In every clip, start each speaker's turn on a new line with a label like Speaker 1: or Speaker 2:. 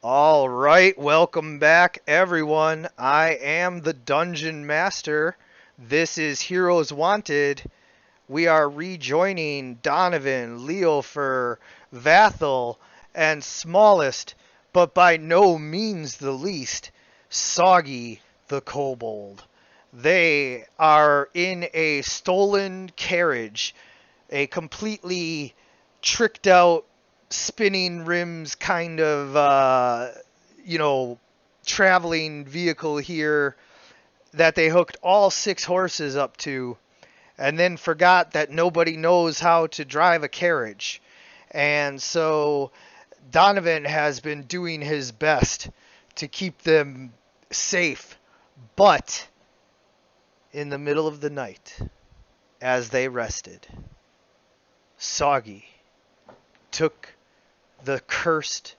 Speaker 1: All right, welcome back, everyone. I am the Dungeon Master. This is Heroes Wanted. We are rejoining Donovan, Leofer, Vathel, and smallest, but by no means the least, Soggy the Kobold. They are in a stolen carriage, a completely tricked out spinning rims kind of you know traveling vehicle here that they hooked all six horses up to and then forgot that nobody knows how to drive a carriage. And so Donovan has been doing his best to keep them safe, but in the middle of the night, as they rested, Soggy took the cursed,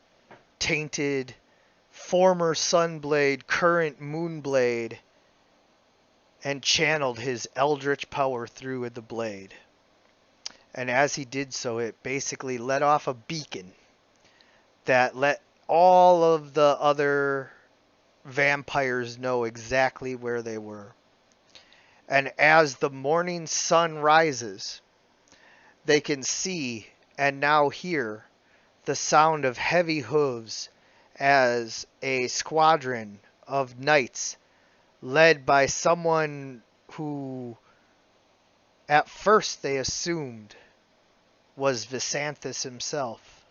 Speaker 1: tainted, former Sunblade, current Moonblade, and channeled his eldritch power through the blade. And as he did so, it basically let off a beacon that let all of the other vampires know exactly where they were. And as the morning sun rises, they can see and now hear the sound of heavy hooves as a squadron of knights led by someone who at first they assumed was Visanthus himself.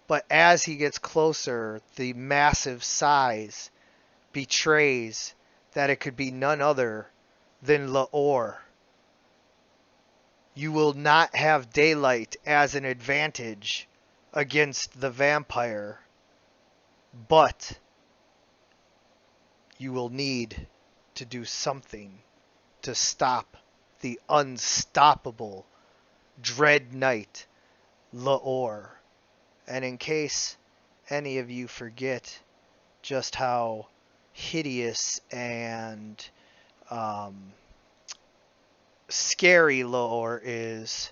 Speaker 1: But as he gets closer, the massive size betrays that it could be none other than Laor. You will not have daylight as an advantage against the vampire, but you will need to do something to stop the unstoppable Dread Knight Laor. And in case any of you forget just how hideous and scary Laor is,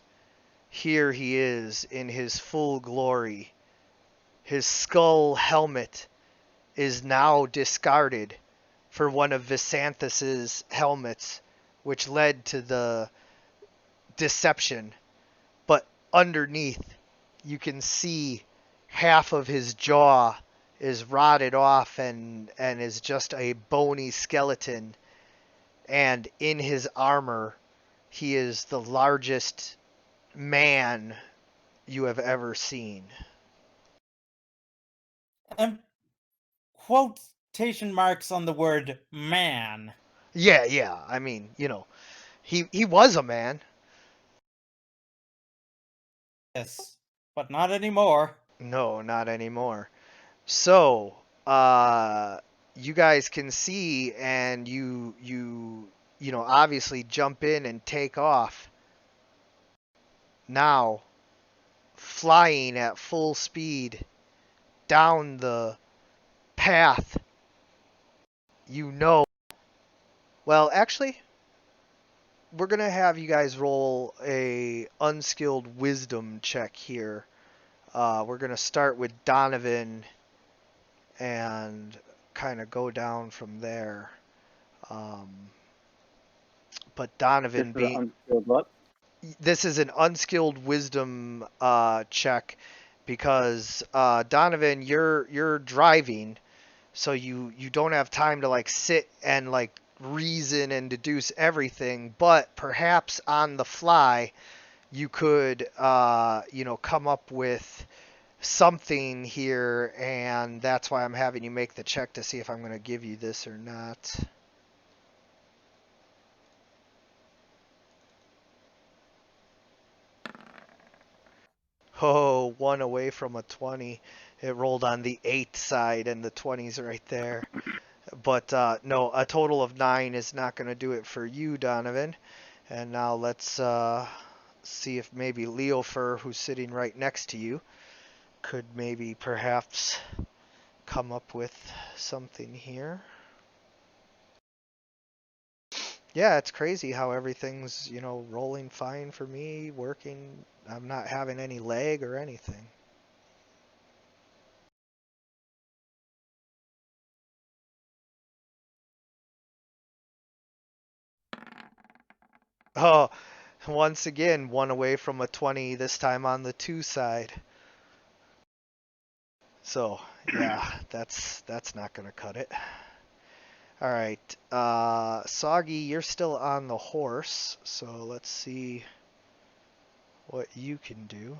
Speaker 1: here he is in his full glory. His skull helmet is now discarded for one of Visanthus's helmets, which led to the deception. But underneath, you can see half of his jaw is rotted off and is just a bony skeleton. And in his armor, he is the largest man you have ever seen.
Speaker 2: And quotation marks on the word man.
Speaker 1: Yeah. I mean, he was a man.
Speaker 2: Yes, but not anymore.
Speaker 1: No, not anymore. So, you guys can see, and you obviously jump in and take off. Now, flying at full speed down the path, you know. Well, actually, we're gonna have you guys roll a unskilled wisdom check here. We're gonna start with Donovan and kind of go down from there. Um, but
Speaker 3: This
Speaker 1: Donovan
Speaker 3: is
Speaker 1: be
Speaker 3: unskilled what?
Speaker 1: this is an unskilled wisdom check because Donovan, you're driving, so you don't have time to like sit and like reason and deduce everything. But perhaps on the fly, you could come up with something here, and that's why I'm having you make the check to see if I'm going to give you this or not. Oh, one away from a 20. It rolled on the 8 side, and the 20's right there. But no, a total of 9 is not going to do it for you, Donovan. And now let's see if maybe Leofer, who's sitting right next to you, could maybe perhaps come up with something here. Yeah, it's crazy how everything's, rolling fine for me, working. I'm not having any lag or anything. Oh, once again, one away from a 20, this time on the 2 side. So, yeah, that's not going to cut it. All right. Soggy, you're still on the horse, so let's see what you can do.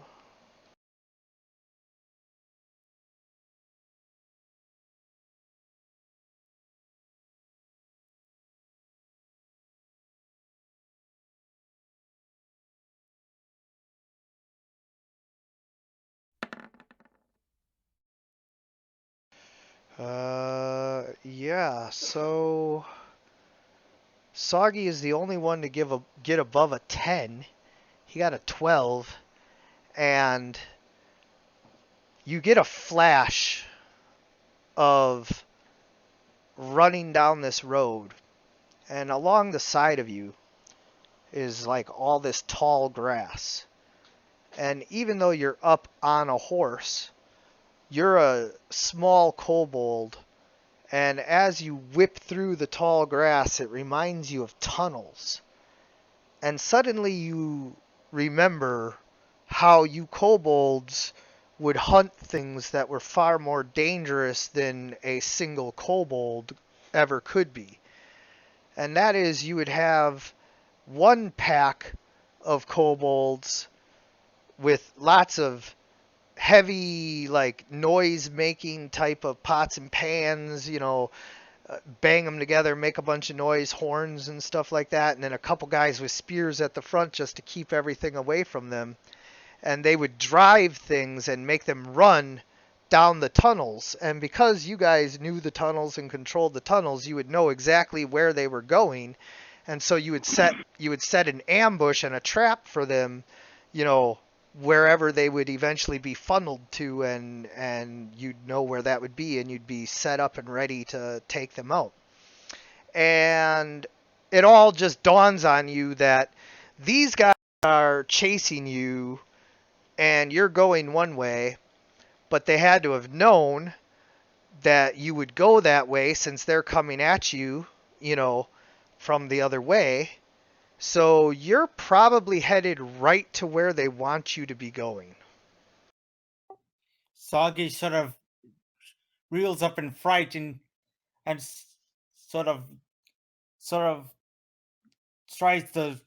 Speaker 1: Yeah, so Soggy is the only one to get above a 10. He got a 12, and you get a flash of running down this road, and along the side of you is like all this tall grass. And even though you're up on a horse, you're a small kobold, and as you whip through the tall grass, it reminds you of tunnels. And suddenly you remember how you kobolds would hunt things that were far more dangerous than a single kobold ever could be. And that is, you would have one pack of kobolds with lots of heavy, like, noise making type of pots and pans, bang them together, make a bunch of noise, horns and stuff like that, and then a couple guys with spears at the front just to keep everything away from them. And they would drive things and make them run down the tunnels. And because you guys knew the tunnels and controlled the tunnels, you would know exactly where they were going. And so you would set an ambush and a trap for them, you know, wherever they would eventually be funneled to, and you'd know where that would be, and you'd be set up and ready to take them out. And it all just dawns on you that these guys are chasing you and you're going one way, but they had to have known that you would go that way since they're coming at you, you know, from the other way. So you're probably headed right to where they want you to be going.
Speaker 2: Soggy sort of reels up in fright and sort of sort of tries to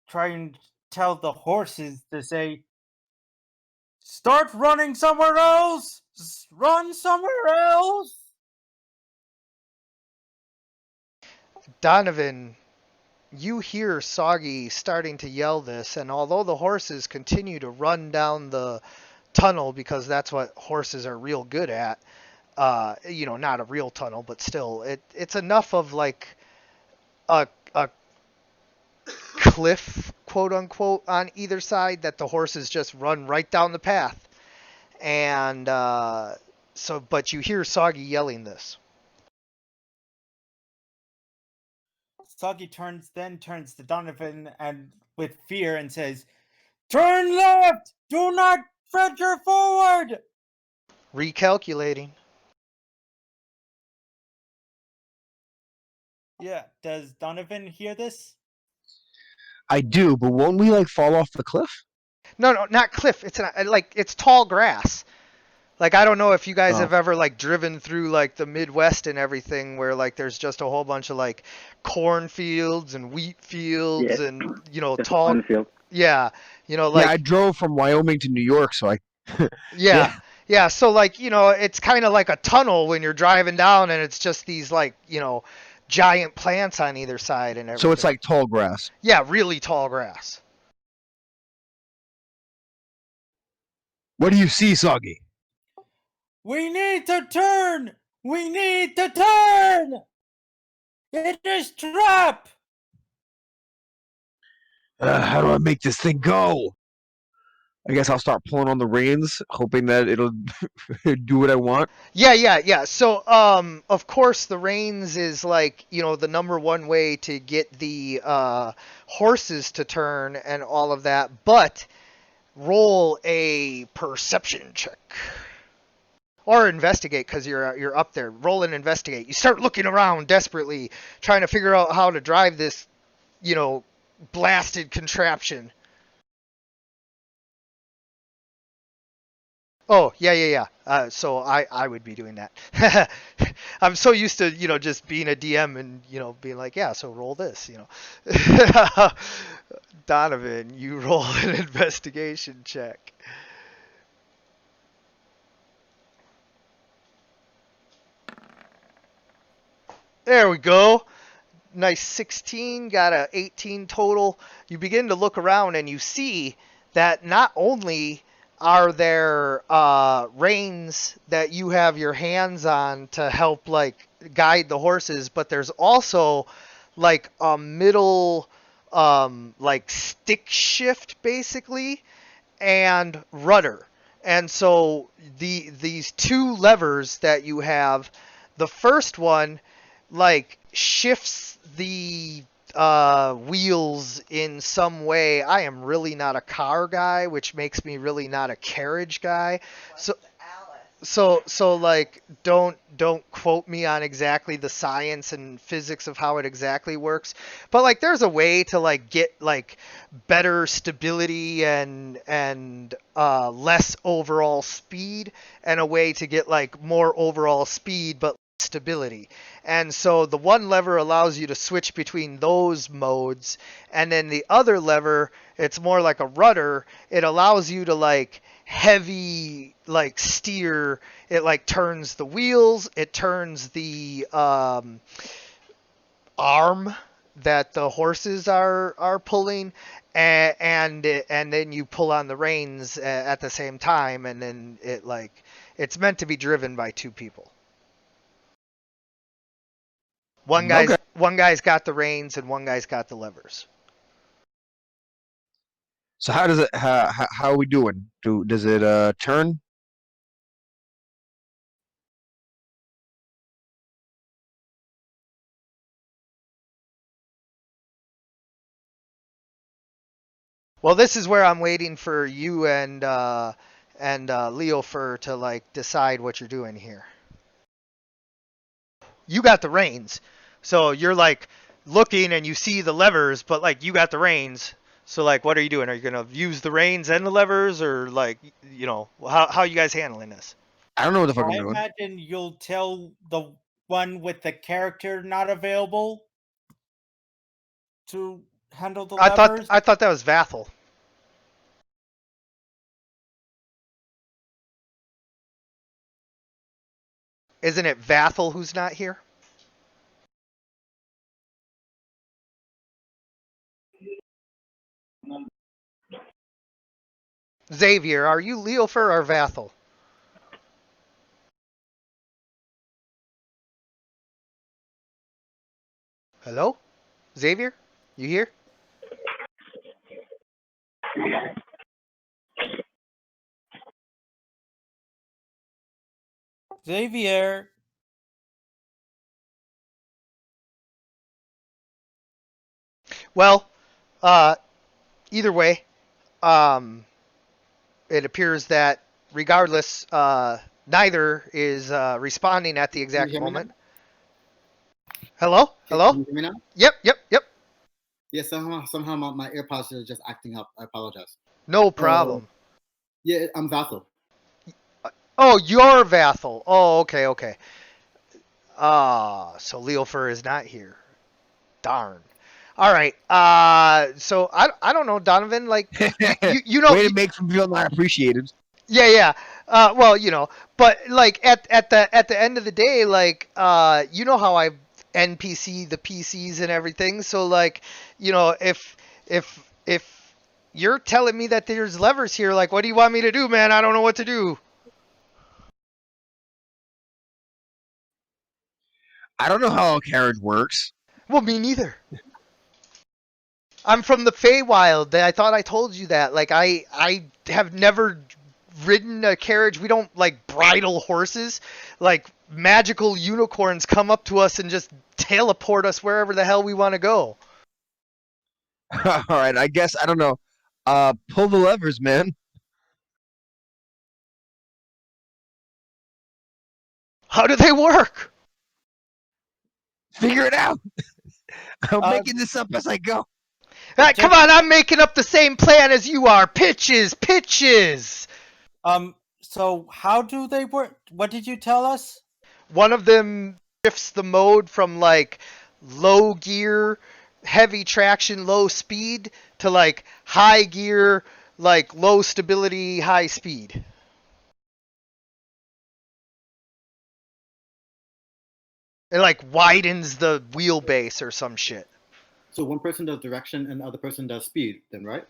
Speaker 2: try and tell the horses to say, "Start running somewhere else! Run somewhere else!"
Speaker 1: Donovan, you hear Soggy starting to yell this, and although the horses continue to run down the tunnel because that's what horses are real good at, not a real tunnel, but still, it's enough of like a cliff, quote unquote, on either side that the horses just run right down the path. And but you hear Soggy yelling this.
Speaker 2: Soggy turns to Donovan and with fear and says, "Turn left! Do not venture forward!"
Speaker 1: Recalculating.
Speaker 2: Yeah, does Donovan hear this?
Speaker 3: I do, but won't we like fall off the cliff?
Speaker 1: No, no, not cliff. It's tall grass. Like, I don't know if you guys
Speaker 3: Oh,
Speaker 1: have ever like driven through like the Midwest and everything where like there's just a whole bunch of like cornfields and wheat
Speaker 4: Yeah,
Speaker 1: fields and
Speaker 4: just a
Speaker 1: tall.
Speaker 4: fun field.
Speaker 1: Yeah,
Speaker 3: yeah, I
Speaker 1: like,
Speaker 3: drove from Wyoming to New York, so I
Speaker 1: yeah.
Speaker 3: yeah.
Speaker 1: Yeah, so like, it's kind of like a tunnel when you're driving down and it's just these like, giant plants on either side and
Speaker 3: So it's
Speaker 1: everything.
Speaker 3: like tall grass.
Speaker 1: Yeah, really tall grass.
Speaker 3: What do you see, Soggy?
Speaker 2: We need to turn! We need to turn! It is trap!
Speaker 3: How do I make this thing go? I guess I'll start pulling on the reins, hoping that it'll do what I want.
Speaker 1: Yeah, yeah, yeah. So, of course, the reins is like, the number one way to get the horses to turn and all of that. But roll a perception check or investigate because you're up there. Roll and investigate. You start looking around desperately, trying to figure out how to drive this, you know, blasted contraption. Oh, yeah, yeah, yeah. So I would be doing that. I'm so used to, just being a DM and, being like, yeah, so roll this, Donovan, you roll an investigation check. There we go. Nice 16, got a 18 total. You begin to look around and you see that not only are there reins that you have your hands on to help like guide the horses, but there's also like a middle like stick shift basically and rudder. And so these two levers that you have, the first one like shifts the wheels in some way. I am really not a car guy, which makes me really not a carriage guy. So so like don't quote me on exactly the science and physics of how it exactly works, but like there's a way to like get like better stability and less overall speed, and a way to get like more overall speed but stability. And so the one lever allows you to switch between those modes, and then the other lever, it's more like a rudder. It allows you to like heavy like steer. It like turns the wheels, it turns the arm that the horses are pulling, and then you pull on the reins at the same time, and then it like it's meant to be driven by two people.
Speaker 3: Okay.
Speaker 1: One guy's got the reins and one guy's got the levers.
Speaker 3: So how does it? How are we doing? Does it turn?
Speaker 1: Well, this is where I'm waiting for you and Leo for to like decide what you're doing here. You got the reins, so you're like looking and you see the levers, but like you got the reins. So like, what are you doing? Are you gonna use the reins and the levers, or like, how you guys handling this?
Speaker 3: I don't know what the fuck I'm
Speaker 2: I
Speaker 3: doing.
Speaker 2: imagine you'll tell the one with the character not available to handle the levers.
Speaker 1: I thought that was Vathel. Isn't it Vathel who's not here? Xavier, are you Leofer or Vathel? Hello, Xavier, you here?
Speaker 2: Xavier,
Speaker 1: Well, uh, either way, um, it appears that regardless, neither is responding at the
Speaker 4: Can you
Speaker 1: exact
Speaker 4: hear me now?
Speaker 1: moment. Hello?
Speaker 4: Can
Speaker 1: Hello?
Speaker 4: you hear me now?
Speaker 1: Yep, yep, yep.
Speaker 4: Yes, somehow my AirPods are just acting up. I apologize.
Speaker 1: No
Speaker 4: Uh,
Speaker 1: problem.
Speaker 4: yeah, I'm Vathel.
Speaker 1: Oh, you're Vathel. Oh, okay, okay. So Leofer is not here. Darn. All right. So I don't know, Donovan. Like, you know,
Speaker 3: Way to make them feel not appreciated.
Speaker 1: yeah, yeah. Well, but like at the end of the day, like, you know how I NPC the PCs and everything. So like, if you're telling me that there's levers here, like, what do you want me to do, man? I don't know what to do.
Speaker 3: I don't know how a carriage works.
Speaker 1: Well, me neither. I'm from the Feywild. I thought I told you that. Like, I have never ridden a carriage. We don't like bridle horses. Like, magical unicorns come up to us and just teleport us wherever the hell we want to go.
Speaker 3: All right, I guess I don't know. Pull the levers, man.
Speaker 1: How do they work?
Speaker 3: Figure it out. I'm
Speaker 2: uh,
Speaker 3: making this up as I go.
Speaker 1: Come on, I'm making up the same plan as you are. Pitches, pitches.
Speaker 2: So how do they work? What did you tell us?
Speaker 1: One of them shifts the mode from like low gear, heavy traction, low speed to like high gear, like low stability, high speed. It like widens the wheelbase or some shit.
Speaker 4: So one person does direction and the other person does speed, then, right?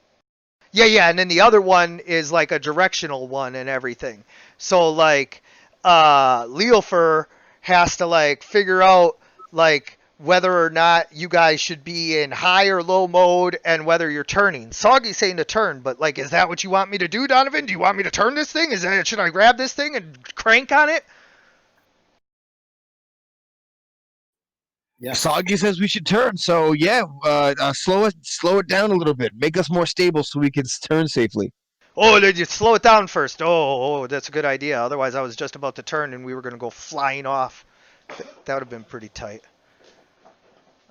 Speaker 1: Yeah, and then the other one is like a directional one and everything. So like Leofer has to like figure out like whether or not you guys should be in high or low mode and whether you're turning. Soggy's saying to turn, but like is that what you want me to do, Donovan? Do you want me to turn this thing? Should I grab this thing and crank on it?
Speaker 4: Yeah.
Speaker 3: Soggy says we should turn, so yeah, slow it down a little bit, make us more stable so we can turn safely.
Speaker 1: Oh, did you slow it down first? Oh, that's a good idea. Otherwise, I was just about to turn and we were going to go flying off. That would have been pretty tight.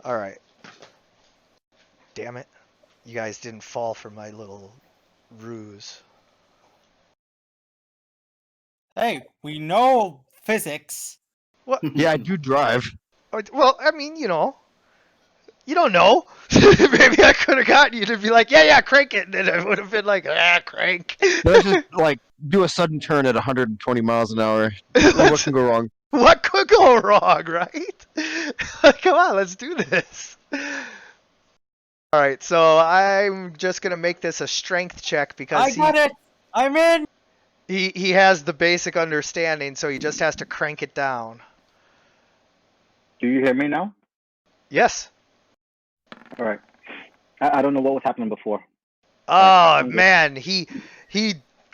Speaker 1: All right. Damn it. You guys didn't fall for my little ruse.
Speaker 2: Hey, we know physics.
Speaker 1: What?
Speaker 3: Yeah, I do drive.
Speaker 1: Well, I mean, you don't know. Maybe I could have gotten you to be like, yeah, crank it. And then I would have been like, crank.
Speaker 3: Let's just like do a sudden turn at 120 miles an hour. What can go wrong?
Speaker 1: What could go wrong, right? Come on, let's do this. All right, so I'm just gonna make this a strength check because
Speaker 2: I got it. I'm in.
Speaker 1: he has the basic understanding, so he just has to crank it down.
Speaker 5: Do you hear me now?
Speaker 1: Yes.
Speaker 5: All right. I don't know what was happening before.
Speaker 1: Oh man, he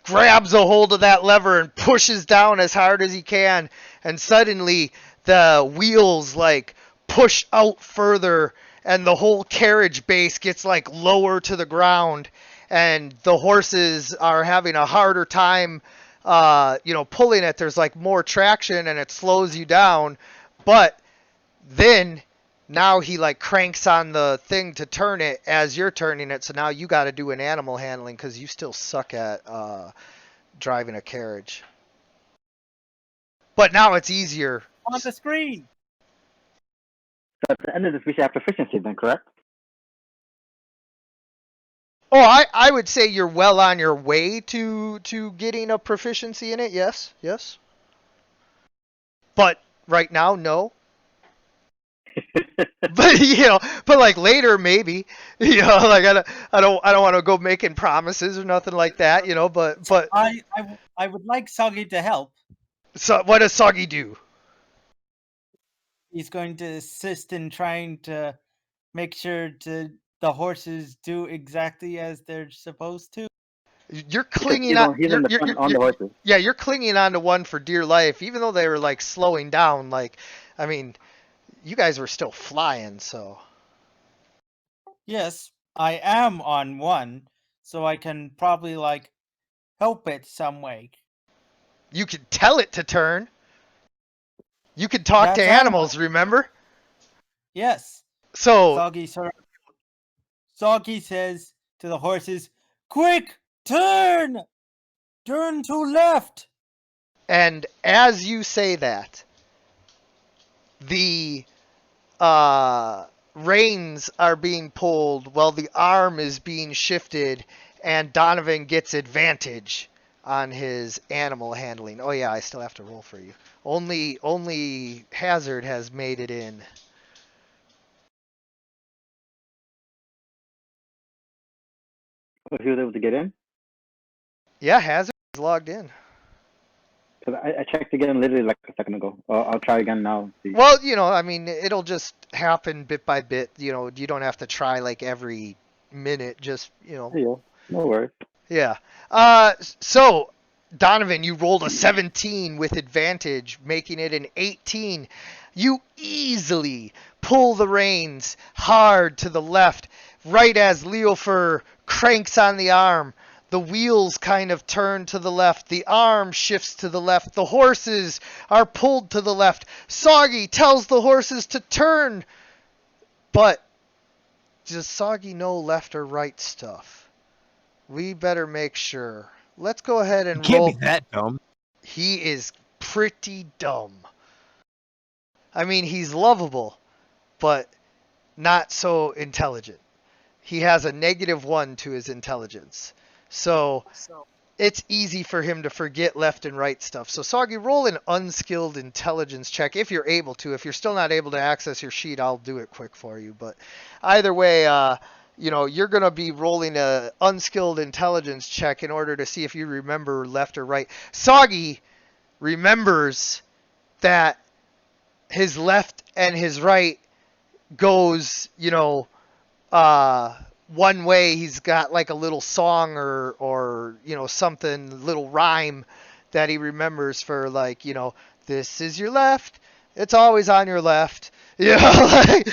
Speaker 1: grabs a hold of that lever and pushes down as hard as he can, and suddenly the wheels like push out further and the whole carriage base gets like lower to the ground, and the horses are having a harder time pulling it. There's like more traction and it slows you down, but then now he like cranks on the thing to turn it as you're turning it, so now you got to do an animal handling because you still suck at driving a carriage. But now it's easier.
Speaker 2: On the screen.
Speaker 5: So at the end of this, we should have proficiency then, correct?
Speaker 1: Oh, I would say you're well on your way to getting a proficiency in it. Yes. But right now, no. But like later maybe, like I don't want to go making promises or nothing like that, but
Speaker 2: I would like Soggy to help.
Speaker 1: So what does Soggy do?
Speaker 2: He's going to assist in trying to make sure the horses do exactly as they're supposed to.
Speaker 1: You're clinging on.
Speaker 5: He's in the front on the horses.
Speaker 1: Yeah, you're clinging on to one for dear life, even though they were like slowing down. Like, I mean, you guys were still flying, so.
Speaker 2: Yes, I am on one, so I can probably like help it some way.
Speaker 1: You could tell it to turn. You could talk to
Speaker 2: That's
Speaker 1: animals, remember?
Speaker 2: Yes.
Speaker 1: So
Speaker 2: Soggy says to the horses, "Quick, turn! Turn to left!"
Speaker 1: And as you say that, the reins are being pulled while the arm is being shifted, and Donovan gets advantage on his animal handling. Oh yeah, I still have to roll for you. Only Hazard has made it in.
Speaker 5: Oh, he was able to get in?
Speaker 1: Yeah, Hazard is logged in.
Speaker 5: Because I checked again literally like a second ago. I'll try again now. See.
Speaker 1: Well, I mean, it'll just happen bit by bit. You don't have to try like every minute. Just,
Speaker 5: Yeah, no worries.
Speaker 1: Yeah. So, Donovan, you rolled a 17 with advantage, making it an 18. You easily pull the reins hard to the left, right as Leofer cranks on the arm. The wheels kind of turn to the left. The arm shifts to the left. The horses are pulled to the left. Soggy tells the horses to turn, but Does Soggy know left or right stuff? We better make sure. Let's go ahead
Speaker 3: You
Speaker 1: and
Speaker 3: can't be
Speaker 1: roll.
Speaker 3: that dumb.
Speaker 1: He is pretty dumb. I mean, he's lovable, but not so intelligent. He has a -1 to his intelligence. So it's easy for him to forget left and right stuff. So Soggy, roll an unskilled intelligence check if you're able to. If you're still not able to access your sheet, I'll do it quick for you. But either way, you're gonna be rolling a unskilled intelligence check in order to see if you remember left or right. Soggy remembers that his left and his right goes, one way. He's got like a little song or something, little rhyme that he remembers for, like, this is your left, it's always on your left. Like,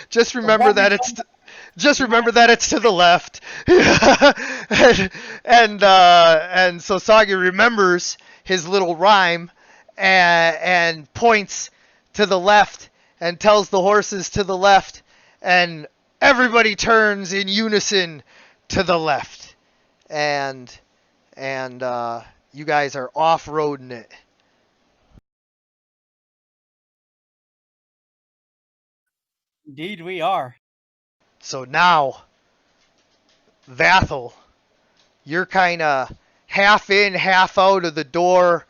Speaker 1: just remember
Speaker 2: That
Speaker 1: that
Speaker 2: becomes
Speaker 1: just
Speaker 2: you
Speaker 1: remember
Speaker 2: might
Speaker 1: that it's to the left. And so Sagi remembers his little rhyme, and points to the left and tells the horses to the left, and everybody turns in unison to the left, and you guys are off-roading it.
Speaker 2: indeed we are.
Speaker 1: So now, Vathel, you're kind of half in, half out of the door,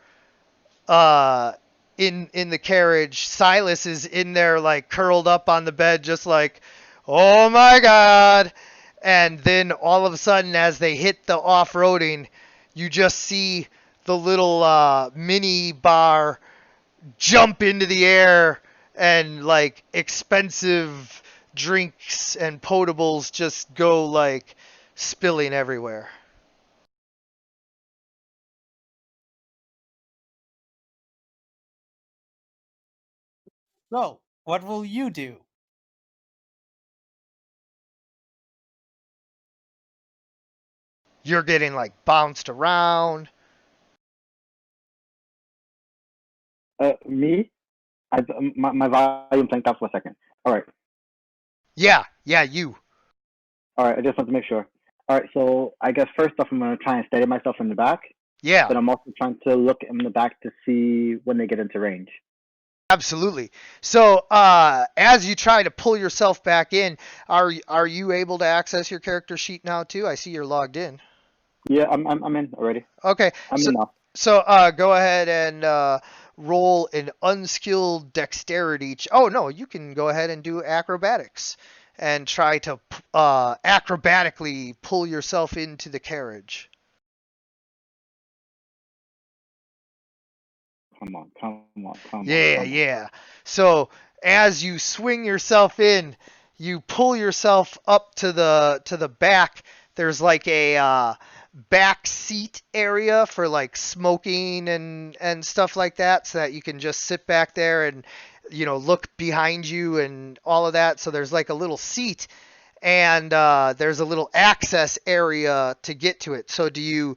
Speaker 1: uh, in the carriage. Silas is in there, like, curled up on the bed, just like, oh my God. And then all of a sudden, as they hit the off-roading, you just see the little mini bar jump into the air, and like expensive drinks and potables just go like spilling everywhere.
Speaker 2: So, what will you do?
Speaker 1: You're getting like bounced around.
Speaker 5: Me? My volume tanked out for a second. All right.
Speaker 1: Yeah, you.
Speaker 5: All right. I just want to make sure. All right. So I guess first off, I'm going to try and steady myself in the back,
Speaker 1: Yeah,
Speaker 5: but I'm also trying to look in the back to see when they get into range.
Speaker 1: absolutely. So as you try to pull yourself back in, are you able to access your character sheet now too? I see you're logged in.
Speaker 5: Yeah, I'm in already.
Speaker 1: Okay,
Speaker 5: I'm
Speaker 1: so
Speaker 5: in now.
Speaker 1: go ahead and roll an unskilled dexterity. Oh no, you can go ahead and do acrobatics and try to acrobatically pull yourself into the carriage.
Speaker 5: Come
Speaker 1: Yeah,
Speaker 5: on.
Speaker 1: yeah. So as you swing yourself in, you pull yourself up to the back. There's like a back seat area for like smoking and stuff like that, so that you can just sit back there and look behind you and all of that. So there's like a little seat, and there's a little access area to get to it. So do you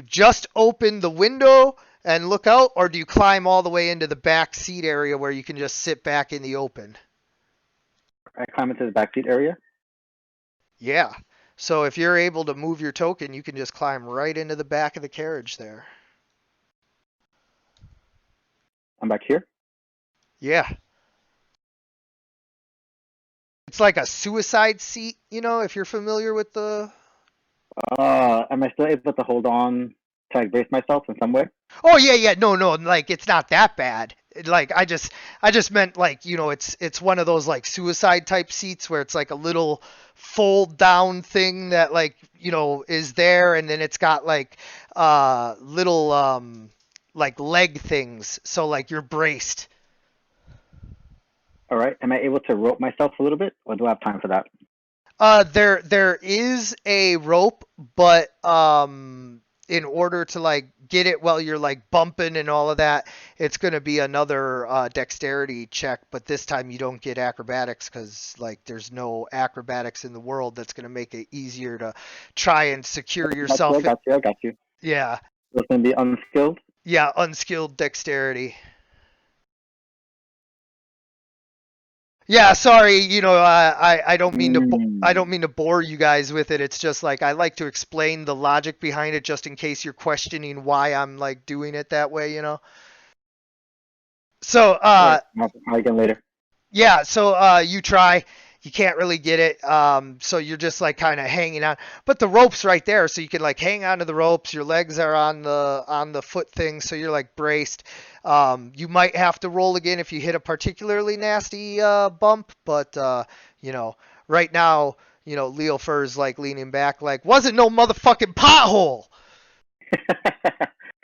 Speaker 1: just open the window and look out, or do you climb all the way into the back seat area where you can just sit back in the open?
Speaker 5: I climb into the backseat area.
Speaker 1: Yeah. So if you're able to move your token, you can just climb right into the back of the carriage there.
Speaker 5: I'm back here.
Speaker 1: Yeah. It's like a suicide seat, if you're familiar with the.
Speaker 5: Am I still able to hold on to like brace myself in some way?
Speaker 1: Oh yeah, no, like it's not that bad. Like I just meant, like, it's one of those like suicide type seats where it's like a little fold down thing that, like, is there, and then it's got like little like leg things, so like you're braced.
Speaker 5: All right. Am I able to rope myself a little bit, or do I have time for that?
Speaker 1: There is a rope, but in order to like get it while you're like bumping and all of that, it's gonna be another dexterity check. But this time you don't get acrobatics, because like there's no acrobatics in the world that's gonna make it easier to try and secure yourself.
Speaker 5: I got you.
Speaker 1: Yeah,
Speaker 5: So it's gonna be unskilled.
Speaker 1: yeah, unskilled dexterity. Yeah, sorry, I don't mean to I don't
Speaker 5: Mm.
Speaker 1: mean to bore you guys with it. It's just like I like to explain the logic behind it just in case you're questioning why I'm like doing it that way. So,
Speaker 5: All right. I'll try again later.
Speaker 1: yeah, so you try, you can't really get it. So you're just like kind of hanging on, but the rope's right there, so you can like hang onto the ropes. Your legs are on the foot thing, so you're like braced. You might have to roll again if you hit a particularly nasty bump, but you know, right now, Leo Fur's like leaning back, like wasn't no motherfucking pothole.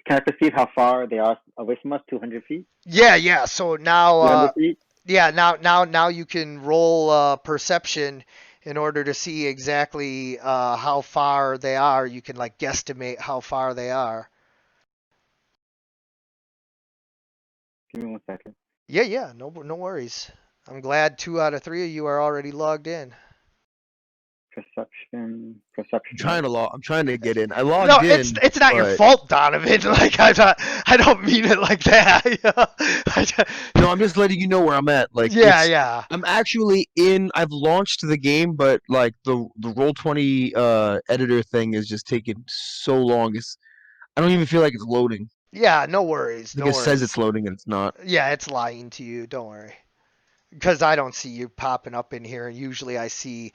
Speaker 5: Can I perceive how far they are away from us? 200 feet?
Speaker 1: Yeah, yeah. So now,
Speaker 5: 300 feet?
Speaker 1: yeah, now you can roll perception in order to see exactly how far they are. You can like guesstimate how far they are.
Speaker 5: Give me 1 second.
Speaker 1: Yeah, yeah, no worries. I'm glad 2 out of 3 of you are already logged in.
Speaker 5: Perception.
Speaker 3: I'm
Speaker 5: Perception.
Speaker 3: trying to log. I'm trying to get in. I
Speaker 1: No,
Speaker 3: logged
Speaker 1: it's
Speaker 3: in,
Speaker 1: it's not your
Speaker 3: but
Speaker 1: fault, Donovan. Like I don't mean it like that.
Speaker 3: no, I'm just letting you know where I'm at. Like
Speaker 1: Yeah, yeah.
Speaker 3: I'm actually in. I've launched the game, but like the Roll20 editor thing is just taking so long. I don't even feel like it's loading.
Speaker 1: Yeah, no worries,
Speaker 3: I think
Speaker 1: no
Speaker 3: it says
Speaker 1: worries.
Speaker 3: it's loading and it's not.
Speaker 1: Yeah, it's lying to you. Don't worry. Because I don't see you popping up in here. Usually I see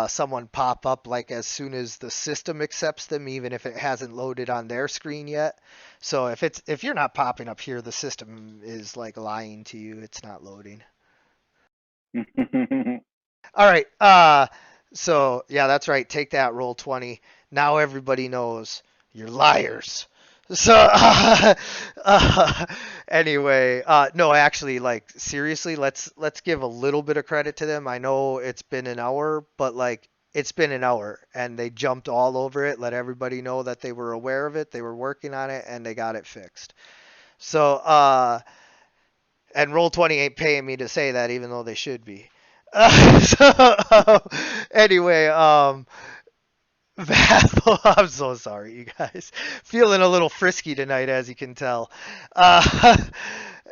Speaker 1: someone pop up like as soon as the system accepts them, even if it hasn't loaded on their screen yet. So if you're not popping up here, the system is like lying to you. It's not loading. All right. So yeah, that's right. Take that, roll 20. Now everybody knows you're liars. So anyway, no, actually, like seriously, let's give a little bit of credit to them. I know it's been an hour, but like it's been an hour, and they jumped all over it. Let everybody know that they were aware of it, they were working on it, and they got it fixed. So and Roll20 ain't paying me to say that, even though they should be. So anyway, Vathel, I'm so sorry, you guys. Feeling a little frisky tonight, as you can tell. Uh,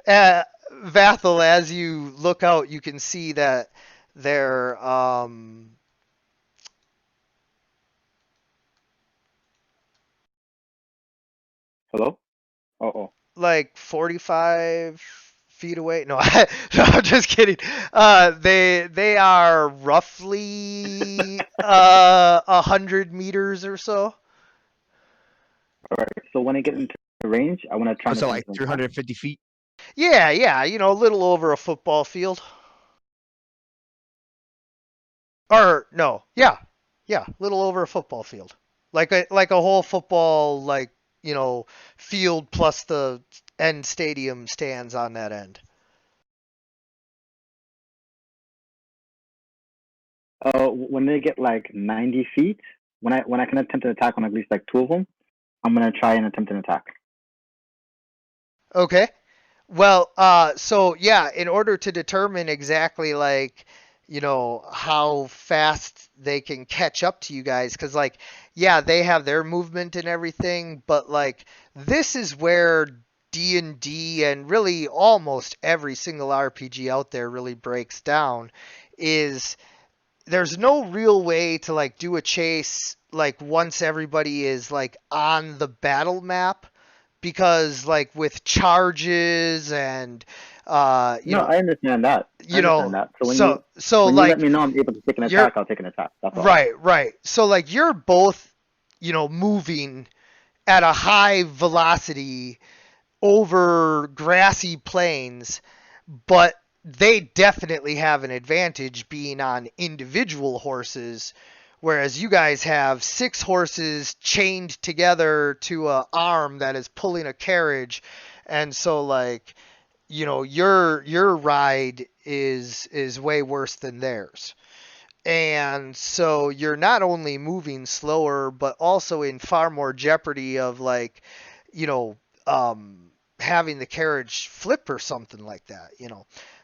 Speaker 1: Vathel, as you look out, you can see that they're
Speaker 5: Hello? Oh.
Speaker 1: like 45 feet away. No, no, I'm just kidding. They are roughly 100 meters or so.
Speaker 5: All right. So when I get into range, I want to try
Speaker 3: Oh,
Speaker 5: and
Speaker 3: so like
Speaker 5: attempt an attack.
Speaker 3: 350 feet.
Speaker 1: Yeah, yeah, a little over a football field. Or no, yeah, yeah, little over a football field. Like a whole football field plus the end stadium stands on that end.
Speaker 5: When they get like 90 feet, when I can attempt an attack on at least like two of them, I'm gonna try and attempt an attack.
Speaker 1: Okay. Well, so yeah, in order to determine exactly like, how fast they can catch up to you guys, because like, yeah, they have their movement and everything, but like, this is where D&D and really almost every single RPG out there really breaks down, is there's no real way to like do a chase like once everybody is like on the battle map, because like with charges and uh you
Speaker 5: No,
Speaker 1: know
Speaker 5: I understand that. I
Speaker 1: you
Speaker 5: understand
Speaker 1: know
Speaker 5: that. So
Speaker 1: so
Speaker 5: when you let
Speaker 1: like
Speaker 5: me know I'm able to take an
Speaker 1: you're
Speaker 5: attack, I'll take an attack. That's all.
Speaker 1: right, so like you're both moving at a high velocity over grassy plains, but they definitely have an advantage being on individual horses, whereas you guys have 6 horses chained together to a arm that is pulling a carriage, and so like your ride is way worse than theirs. And so you're not only moving slower, but also in far more jeopardy of like, you know, having the carriage flip or something like that.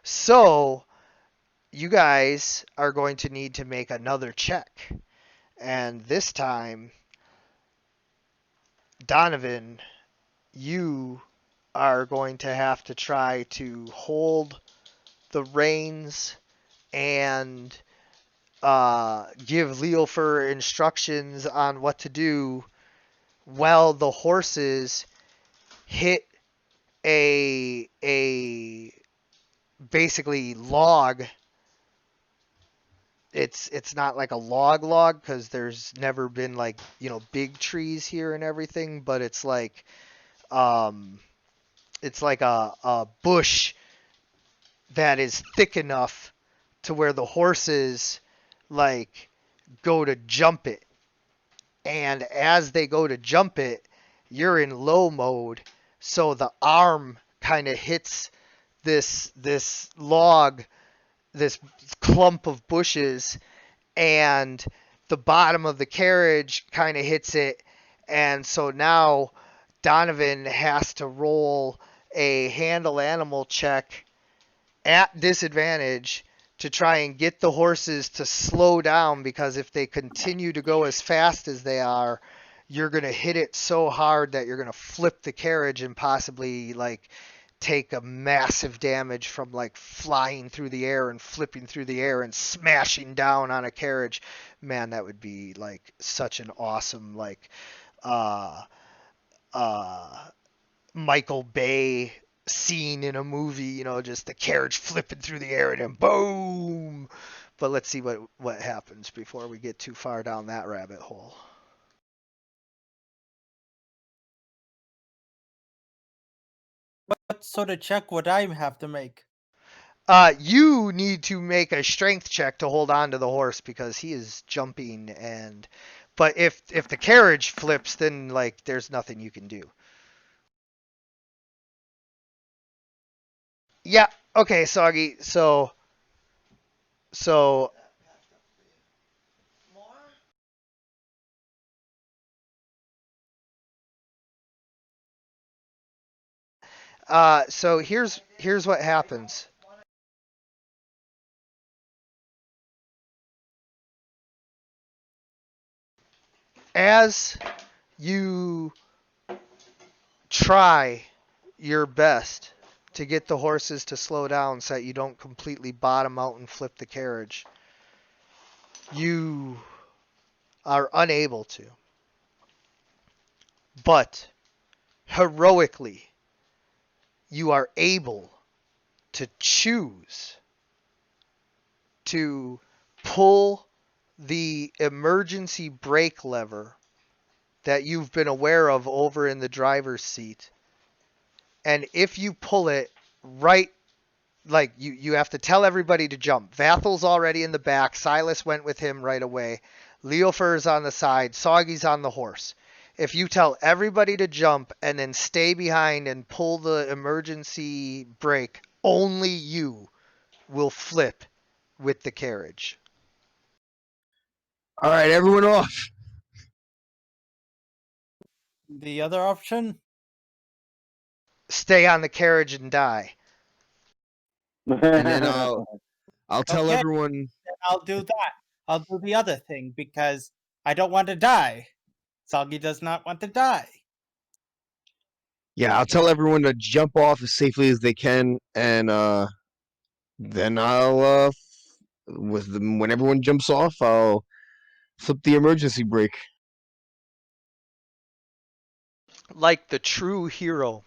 Speaker 1: So you guys are going to need to make another check. And this time, Donovan, you are going to have to try to hold the reins and give Leofer instructions on what to do while the horses hit a basically log. It's not like a log because there's never been like big trees here and everything, but um it's like a bush that is thick enough to where the horses like go to jump it, and as they go to jump it, you're in low mode, so the arm kind of hits this log, this clump of bushes, and the bottom of the carriage kind of hits it, and so now Donovan has to roll a handle animal check at disadvantage to try and get the horses to slow down, because if they continue to go as fast as they are, you're going to hit it so hard that you're going to flip the carriage and possibly like take a massive damage from like flying through the air and flipping through the air and smashing down on a carriage. Man, that would be like such an awesome like uh uh Michael Bay scene in a movie, just the carriage flipping through the air and then boom. But let's see what happens before we get too far down that rabbit hole.
Speaker 2: What sort of check would I have to make?
Speaker 1: You need to make a strength check to hold on to the horse because he is jumping, but if the carriage flips, then like there's nothing you can do. Yeah, okay, Soggy. So so here's what happens. As you try your best to get the horses to slow down so that you don't completely bottom out and flip the carriage, you are unable to. But heroically, you are able to choose to pull the emergency brake lever that you've been aware of over in the driver's seat. And if you pull it right, like you have to tell everybody to jump. Vathel's already in the back. Silas went with him right away. Leofer's on the side. Soggy's on the horse. If you tell everybody to jump and then stay behind and pull the emergency brake, only you will flip with the carriage.
Speaker 3: All right, everyone off.
Speaker 2: The other option?
Speaker 1: Stay on the carriage and die.
Speaker 3: And then I'll tell
Speaker 2: Okay.
Speaker 3: everyone.
Speaker 2: Then I'll do that. I'll do the other thing because I don't want to die. Soggy does not want to die.
Speaker 3: Yeah, I'll tell everyone to jump off as safely as they can, and then I'll when everyone jumps off, I'll flip the emergency brake.
Speaker 1: Like the true hero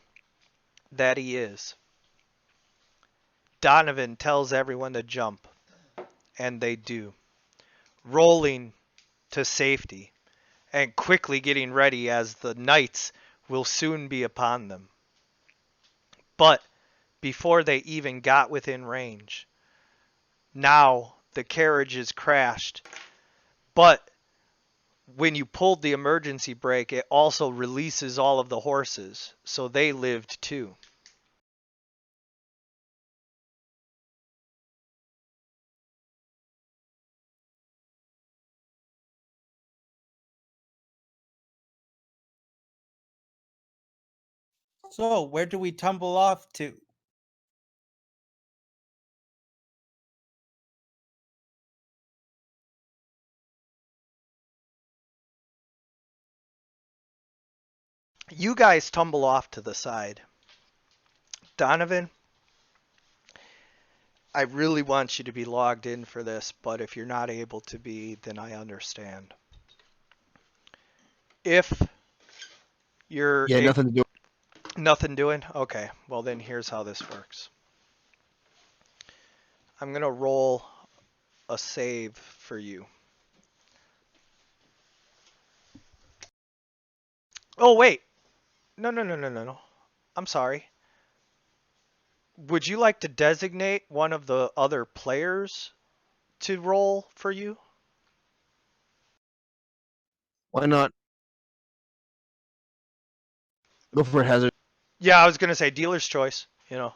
Speaker 1: that he is, Donovan tells everyone to jump, and they do, rolling to safety and quickly getting ready as the knights will soon be upon them. But before they even got within range, now the carriage is crashed. But when you pulled the emergency brake, it also releases all of the horses, so they lived too.
Speaker 2: So, where do we tumble off to?
Speaker 1: You guys tumble off to the side. Donovan, I really want you to be logged in for this, but if you're not able to be, then I understand. If you're
Speaker 3: Yeah, nothing to do.
Speaker 1: nothing doing, okay. Well, then here's how this works. I'm gonna roll a save for you. Oh wait, no. I'm sorry. Would you like to designate one of the other players to roll for you?
Speaker 3: Why not? Go for it, Hazard.
Speaker 1: Yeah, I was gonna say dealer's choice. You know.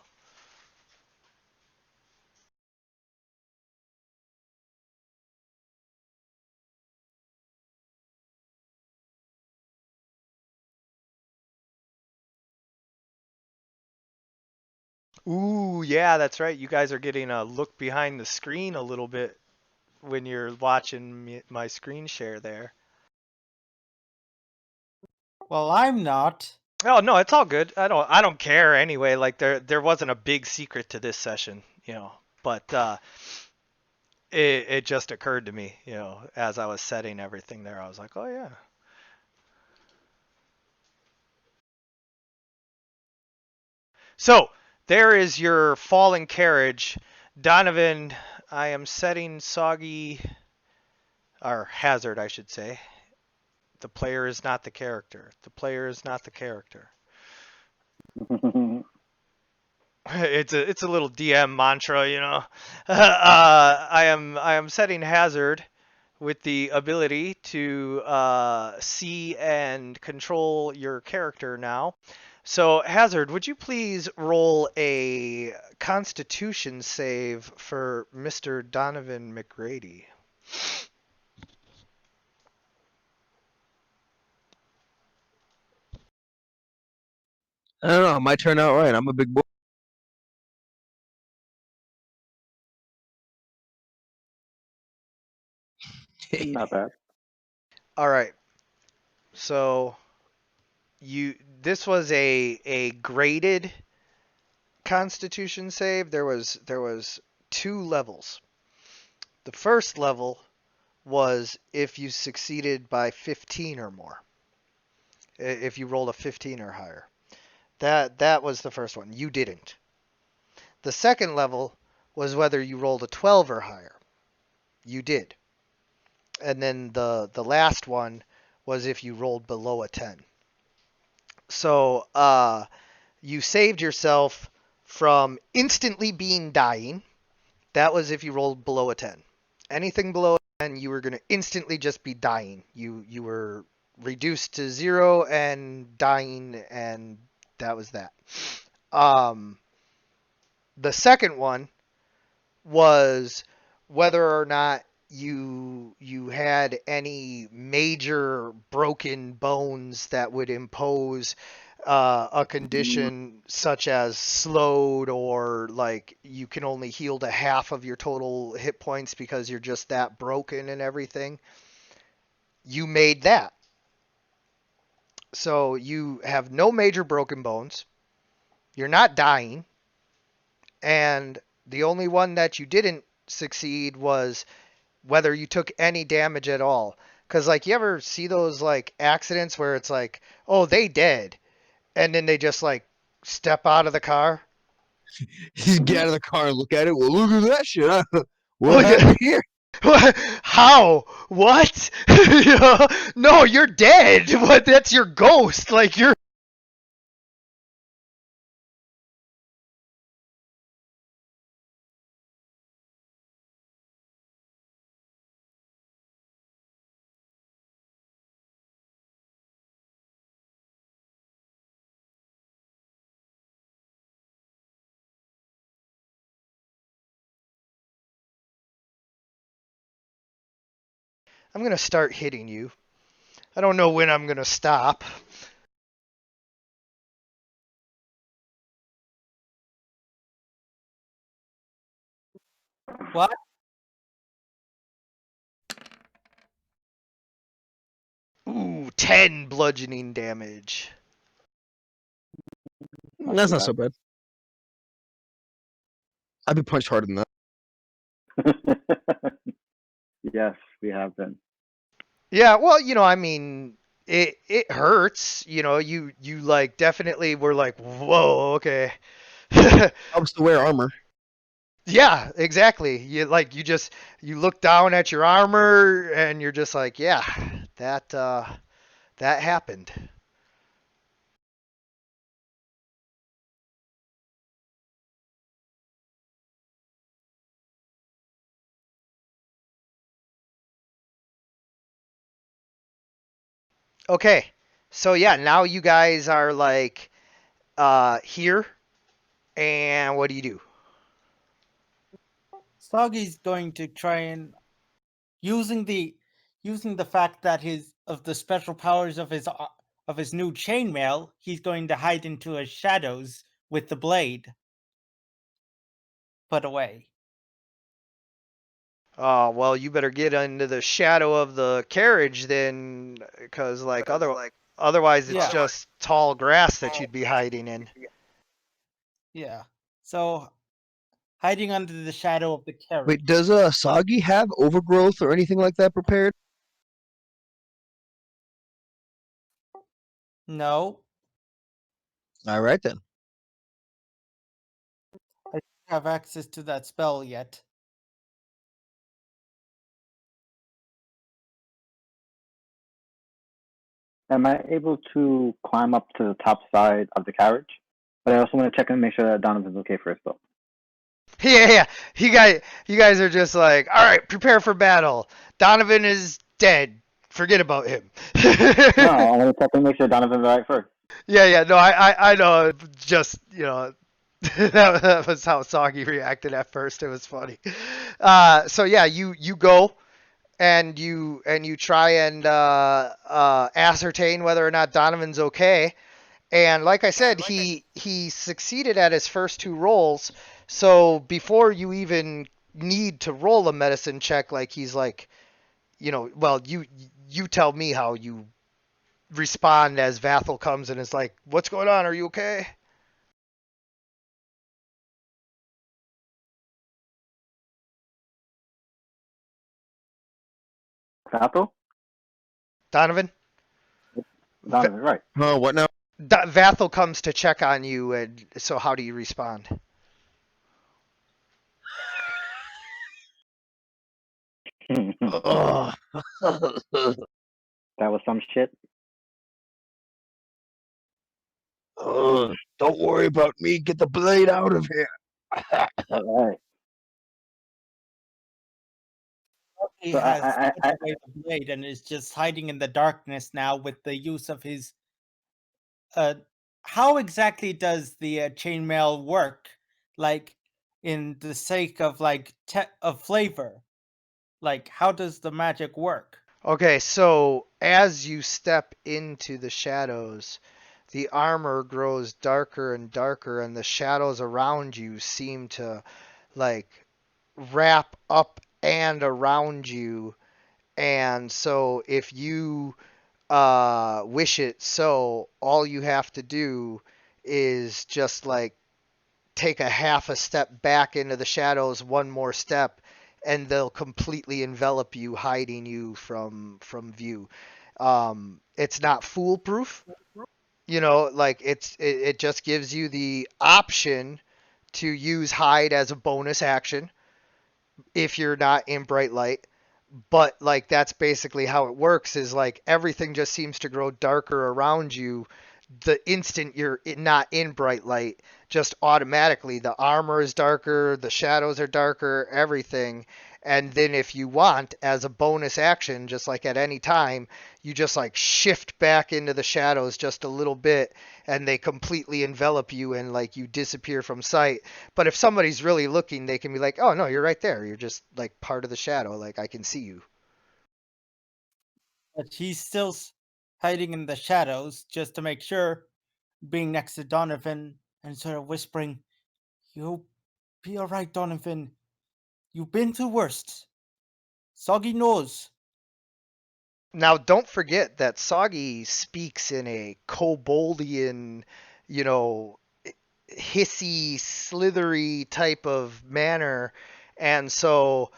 Speaker 1: Ooh, yeah, that's right. You guys are getting a look behind the screen a little bit when you're watching my screen share there.
Speaker 2: Well, I'm not.
Speaker 1: Oh no, it's all good. I don't care anyway. Like there wasn't a big secret to this session, you know. But it just occurred to me, you know, as I was setting everything there. I was like, oh yeah. So there is your falling carriage, Donovan. I am setting Soggy or Hazard, I should say. The player is not the character. The player is not the character. It's a little DM mantra, you know. I am setting Hazard with the ability to see and control your character now. So Hazard, would you please roll a Constitution save for Mr. Donovan McGrady?
Speaker 3: I don't know. It might turn out right. I'm a big boy.
Speaker 5: Not bad.
Speaker 1: All right. So this was a graded Constitution save. There was two levels. The first level was if you succeeded by 15 or more. If you rolled a 15 or higher. That was the first one. You didn't. The second level was whether you rolled a 12 or higher. You did. And then the last one was if you rolled below a 10. So you saved yourself from instantly being dying. That was if you rolled below a 10. Anything below a 10, you were going to instantly just be dying. You were reduced to 0 and dying, and that was that. Um, the second one was whether or not you had any major broken bones that would impose a condition such as slowed, or like you can only heal to half of your total hit points because you're just that broken and everything. You made that. So you have no major broken bones. You're not dying. And the only one that you didn't succeed was whether you took any damage at all. Because, like, you ever see those, like, accidents where it's like, oh, they dead. And then they just, like, step out of the car?
Speaker 3: Just get out of the car and look at it. Well, look at that shit. What
Speaker 1: Look
Speaker 3: happened
Speaker 1: at
Speaker 3: here?
Speaker 1: how? What? You know, no, you're dead. What? That's your ghost. Like you're. I'm gonna start hitting you. I don't know when I'm gonna stop.
Speaker 2: What?
Speaker 1: Ooh, 10 bludgeoning damage.
Speaker 5: Not
Speaker 3: That's
Speaker 5: too
Speaker 3: not
Speaker 5: bad.
Speaker 3: so bad. I've been punched harder than that.
Speaker 5: Yes, we have been.
Speaker 1: Yeah, well, I mean, it hurts. You like definitely were like, whoa, okay.
Speaker 3: Helps to wear armor.
Speaker 1: Yeah, exactly. You look down at your armor and you're just like, yeah, that happened. Okay. So yeah, now you guys are like here, and what do you do?
Speaker 2: Soggy's going to try and using the fact that his of the special powers of his new chainmail, he's going to hide into his shadows with the blade put away.
Speaker 1: Well, you better get into the shadow of the carriage then, because like otherwise it's
Speaker 2: Yeah,
Speaker 1: just tall grass that you'd be hiding in.
Speaker 2: yeah. So hiding under the shadow of the carriage.
Speaker 3: Wait, does Soggy have overgrowth or anything like that prepared?
Speaker 2: No,
Speaker 3: All right then.
Speaker 2: I don't have access to that spell yet.
Speaker 5: Am I able to climb up to the top side of the carriage? But I also want to check and make sure that Donovan's okay first, though.
Speaker 1: Yeah, yeah. You guys are just like, all right, prepare for battle. Donovan is dead. Forget about him.
Speaker 5: No, I want to check and make sure Donovan's all right first.
Speaker 1: Yeah, yeah. No, I know. Just that was how Soggy reacted at first. It was funny. So yeah, you go and you try and ascertain whether or not Donovan's okay. And like I said, he succeeded at his first two rolls. So before you even need to roll a medicine check, like he's like, well, you tell me how you respond as Vathel comes and is like, "What's going on? Are you okay?"
Speaker 5: Sato?
Speaker 1: Donovan, v-
Speaker 5: Donovan's right.
Speaker 3: Oh, what now?
Speaker 1: Vathel comes to check on you, and so how do you respond?
Speaker 3: Ugh.
Speaker 5: That was some shit.
Speaker 3: Ugh. Don't worry about me. Get the blade out of here.
Speaker 5: All right.
Speaker 2: He
Speaker 5: So
Speaker 2: has put away the blade and is just hiding in the darkness now with the use of his. Uh, how exactly does the chainmail work? Like, in the sake of of flavor, like how does the magic work?
Speaker 1: Okay, so as you step into the shadows, the armor grows darker and darker, and the shadows around you seem to like wrap up and around you. And so if you wish it so, all you have to do is just like take a half a step back into the shadows, one more step, and they'll completely envelop you, hiding you from view. It's not foolproof, like it just gives you the option to use hide as a bonus action if you're not in bright light. But like that's basically how it works, is like everything just seems to grow darker around you the instant you're not in bright light. Just automatically the armor is darker, the shadows are darker, everything. And then if you want, as a bonus action, just like at any time, you just like shift back into the shadows just a little bit, and they completely envelop you and like you disappear from sight. But if somebody's really looking, they can be like, "Oh no, you're right there. You're just like part of the shadow. Like I can see you."
Speaker 2: But he's still hiding in the shadows just to make sure, being next to Donovan and sort of whispering, "You'll be all right, Donovan. You've been through worst. Soggy knows."
Speaker 1: Now, don't forget that Soggy speaks in a koboldian, you know, hissy, slithery type of manner, and so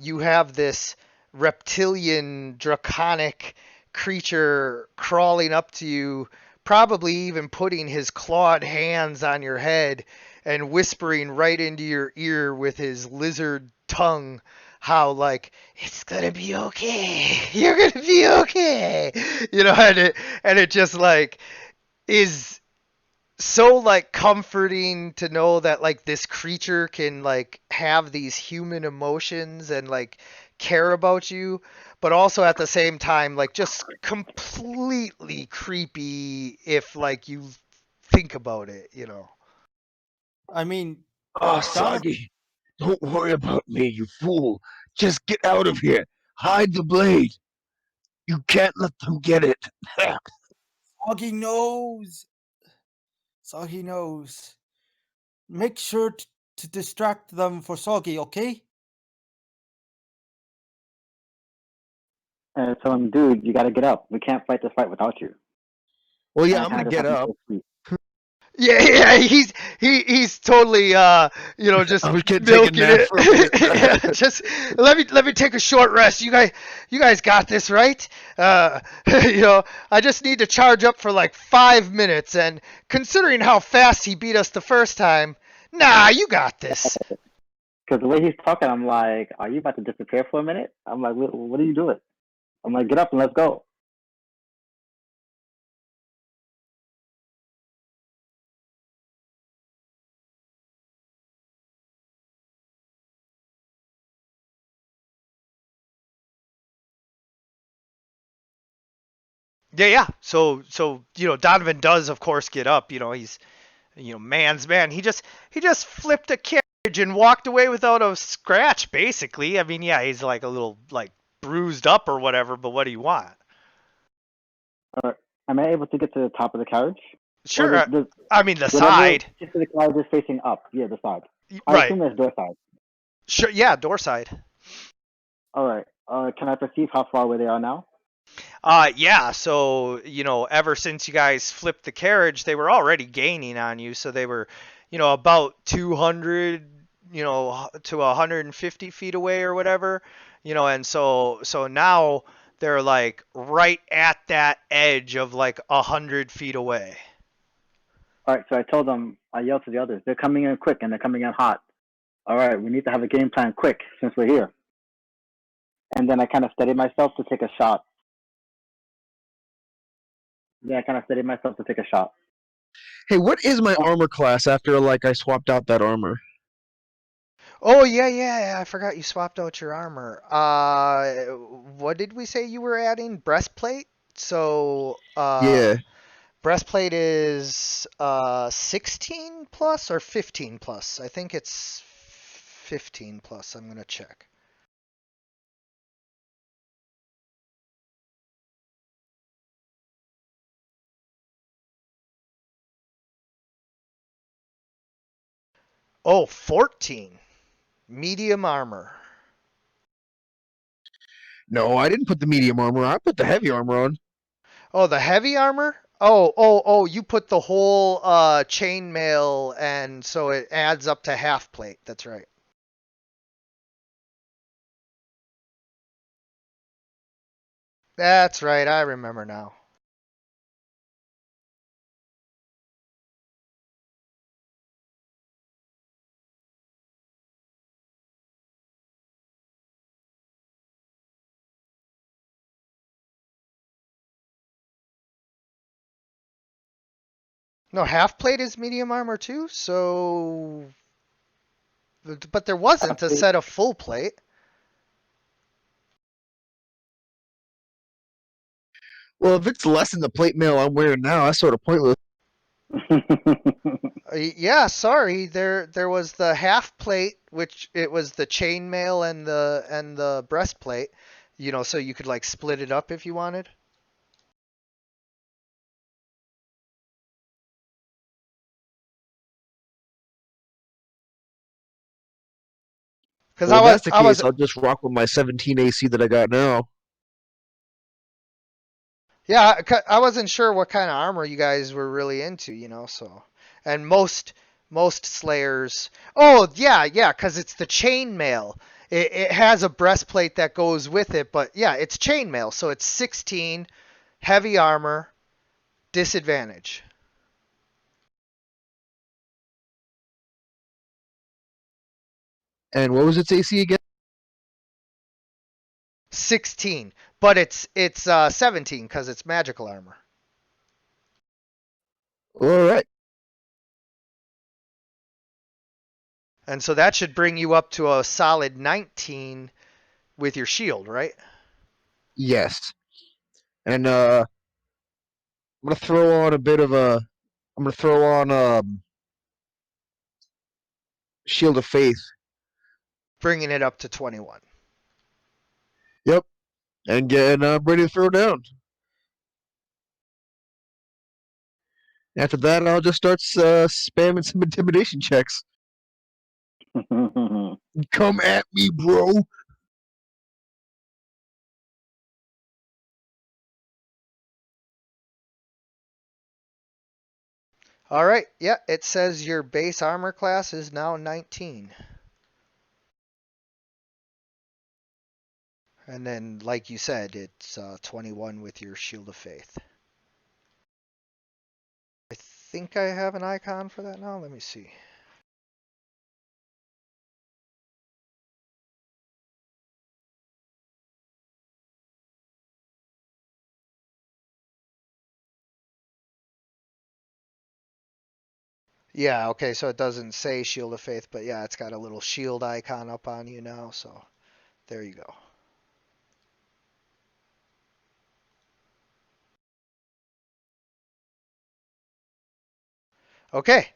Speaker 1: you have this reptilian draconic creature crawling up to you, probably even putting his clawed hands on your head and whispering right into your ear with his lizard tongue how like it's gonna be okay, you're gonna be okay, and it just like is so like comforting to know that like this creature can like have these human emotions and like care about you, but also at the same time like just completely creepy if like you think about it.
Speaker 2: I mean,
Speaker 3: Oh,
Speaker 2: Donovan.
Speaker 3: Soggy, don't worry about me, you fool. Just get out of here. Hide the blade. You can't let them get it.
Speaker 2: Soggy knows. Soggy knows. Make sure to distract them for Soggy, okay?
Speaker 5: And tell him, dude, you gotta get up. We can't fight this fight without you.
Speaker 3: Well,
Speaker 5: And
Speaker 3: yeah,
Speaker 5: I
Speaker 3: I'm gonna
Speaker 5: kind of just
Speaker 3: get
Speaker 5: have him
Speaker 3: up.
Speaker 5: go sleep.
Speaker 1: Yeah, he's totally just
Speaker 3: I was gonna take a
Speaker 1: milking
Speaker 3: nap
Speaker 1: it.
Speaker 3: for a minute.
Speaker 1: Yeah, just let me take a short rest. You guys got this, right? I just need to charge up for like 5 minutes, and considering how fast he beat us the first time, nah, you got this.
Speaker 5: Because the way he's talking, I'm like, are you about to disappear for a minute? I'm like, what are you doing? I'm like, get up and let's go.
Speaker 1: Yeah. So Donovan does of course get up. He's man's man. He just flipped a carriage and walked away without a scratch, basically. I mean, yeah, he's like a little like bruised up or whatever, but what do you want?
Speaker 5: Am I able to get to the top of the carriage? Or
Speaker 1: Sure. I mean, the
Speaker 5: whatever
Speaker 1: side.
Speaker 5: piece of the carriage is facing up? Yeah, the side. I
Speaker 1: Right.
Speaker 5: assume that's door side.
Speaker 1: Sure. Yeah, door side.
Speaker 5: All right. Can I perceive how far away they are now?
Speaker 1: Yeah. So ever since you guys flipped the carriage, they were already gaining on you. So they were, about 200, to 150 feet away or whatever. And so now they're like right at that edge of like 100 feet away.
Speaker 5: All right. So I yelled to the others, they're coming in quick and they're coming in hot. All right. We need to have a game plan quick since we're here. And then I kind of steadied myself to take a shot. Yeah, I kind of steadied myself to take a shot.
Speaker 3: Hey, what is my armor class after like I swapped out that armor?
Speaker 1: Oh yeah, I forgot you swapped out your armor. What did we say you were adding? Breastplate? So
Speaker 3: Yeah.
Speaker 1: breastplate is 16 plus or 15 plus? I think it's 15 plus. I'm gonna check. Oh, 14. Medium armor.
Speaker 3: No, I didn't put the medium armor on. I put the heavy armor on.
Speaker 1: Oh, the heavy armor? Oh, you put the whole chainmail, and so it adds up to half plate. That's right. That's right. I remember now. No, half plate is medium armor too. So, but there wasn't a set of full plate.
Speaker 3: Well, if it's less than the plate mail I'm wearing now, that's sort of pointless.
Speaker 1: Yeah, sorry. There was the half plate, which it was the chainmail and the breastplate. So you could like split it up if you wanted. Because
Speaker 3: Well,
Speaker 1: I
Speaker 3: if
Speaker 1: was
Speaker 3: that's the
Speaker 1: I was
Speaker 3: case, I'll just rock with my 17 AC that I got now.
Speaker 1: Yeah, I wasn't sure what kind of armor you guys were really into. So, and most Most Slayers. Oh, yeah, because it's the chainmail. It has a breastplate that goes with it, but yeah, it's chainmail, so it's 16, heavy armor, disadvantage.
Speaker 3: And what was its AC again?
Speaker 1: 16, but it's 17 because it's magical armor.
Speaker 3: All right.
Speaker 1: And so that should bring you up to a solid 19 with your shield, right?
Speaker 3: Yes. And I'm gonna throw on a bit of a. I'm gonna throw on Shield of Faith.
Speaker 1: Bringing it up to 21.
Speaker 3: Yep. And getting ready to throw down. After that, I'll just start spamming some intimidation checks. Come at me, bro.
Speaker 1: All right, yeah, it says your base armor class is now 19. And then, like you said, it's 21 with your Shield of Faith. I think I have an icon for that now. Let me see. Yeah, okay, so it doesn't say Shield of Faith, but yeah, it's got a little shield icon up on you now, so there you go. Okay.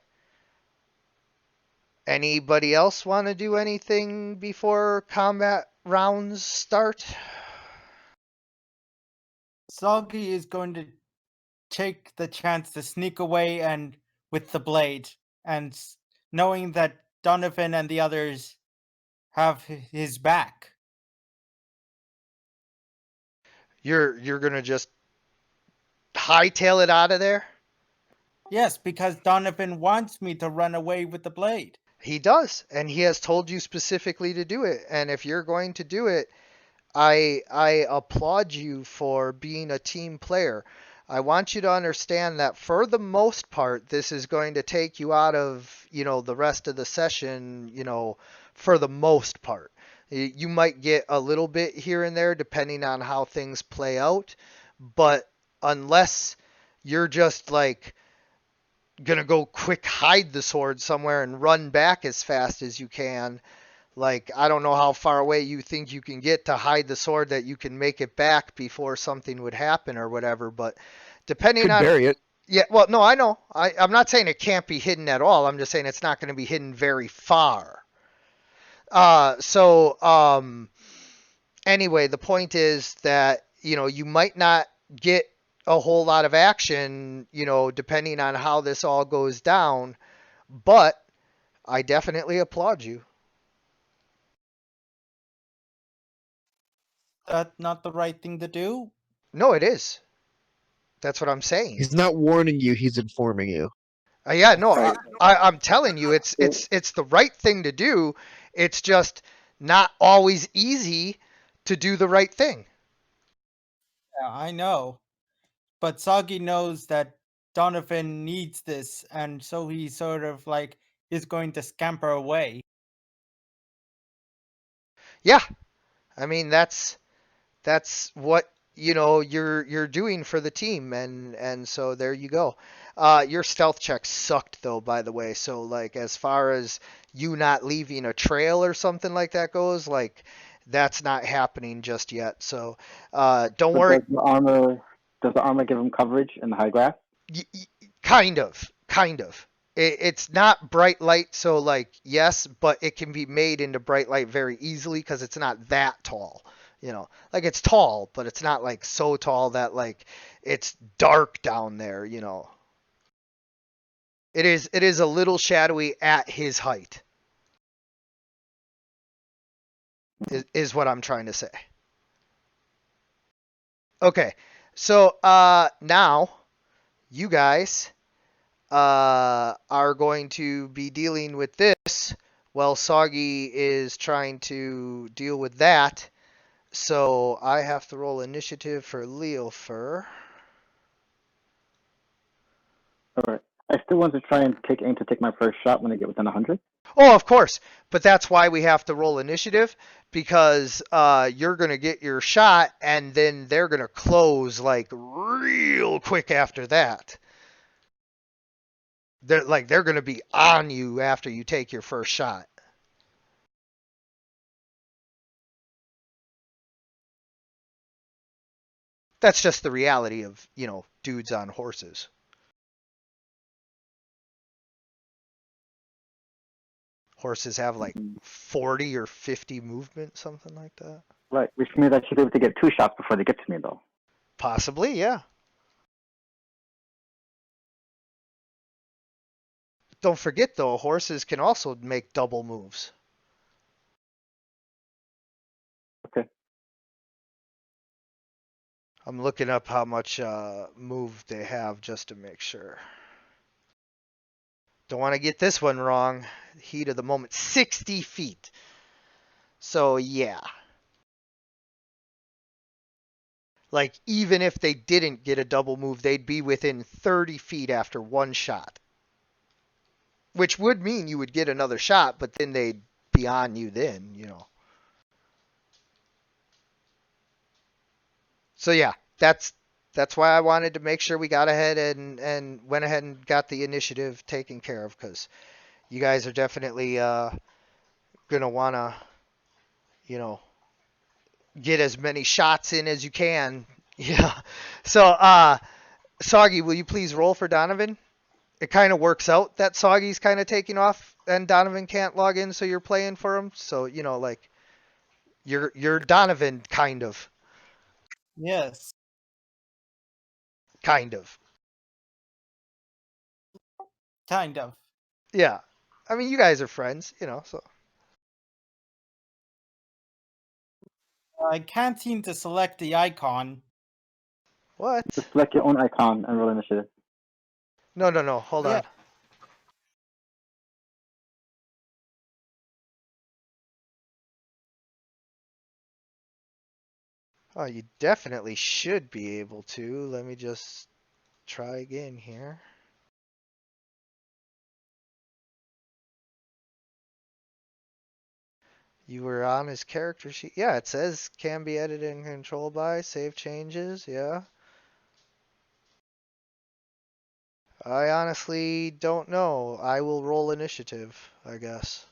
Speaker 1: Anybody else want to do anything before combat rounds start?
Speaker 2: Soggy is going to take the chance to sneak away and with the blade, and knowing that Donovan and the others have his back.
Speaker 1: You're gonna just hightail it out of there?
Speaker 2: Yes, because Donovan wants me to run away with the blade.
Speaker 1: He does, and he has told you specifically to do it. And if you're going to do it, I applaud you for being a team player. I want you to understand that for the most part, this is going to take you out of, the rest of the session, for the most part. You might get a little bit here and there depending on how things play out, but unless you're just like gonna go quick hide the sword somewhere and run back as fast as you can, like, I don't know how far away you think you can get to hide the sword that you can make it back before something would happen or whatever, but depending
Speaker 3: Could
Speaker 1: on.
Speaker 3: bury it.
Speaker 1: Yeah, well, no, I know. I'm not saying it can't be hidden at all. I'm just saying it's not going to be hidden very far. Anyway, the point is that, you might not get a whole lot of action, depending on how this all goes down, but I definitely applaud you.
Speaker 2: That's not the right thing to do.
Speaker 1: No, it is. That's what I'm saying.
Speaker 3: He's not warning you. He's informing you.
Speaker 1: Yeah, no,
Speaker 5: Right.
Speaker 1: I'm telling you, it's the right thing to do. It's just not always easy to do the right thing.
Speaker 2: Yeah, I know. But Soggy knows that Donovan needs this, and so he sort of like is going to scamper away.
Speaker 1: Yeah, I mean that's what you're doing for the team, and so there you go. Your stealth check sucked though, by the way. So like as far as you not leaving a trail or something like that goes, like that's not happening just yet. So don't
Speaker 5: But
Speaker 1: worry.
Speaker 5: does the armor give him coverage in the high grass?
Speaker 1: Kind of. It's not bright light, so like yes, but it can be made into bright light very easily because it's not that tall. Like it's tall, but it's not like so tall that like it's dark down there. It is a little shadowy at his height. Is what I'm trying to say. Okay, so now you guys are going to be dealing with this while Soggy is trying to deal with that. So I have to roll initiative for Leofur.
Speaker 5: All right. I still want to try and aim to take my first shot when I get within 100.
Speaker 1: Oh, of course. But that's why we have to roll initiative, because you're going to get your shot and then they're going to close like real quick after that. They're going to be on you after you take your first shot. That's just the reality of, dudes on horses. Horses have like 40 or 50 movement, something like that.
Speaker 5: Right, which means I should be able to get 2 shots before they get to me, though.
Speaker 1: Possibly, yeah. Don't forget, though, horses can also make double moves.
Speaker 5: Okay.
Speaker 1: I'm looking up how much move they have just to make sure. Don't want to get this one wrong. Heat of the moment, 60 feet. So, yeah. Like, even if they didn't get a double move, they'd be within 30 feet after one shot. Which would mean you would get another shot, but then they'd be on you then. So, yeah, that's why I wanted to make sure we got ahead and went ahead and got the initiative taken care of, because you guys are definitely going to want to, get as many shots in as you can. Yeah. So, Soggy, will you please roll for Donovan? It kind of works out that Soggy's kind of taking off and Donovan can't log in, so you're playing for him. So, like, you're Donovan, kind of.
Speaker 2: Yes.
Speaker 1: Kind of.
Speaker 2: Kind of.
Speaker 1: Yeah. I mean, you guys are friends, so.
Speaker 2: I can't seem to select the icon.
Speaker 1: What?
Speaker 5: Just select your own icon and roll initiative.
Speaker 1: No. Hold
Speaker 2: Yeah.
Speaker 1: on. Oh, you definitely should be able to. Let me just try again here. You were on his character sheet. Yeah, it says can be edited and controlled by, save changes. Yeah. I honestly don't know. I will roll initiative, I guess.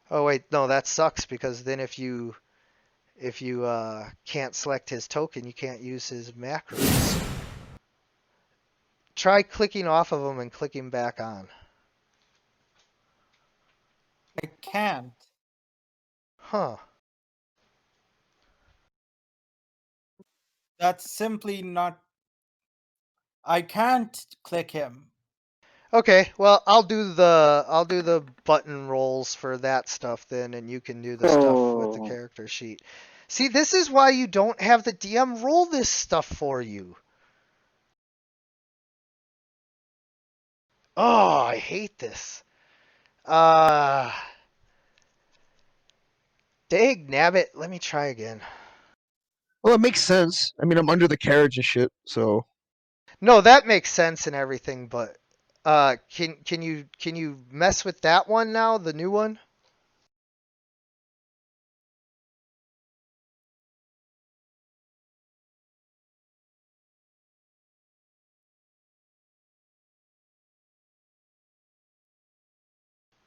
Speaker 1: Oh wait, no, that sucks, because then if you can't select his token, you can't use his macros. Try clicking off of him and clicking back on.
Speaker 2: I can't.
Speaker 1: Huh.
Speaker 2: That's simply not. I can't click him.
Speaker 1: Okay, well, I'll do the button rolls for that stuff then, and you can do the stuff with the
Speaker 5: Oh.
Speaker 1: character sheet. See, this is why you don't have the DM roll this stuff for you. Oh, I hate this. Dag nabbit, let me try again.
Speaker 3: Well, it makes sense. I mean, I'm under the carriage and shit, so.
Speaker 1: No, that makes sense and everything, but can you mess with that one now, the new one?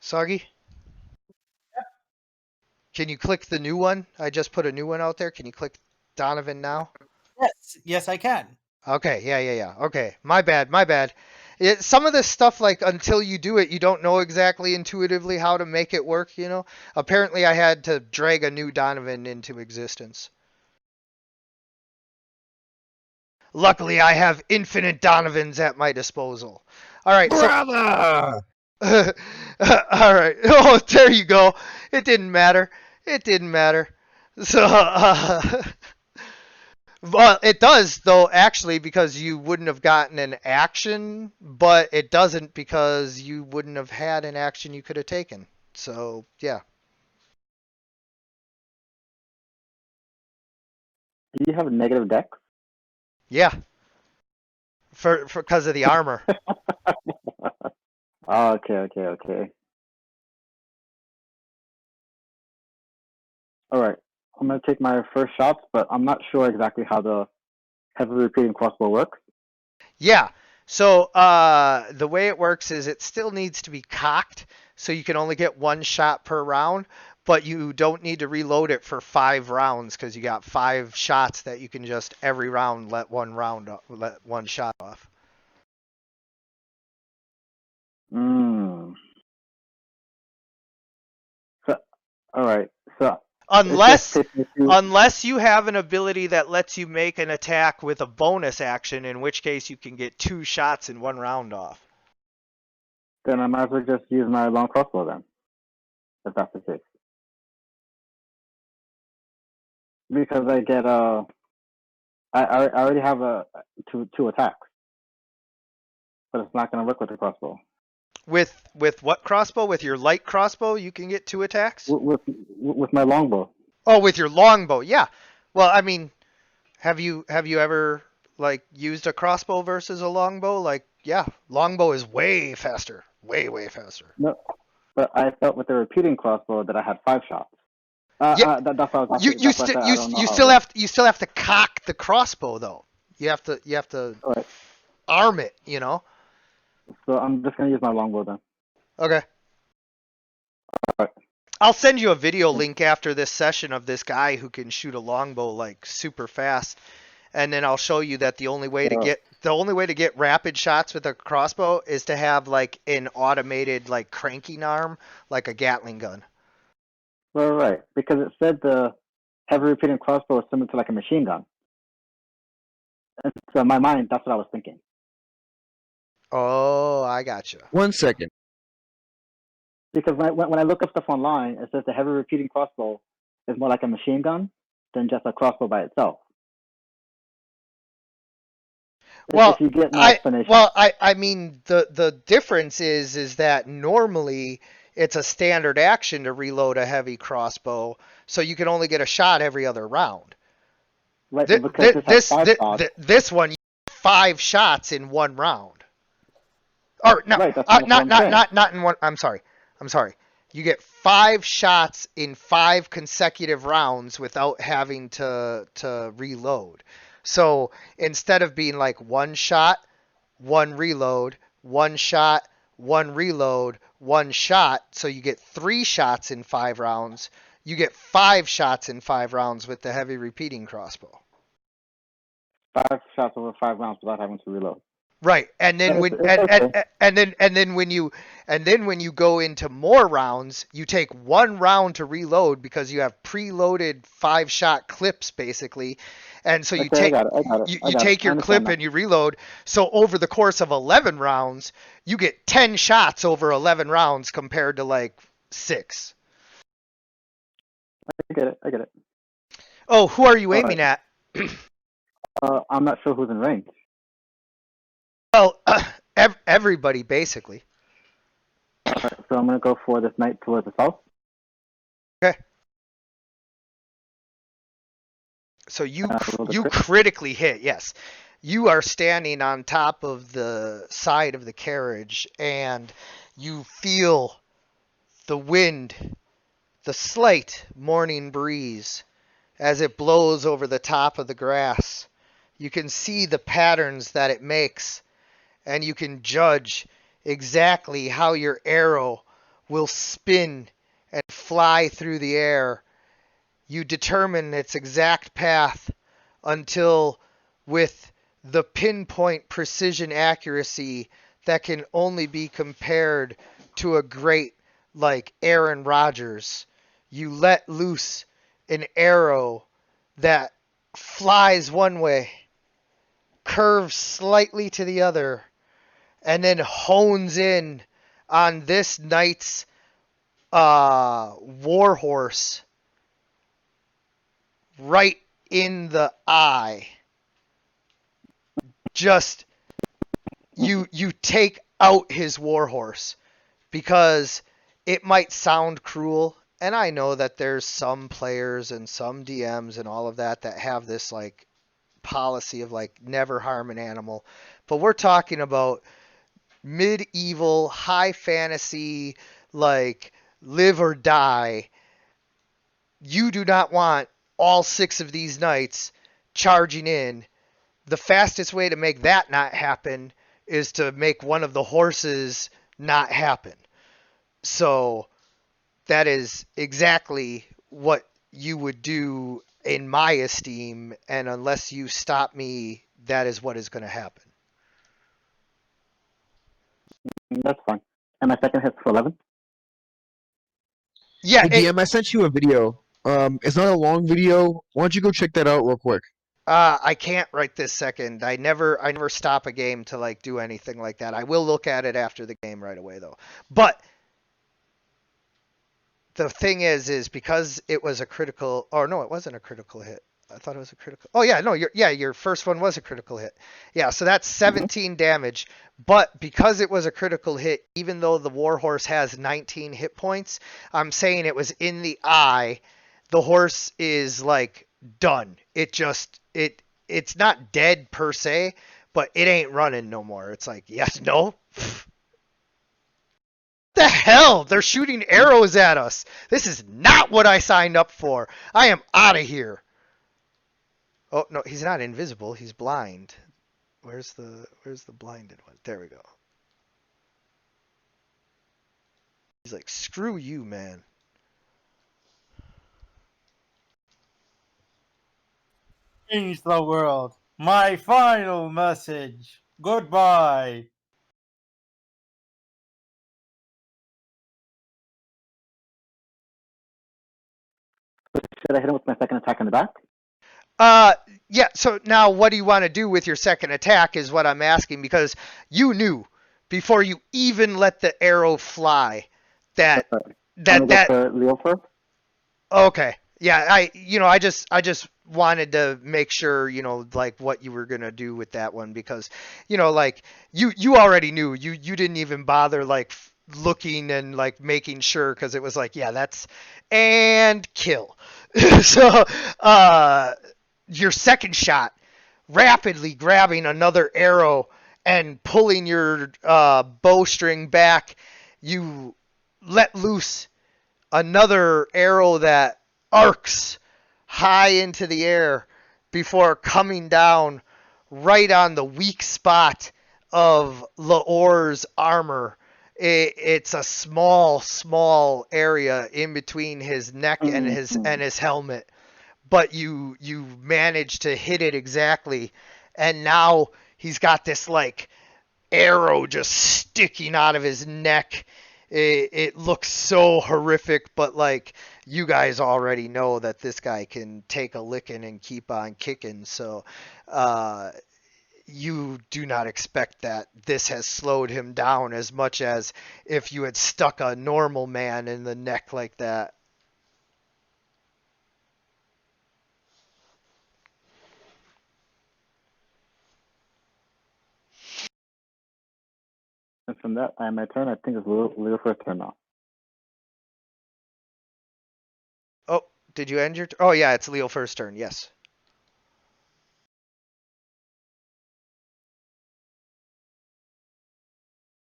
Speaker 1: Soggy? Can you click the new one? I just put a new one out there. Can you click Donovan now?
Speaker 2: Yes, I can.
Speaker 1: Okay, yeah. Okay, my bad. Some of this stuff, like, until you do it, you don't know exactly intuitively how to make it work, Apparently, I had to drag a new Donovan into existence. Luckily, I have infinite Donovans at my disposal. All right,
Speaker 3: Brother!
Speaker 1: so... All right. Oh, there you go. It didn't matter. So, Well, it does though actually because you wouldn't have gotten an action, but it doesn't because you wouldn't have had an action you could have taken. So yeah,
Speaker 5: Do you have a negative deck?
Speaker 1: yeah, for because of the armor.
Speaker 5: Oh, okay. All right. I'm gonna take my first shots, but I'm not sure exactly how the heavy repeating crossbow works.
Speaker 1: Yeah. So the way it works is it still needs to be cocked, so you can only get one shot per round, but you don't need to reload it for 5 rounds because you got 5 shots that you can just every round let one shot off.
Speaker 5: Hmm. So, all right. So it just
Speaker 1: Unless
Speaker 5: takes me to.
Speaker 1: unless you have an ability that lets you make an attack with a bonus action, in which case you can get 2 shots in one round off.
Speaker 5: Then I might as well just use my long crossbow then, if that's the case. Because I get I already have two attacks, but it's not gonna work with the crossbow.
Speaker 1: With what crossbow? With your light crossbow, you can get 2 attacks.
Speaker 5: With my longbow.
Speaker 1: Oh, with your longbow, yeah. Well, I mean, have you ever like used a crossbow versus a longbow? Like, yeah, longbow is way faster, way faster.
Speaker 5: No, but I felt with the repeating crossbow that I had 5 shots.
Speaker 1: Yeah,
Speaker 5: That's why I was
Speaker 1: you
Speaker 5: asking.
Speaker 1: you
Speaker 5: That's why I
Speaker 1: still
Speaker 5: said I
Speaker 1: you
Speaker 5: don't know
Speaker 1: you
Speaker 5: how it
Speaker 1: still
Speaker 5: works.
Speaker 1: have to cock the crossbow though. You have to
Speaker 5: All right.
Speaker 1: arm it.
Speaker 5: So I'm just gonna use my longbow then.
Speaker 1: Okay.
Speaker 5: All right.
Speaker 1: I'll send you a video link after this session of this guy who can shoot a longbow like super fast, and then I'll show you that the only way to get rapid shots with a crossbow is to have like an automated like cranking arm, like a Gatling gun.
Speaker 5: Right. Because it said the heavy repeating crossbow is similar to like a machine gun. And so in my mind, that's what I was thinking.
Speaker 1: Oh, I gotcha.
Speaker 3: 1 second.
Speaker 5: Because when I look up stuff online, it says the heavy repeating crossbow is more like a machine gun than just a crossbow by itself.
Speaker 1: Well,
Speaker 5: If you get my
Speaker 1: I
Speaker 5: explanation.
Speaker 1: well, I mean the difference is that normally it's a standard action to reload a heavy crossbow, so you can only get a shot every other round.
Speaker 5: Right,
Speaker 1: This
Speaker 5: but because this has
Speaker 1: this
Speaker 5: 5 shots.
Speaker 1: this one, you get 5 shots in one round. Or no,
Speaker 5: Right, that's what I'm saying.
Speaker 1: not in one. I'm sorry. You get 5 shots in 5 consecutive rounds without having to reload. So instead of being like one shot, one reload, one shot, one reload, one shot, so you get 3 shots in 5 rounds. You get 5 shots in 5 rounds with the heavy repeating crossbow.
Speaker 5: 5 shots over 5 rounds without having to reload.
Speaker 1: Right, and then
Speaker 5: It's,
Speaker 1: when
Speaker 5: it's okay.
Speaker 1: and then when you go into more rounds, you take one round to reload because you have preloaded 5 shot clips basically, and so you
Speaker 5: Okay, I
Speaker 1: take
Speaker 5: got it. I got it.
Speaker 1: you,
Speaker 5: I
Speaker 1: you
Speaker 5: got it.
Speaker 1: take
Speaker 5: I
Speaker 1: your
Speaker 5: understand
Speaker 1: clip
Speaker 5: now.
Speaker 1: and you reload. So over the course of 11 rounds, you get 10 shots over 11 rounds compared to like 6.
Speaker 5: I get it.
Speaker 1: Oh, who are you
Speaker 5: All right.
Speaker 1: aiming at?
Speaker 5: I'm not sure who's in range.
Speaker 1: Well, everybody basically.
Speaker 5: All right, so I'm gonna go for this knight towards the south.
Speaker 1: Okay. So
Speaker 5: Roll the
Speaker 1: you
Speaker 5: crit.
Speaker 1: critically hit. Yes, you are standing on top of the side of the carriage, and you feel the wind, the slight morning breeze, as it blows over the top of the grass. You can see the patterns that it makes, and you can judge exactly how your arrow will spin and fly through the air. You determine its exact path until, with the pinpoint precision accuracy that can only be compared to a great like Aaron Rodgers, you let loose an arrow that flies one way, curves slightly to the other, and then hones in on this knight's warhorse right in the eye, just you take out his warhorse, because it might sound cruel, and I know that there's some players and some DMs and all of that that have this like policy of like never harm an animal, but we're talking about medieval high fantasy, like live or die. You do not want all 6 of these knights charging in. The fastest way to make that not happen is to make one of the horses not happen. So that is exactly what you would do in my esteem, and unless you stop me, that is what is going to happen.
Speaker 5: That's fine. And my second hit's for 11.
Speaker 1: Yeah,
Speaker 3: Hey DM, I sent you a video. It's not a long video. Why don't you go check that out real quick?
Speaker 1: I can't right this second. I never stop a game to like do anything like that. I will look at it after the game right away though. But the thing is because it was a critical, or no, it wasn't a critical hit. I thought it was a critical. Oh yeah, no, your first one was a critical hit. Yeah, so that's 17 damage. But because it was a critical hit, even though the warhorse has 19 hit points, I'm saying it was in the eye. The horse is like done. It's not dead per se, but it ain't running no more. It's like, yes, no. The hell? They're shooting arrows at us. This is not what I signed up for. I am out of here. Oh no, he's not invisible. He's blind. Where's the blinded one? There we go. He's like, screw you, man.
Speaker 2: Change the world. My final message. Goodbye.
Speaker 5: Should I hit him with my second attack in the back?
Speaker 1: Yeah, so now what do you want to do with your second attack is what I'm asking, because you knew before you even let the arrow fly that
Speaker 5: I'm
Speaker 1: that
Speaker 5: gonna
Speaker 1: that
Speaker 5: go for Leo first.
Speaker 1: okay. Yeah, I just wanted to make sure, like what you were going to do with that one, because like you already knew. You didn't even bother like looking and like making sure, because it was like, yeah, that's and kill. So, your second shot, rapidly grabbing another arrow and pulling your bowstring back, you let loose another arrow that arcs high into the air before coming down right on the weak spot of Laor's armor. It's a small area in between his neck and his helmet, but you manage to hit it exactly, and now he's got this like arrow just sticking out of his neck. It looks so horrific, but like you guys already know that this guy can take a licking and keep on kicking. So you do not expect that this has slowed him down as much as if you had stuck a normal man in the neck like that.
Speaker 5: And from that, I have my turn. I think it's Leo first turn now.
Speaker 1: Oh, did you end your? Oh yeah, it's Leo first turn. Yes.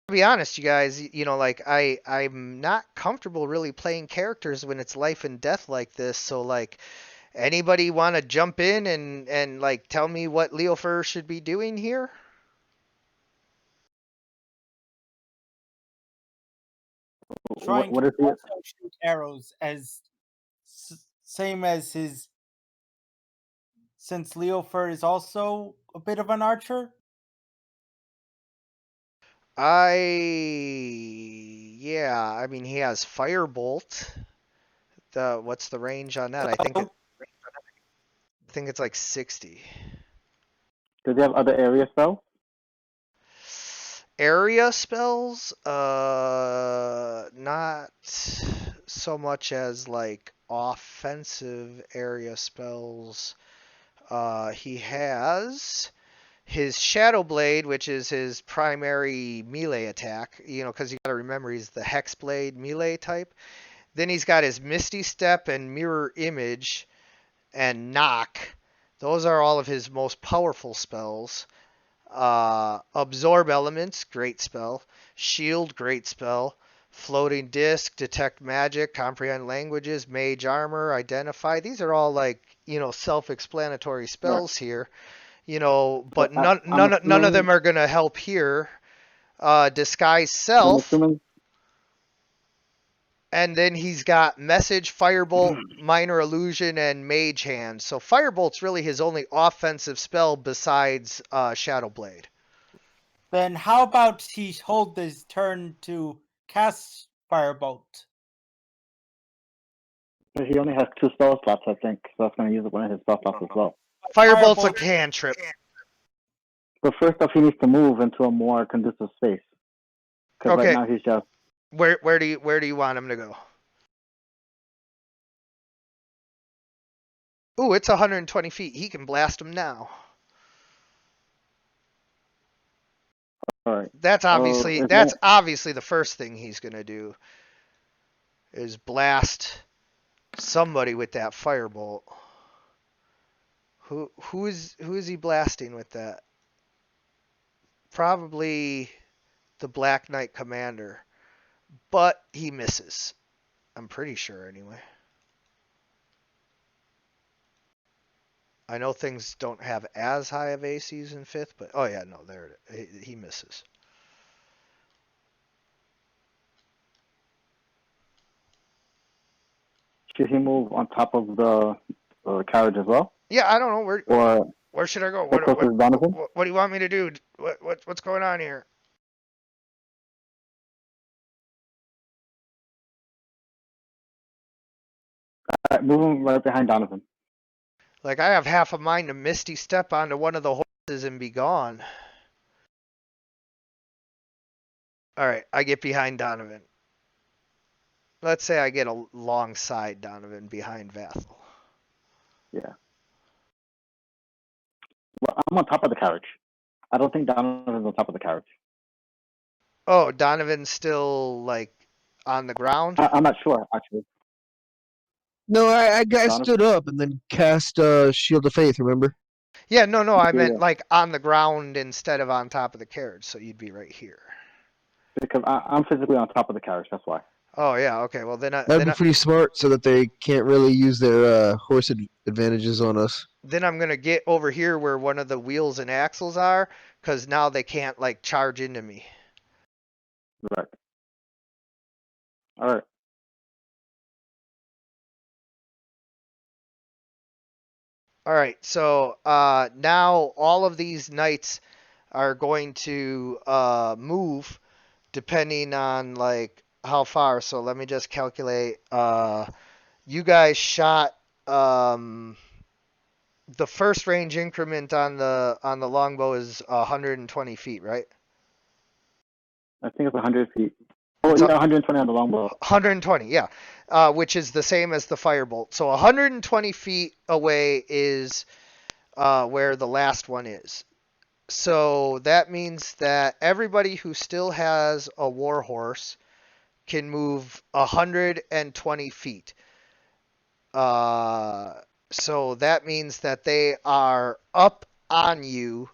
Speaker 1: To be honest, you guys, like I'm not comfortable really playing characters when it's life and death like this. So like, anybody want to jump in and like tell me what Leo Fur should be doing here?
Speaker 2: Trying
Speaker 5: What
Speaker 2: to
Speaker 5: is he?
Speaker 2: also shoot arrows as same as his. Since Leo Fur is also a bit of an archer.
Speaker 1: I mean he has Firebolt. What's the range on that? I think it's like 60.
Speaker 5: Does he have other area spells?
Speaker 1: Area spells, not so much as like offensive area spells. He has his Shadow Blade, which is his primary melee attack, because you got to remember he's the Hex Blade melee type. Then he's got his Misty Step and Mirror Image and Knock. Those are all of his most powerful spells. Absorb Elements, great spell. Shield, great spell. Floating Disc, Detect Magic, Comprehend Languages, Mage Armor, Identify. These are all self-explanatory spells here. But none of them are gonna help here. Disguise
Speaker 5: I'm
Speaker 1: Self,
Speaker 5: assuming
Speaker 1: and then he's got Message, Firebolt, Minor Illusion, and Mage Hand. So Firebolt's really his only offensive spell besides Shadow Blade.
Speaker 2: Then how about he hold his turn to cast Firebolt?
Speaker 5: he only has 2 spell slots, I think, so that's going to use one of his spell slots as well.
Speaker 1: Firebolt's a cantrip.
Speaker 5: But first off, he needs to move into a more conducive space. Because
Speaker 1: Okay.
Speaker 5: right now he's just...
Speaker 1: Where do you want him to go? Ooh, it's 120 feet. He can blast him now.
Speaker 5: All right.
Speaker 1: That's obviously
Speaker 5: is
Speaker 1: that's
Speaker 5: that-
Speaker 1: obviously the first thing he's gonna do is blast somebody with that firebolt. Who is he blasting with that? Probably the Black Knight Commander, but he misses. I'm pretty sure anyway. I know things don't have as high of ACs in 5th, but oh yeah, no, there it is. He misses.
Speaker 5: Should he move on top of the carriage as well?
Speaker 1: Yeah, I don't know
Speaker 5: Or
Speaker 1: where should I go?
Speaker 5: get closer to Donovan?
Speaker 1: What do you want me to do? What's going on here?
Speaker 5: Move him right behind Donovan.
Speaker 1: Like I have half a mind to Misty Step onto one of the horses and be gone. All right, I get behind Donovan. Let's say I get alongside Donovan behind Vathel.
Speaker 5: Yeah. Well, I'm on top of the carriage. I don't think Donovan's on top of the carriage.
Speaker 1: Oh, Donovan's still on the ground?
Speaker 5: I'm not sure, actually.
Speaker 3: No, I
Speaker 5: Donovan?
Speaker 3: stood up and then cast Shield of Faith, remember?
Speaker 1: Yeah, no, I
Speaker 5: Yeah,
Speaker 1: meant on the ground instead of on top of the carriage, so you'd be right here.
Speaker 5: Because I'm physically on top of the carriage, that's why.
Speaker 1: Oh yeah, okay. Well
Speaker 3: That'd be pretty smart so that they can't really use their horse advantages on us.
Speaker 1: then I'm gonna get over here where one of the wheels and axles are, because now they can't charge into me.
Speaker 5: Right. All right.
Speaker 1: All right, so now all of these knights are going to move depending on how far. So let me just calculate. You guys shot the first range increment on the longbow is 120 feet, right?
Speaker 5: I think it's 100 feet. Oh,
Speaker 1: It's
Speaker 5: yeah, 120 on the longbow.
Speaker 1: 120, yeah, which is the same as the firebolt. So 120 feet away is where the last one is. So that means that everybody who still has a warhorse can move 120 feet. So that means that they are up on you,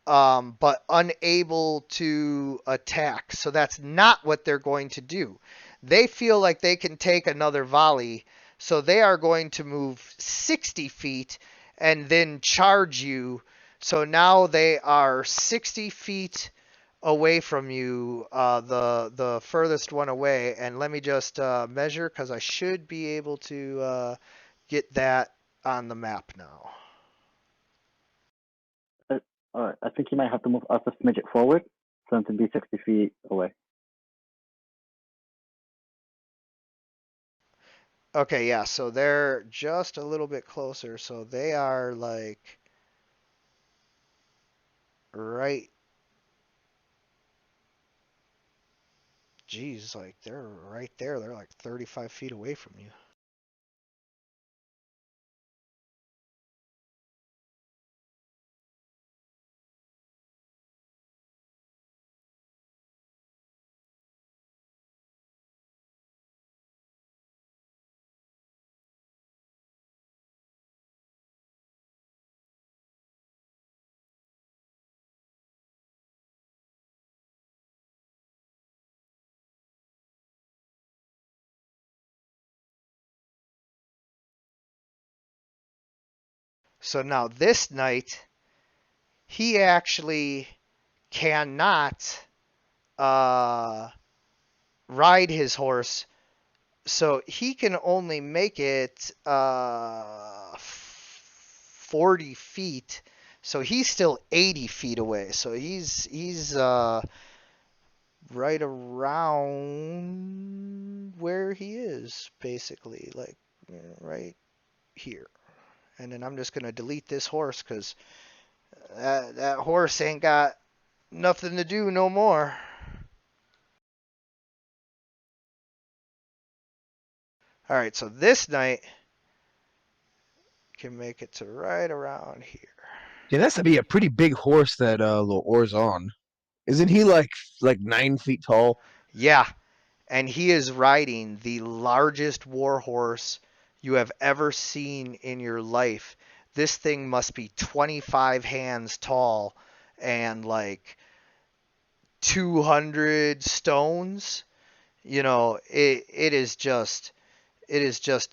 Speaker 1: but unable to attack. So that's not what they're going to do. They feel like they can take another volley, so they are going to move 60 feet and then charge you. So now they are 60 feet away from you, the furthest one away. And let me just measure, because I should be able to get that on the map now.
Speaker 5: All right. I think you might have to move us a smidget forward for them to be 60 feet away.
Speaker 1: Okay, yeah, so they're just a little bit closer. So they are right. Geez, they're right there. They're 35 feet away from you. So now this knight, he actually cannot ride his horse, so he can only make it 40 feet. So he's still 80 feet away. So he's right around where he is, basically, like right here. And then I'm just gonna delete this horse because that horse ain't got nothing to do no more. All right, so this knight can make it to right around here.
Speaker 3: Yeah, that's to be a pretty big horse that Lore's on. Isn't he like 9 feet tall?
Speaker 1: Yeah, and he is riding the largest war horse you have ever seen in your life. This thing must be 25 hands tall and like 200 stones. You know, it is just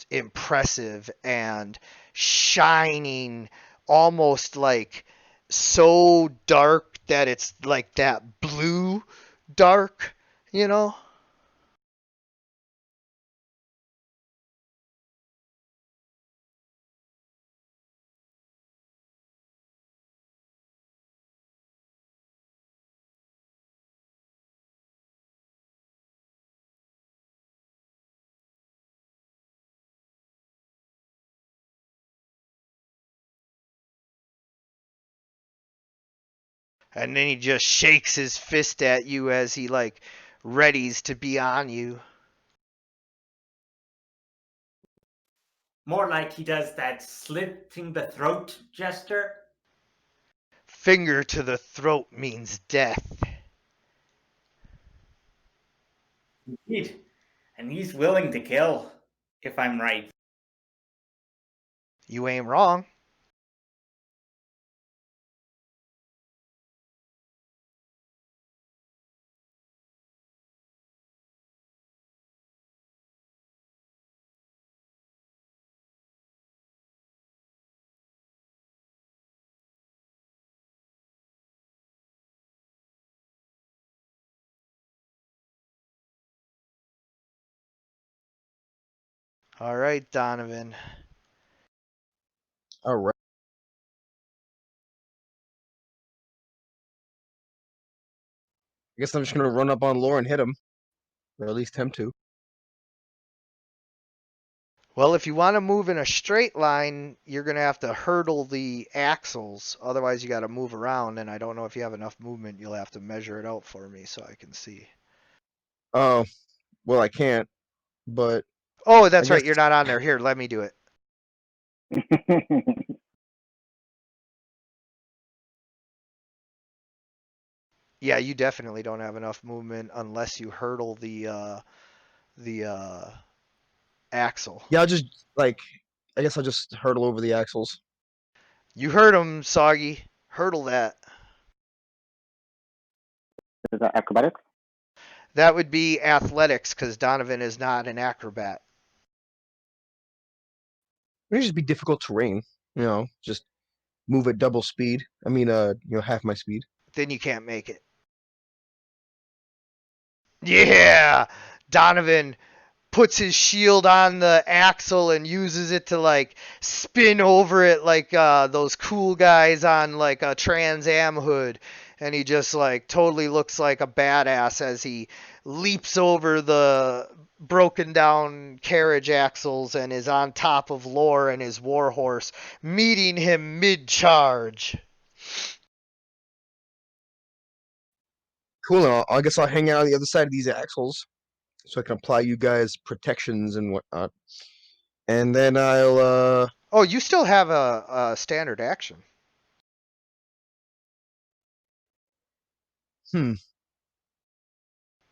Speaker 1: impressive and shining, almost like so dark that it's like that blue dark, you know? And then he just shakes his fist at you as he like readies to be on you.
Speaker 2: More like he does that slitting the throat gesture.
Speaker 1: Finger to the throat means death.
Speaker 2: Indeed. And he's willing to kill, if I'm right.
Speaker 1: You ain't wrong. All right, Donovan.
Speaker 3: All right. I guess I'm just gonna run up on Lore and hit him, or at least attempt to.
Speaker 1: Well, if you want to move in a straight line, you're going to have to hurdle the axles. Otherwise, you got to move around, and I don't know if you have enough movement. You'll have to measure it out for me so I can see.
Speaker 3: Oh, well, I can't, but
Speaker 1: Oh,
Speaker 3: I
Speaker 1: that's
Speaker 3: guess
Speaker 1: right. You're not on there. Here, let me do it. Yeah, you definitely don't have enough movement unless you hurdle the axle.
Speaker 3: yeah, I'll just like I guess I'll just hurdle over the axles.
Speaker 1: You heard him, Soggy. Hurdle that.
Speaker 5: Is that acrobatics?
Speaker 1: That would be athletics because Donovan is not an acrobat.
Speaker 3: It'd just be difficult terrain, just move at double speed. I mean, half my speed.
Speaker 1: Then you can't make it. Yeah! Donovan puts his shield on the axle and uses it to like spin over it like those cool guys on like a Trans Am hood, and he just like totally looks like a badass as he leaps over the broken down carriage axles and is on top of Lore and his warhorse, meeting him mid charge.
Speaker 3: Cool. I guess I'll hang out on the other side of these axles so I can apply you guys protections and whatnot. And then I'll
Speaker 1: Oh, you still have a standard action.
Speaker 3: hmm.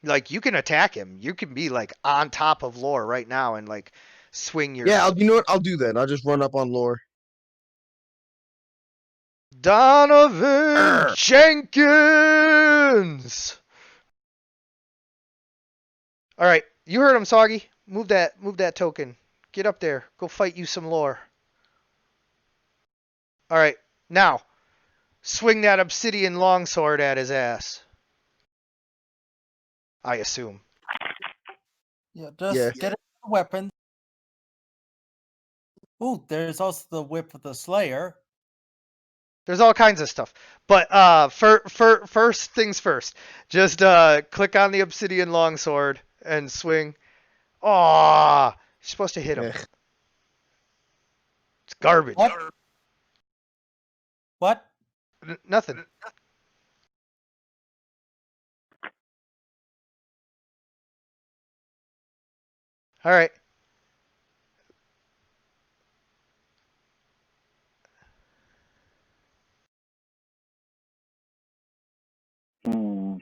Speaker 1: Like you can attack him. You can be like on top of Lore right now and like swing your
Speaker 3: Yeah, you know what? I'll do that. I'll just run up on Lore.
Speaker 1: Donovan
Speaker 3: Arr!
Speaker 1: Jenkins. All right, you heard him, Soggy. Move that token. Get up there. Go fight you some Lore. All right, now swing that obsidian longsword at his ass. I assume.
Speaker 2: Yeah, just
Speaker 3: Yeah.
Speaker 2: get a weapon. Ooh, there's also the whip of the Slayer.
Speaker 1: There's all kinds of stuff. But first things first. Just click on the obsidian longsword and swing. Aw, you're supposed to hit him.
Speaker 3: Eh.
Speaker 1: It's garbage.
Speaker 2: What?
Speaker 1: Nothing. All right.
Speaker 5: Hmm.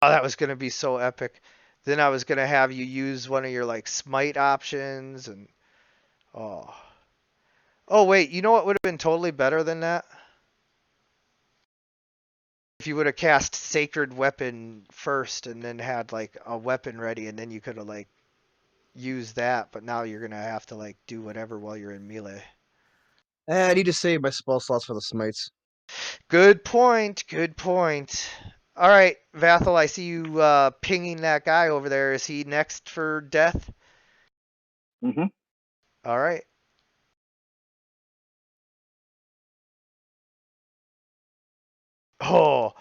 Speaker 1: Oh, that was gonna be so epic. Then I was gonna have you use one of your like smite options and oh. Oh wait, you know what would have been totally better than that? If you would have cast Sacred Weapon first and then had like a weapon ready and then you could have like used that, but now you're gonna have to like do whatever while you're in melee.
Speaker 3: I need to save my spell slots for the smites.
Speaker 1: Good point. Good point. All right, Vathel, I see you pinging that guy over there. Is he next for death?
Speaker 5: Mm-hmm.
Speaker 1: All right. Oh,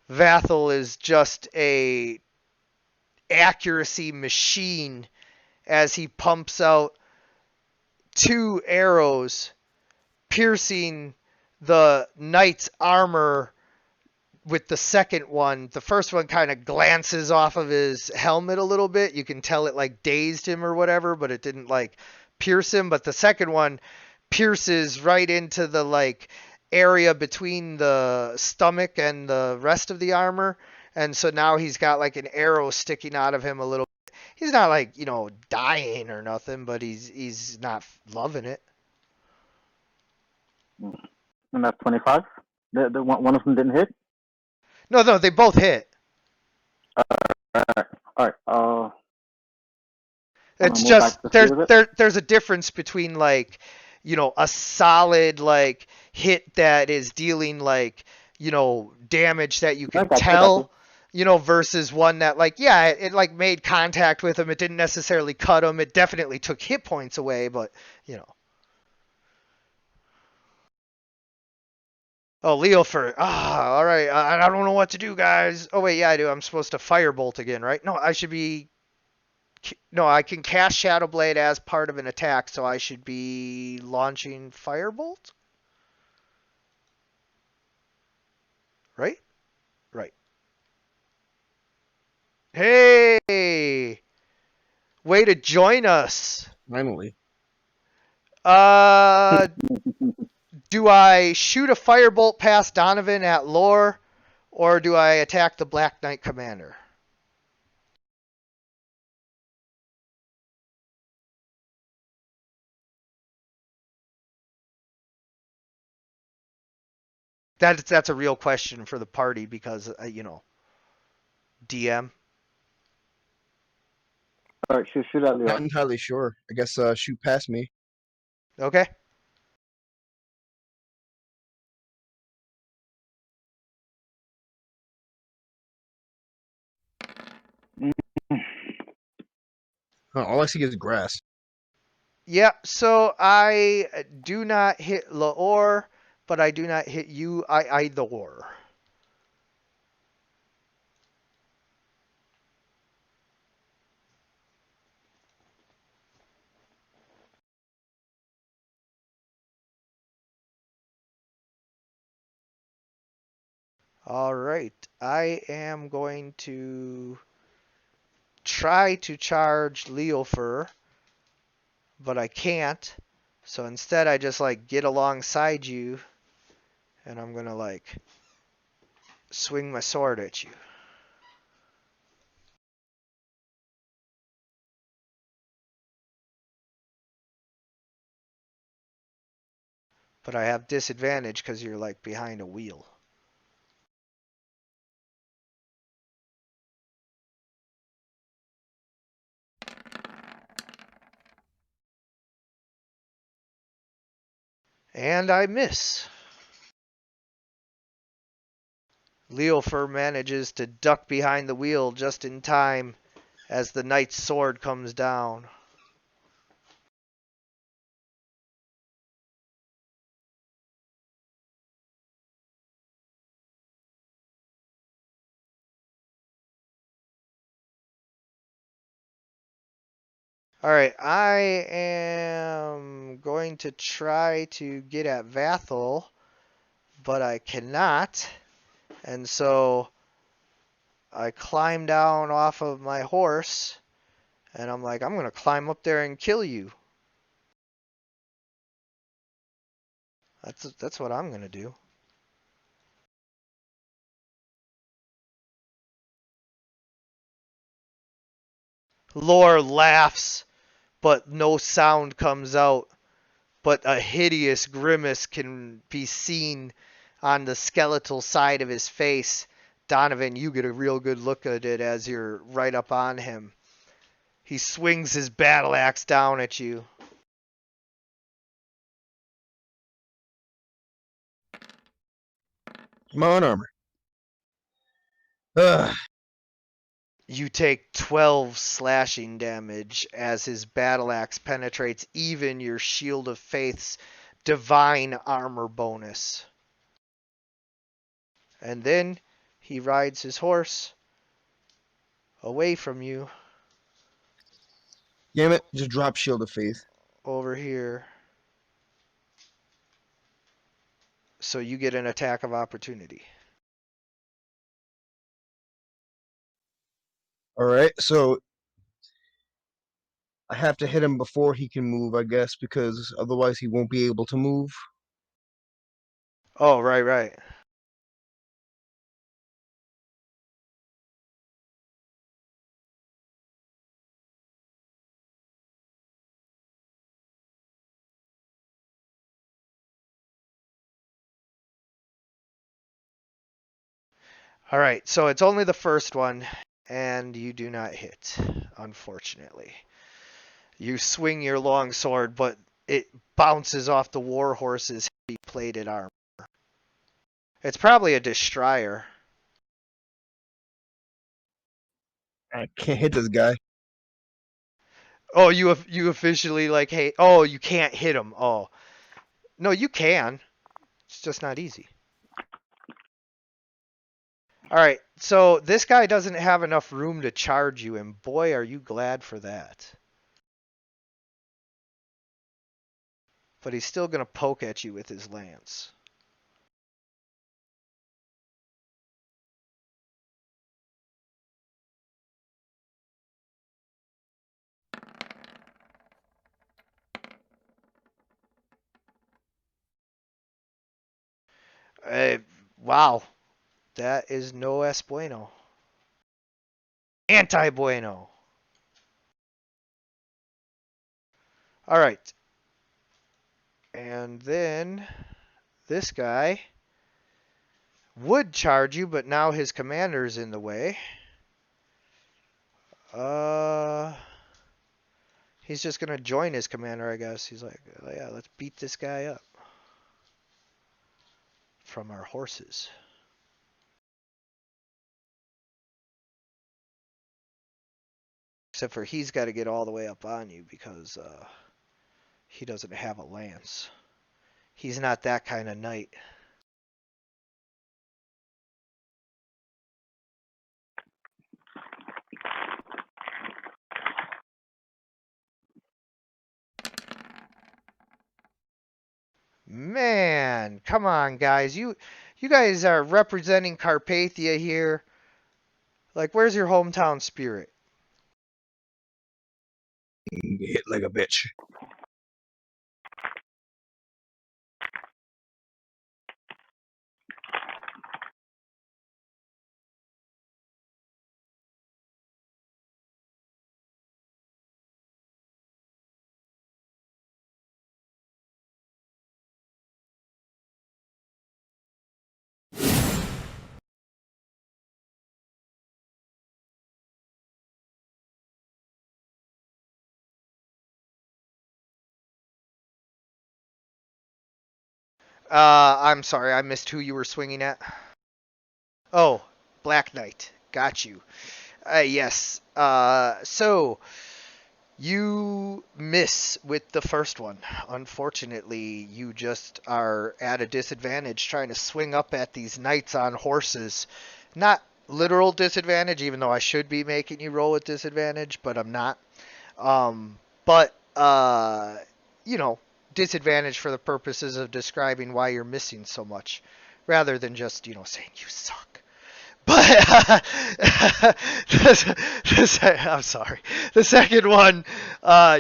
Speaker 1: Vathel is just a accuracy machine as he pumps out 2 arrows, piercing the knight's armor with the second one. The first one kind of glances off of his helmet a little bit. You can tell it like dazed him or whatever, but it didn't like pierce him. But the second one pierces right into the like area between the stomach and the rest of the armor. And so now he's got like an arrow sticking out of him a little bit. He's not like, dying or nothing, but he's not loving it.
Speaker 5: And that's 25. The one of them didn't hit.
Speaker 1: No, they both hit.
Speaker 5: All right. I'm gonna
Speaker 1: It's
Speaker 5: move back
Speaker 1: just
Speaker 5: to the speed of it.
Speaker 1: there's a difference between like, a solid like hit that is dealing like, damage that you
Speaker 5: I
Speaker 1: can
Speaker 5: got you. I got you.
Speaker 1: tell, versus one that like, yeah, it like made contact with him. It didn't necessarily cut him. It definitely took hit points away, but you know. Oh, Leo for all right. I don't know what to do, guys. Oh wait, yeah, I do. I'm supposed to firebolt again, right? No, I should be. No, I can cast Shadow Blade as part of an attack, so I should be launching Firebolt? Right? Right. Hey! Way to join us.
Speaker 3: Finally.
Speaker 1: Uh, do I shoot a Firebolt past Donovan at lore, or do I attack the Black Knight Commander? That's a real question for the party because, DM.
Speaker 5: All right, shoot at
Speaker 3: Not
Speaker 5: Leo.
Speaker 3: entirely sure. I guess shoot past me.
Speaker 1: Okay.
Speaker 3: Huh, all I see is grass.
Speaker 1: Yeah, so I do not hit Laor, but I do not hit you either. All right, I am going to try to charge Leofer, but I can't. So instead, I just like get alongside you, and I'm gonna like swing my sword at you. But I have disadvantage because you're like behind a wheel. And I miss. Leofer manages to duck behind the wheel just in time as the knight's sword comes down. Alright, I am going to try to get at Vathel, but I cannot. And so I climb down off of my horse, and I'm like, I'm going to climb up there and kill you. That's what I'm going to do. Lore laughs, but no sound comes out. But a hideous grimace can be seen on the skeletal side of his face. Donovan, you get a real good look at it as you're right up on him. He swings his battle axe down at you.
Speaker 3: I'm on armor. Ugh.
Speaker 1: You take 12 slashing damage as his battle axe penetrates even your Shield of Faith's divine armor bonus. And then he rides his horse away from you
Speaker 3: Damn it! Just drop Shield of Faith.
Speaker 1: over here. So you get an attack of opportunity.
Speaker 3: All right, so I have to hit him before he can move, I guess, because otherwise he won't be able to move.
Speaker 1: Oh, right, right. All right, so it's only the first one, and you do not hit, unfortunately. You swing your long sword, but it bounces off the warhorse's heavy plated armor. It's probably a destroyer.
Speaker 3: I can't hit this guy.
Speaker 1: Oh, you officially like, hey, oh, you can't hit him. Oh, no, you can. It's just not easy. All right, so this guy doesn't have enough room to charge you, and boy, are you glad for that. But he's still going to poke at you with his lance. Wow, that is no es bueno. Anti bueno. All right. And then this guy would charge you, but now his commander's in the way. He's just gonna join his commander, I guess. He's like, oh, yeah, let's beat this guy up from our horses. Except for he's got to get all the way up on you because he doesn't have a lance. He's not that kind of knight. Man, come on, guys. You guys are representing Carpathia here. Like, where's your hometown spirit?
Speaker 3: Hit like a bitch.
Speaker 1: I'm sorry, I missed who you were swinging at. Oh, Black Knight. Got you. Yes. So you miss with the first one. Unfortunately, you just are at a disadvantage trying to swing up at these knights on horses. Not literal disadvantage, even though I should be making you roll with disadvantage, but I'm not. But you know, disadvantage for the purposes of describing why you're missing so much, rather than just saying you suck. But I'm sorry. The second one,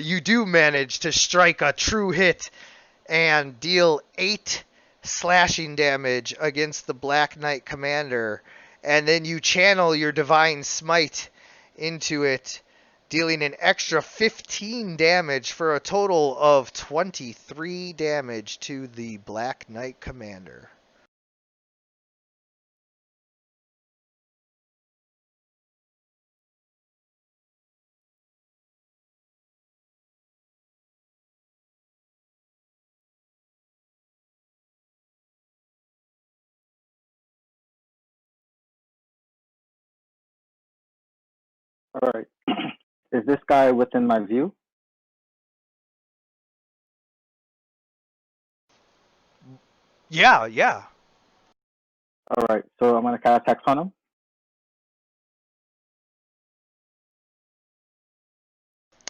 Speaker 1: you do manage to strike a true hit and deal 8 slashing damage against the Black Knight Commander, and then you channel your Divine Smite into it, dealing an extra 15 damage for a total of 23 damage to the Black Knight Commander.
Speaker 5: All right. Is this guy within my view?
Speaker 1: Yeah, yeah.
Speaker 5: All right. So I'm gonna cast Hex on him.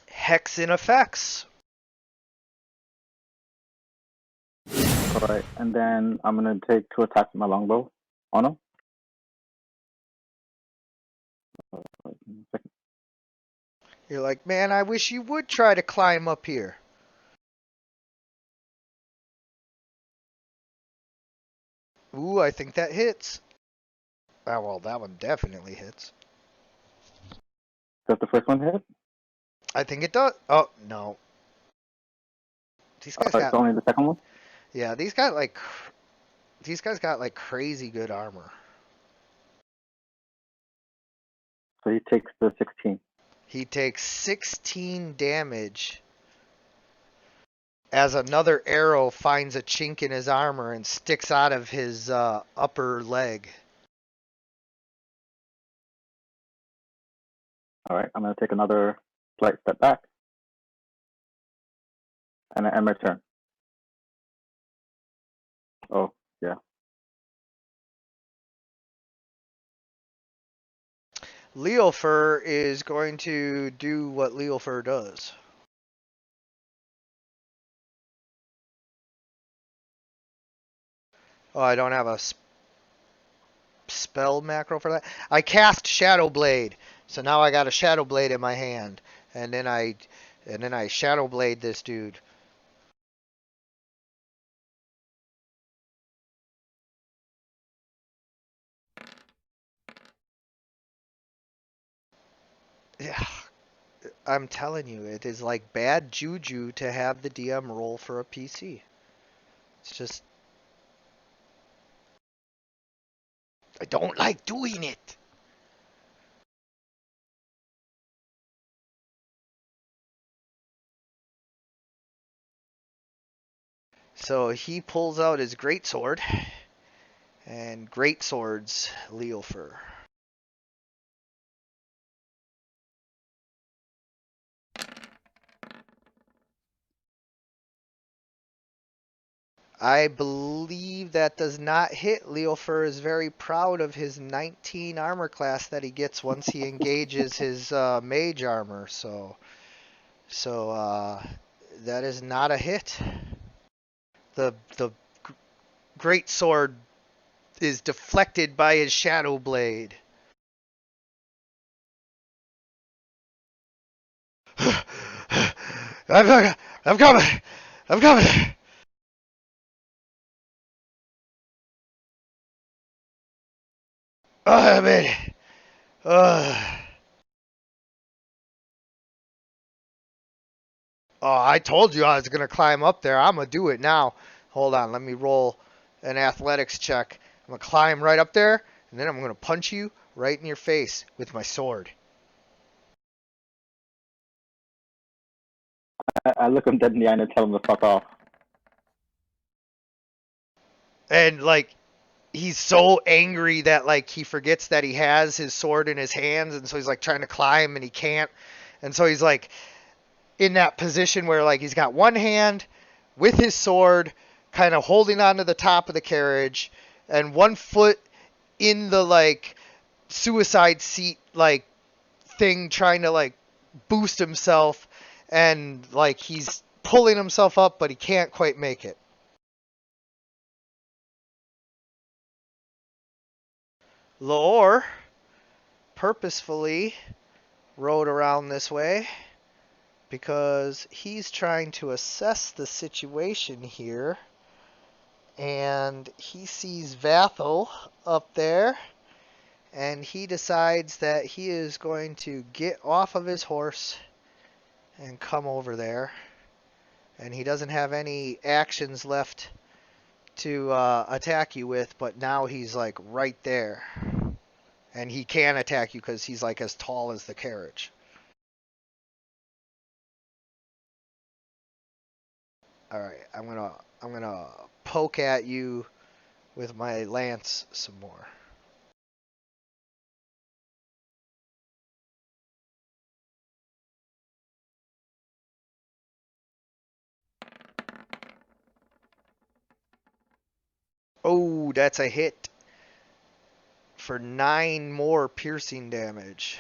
Speaker 1: Hex in effects.
Speaker 5: All right. And then I'm gonna take 2 attacks with my longbow on him.
Speaker 1: You're like, man, I wish you would try to climb up here. Ooh, I think that hits. Oh, well, that one definitely hits.
Speaker 5: Does the first one hit?
Speaker 1: I think it does. Oh, no. These
Speaker 5: All
Speaker 1: guys
Speaker 5: right.
Speaker 1: got,
Speaker 5: So only the second one.
Speaker 1: yeah, these guys got like crazy good armor.
Speaker 5: So he takes the 16.
Speaker 1: He takes 16 damage as another arrow finds a chink in his armor and sticks out of his upper leg.
Speaker 5: All right. I'm gonna take another slight step back, and I end my turn. Oh yeah.
Speaker 1: Leofur is going to do what Leofur does. Oh, I don't have a spell macro for that. I cast Shadow Blade, so now I got a Shadow Blade in my hand, and then I Shadow Blade this dude. Yeah, I'm telling you, it is like bad juju to have the DM roll for a PC. It's just I don't like doing it. So he pulls out his greatsword, and greatswords Leofur. I believe that does not hit. Leofur is very proud of his 19 armor class that he gets once he engages his mage armor. So that is not a hit. The great sword is deflected by his shadow blade. I'm coming. I'm coming. Oh, I made it. Oh, I told you I was gonna climb up there. I'm gonna do it now. Hold on, let me roll an athletics check. I'm gonna climb right up there, and then I'm gonna punch you right in your face with my sword.
Speaker 5: I look him dead in the eye and tell him to fuck off.
Speaker 1: And like he's so angry that like he forgets that he has his sword in his hands, and so he's like trying to climb and he can't. And so he's like in that position where like he's got one hand with his sword kind of holding onto the top of the carriage and one foot in the like suicide seat like thing trying to like boost himself, and like he's pulling himself up but he can't quite make it. Laor purposefully rode around this way because he's trying to assess the situation here, and he sees Vathel up there, and he decides that he is going to get off of his horse and come over there. And he doesn't have any actions left to attack you with, but now he's like right there. And he can attack you because he's like as tall as the carriage. All right, I'm gonna poke at you with my lance some more. Oh, that's a hit for 9 more piercing damage.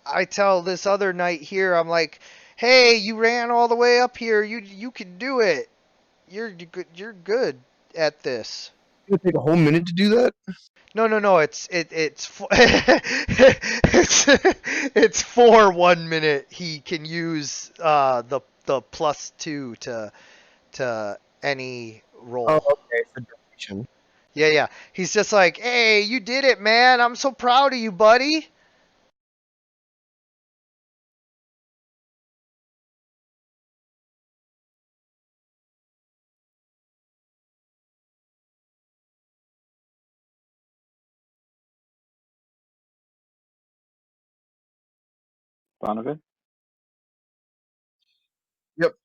Speaker 1: I tell this other knight here, I'm like, hey, you ran all the way up here. You can do it. You're good at this.
Speaker 3: It's gonna take a whole minute to do that.
Speaker 1: No. It's for 1 minute. He can use the +2 to any
Speaker 3: Oh,
Speaker 1: roll.
Speaker 3: okay. For duration.
Speaker 1: Yeah. He's just like, hey, you did it, man. I'm so proud of you, buddy.
Speaker 5: Donovan?
Speaker 3: Yep.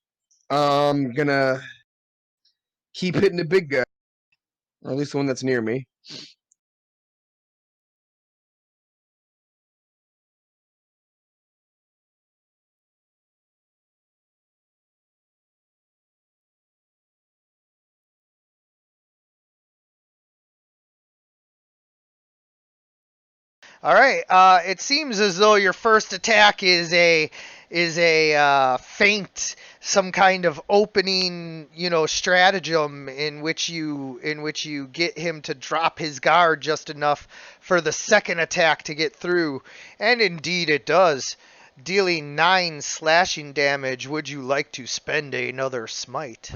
Speaker 3: I'm gonna keep hitting the big guy, or at least the one that's near me.
Speaker 1: All right. It seems as though your first attack is a feint, some kind of opening, stratagem in which you get him to drop his guard just enough for the second attack to get through, and indeed it does, dealing 9 slashing damage. Would you like to spend another smite?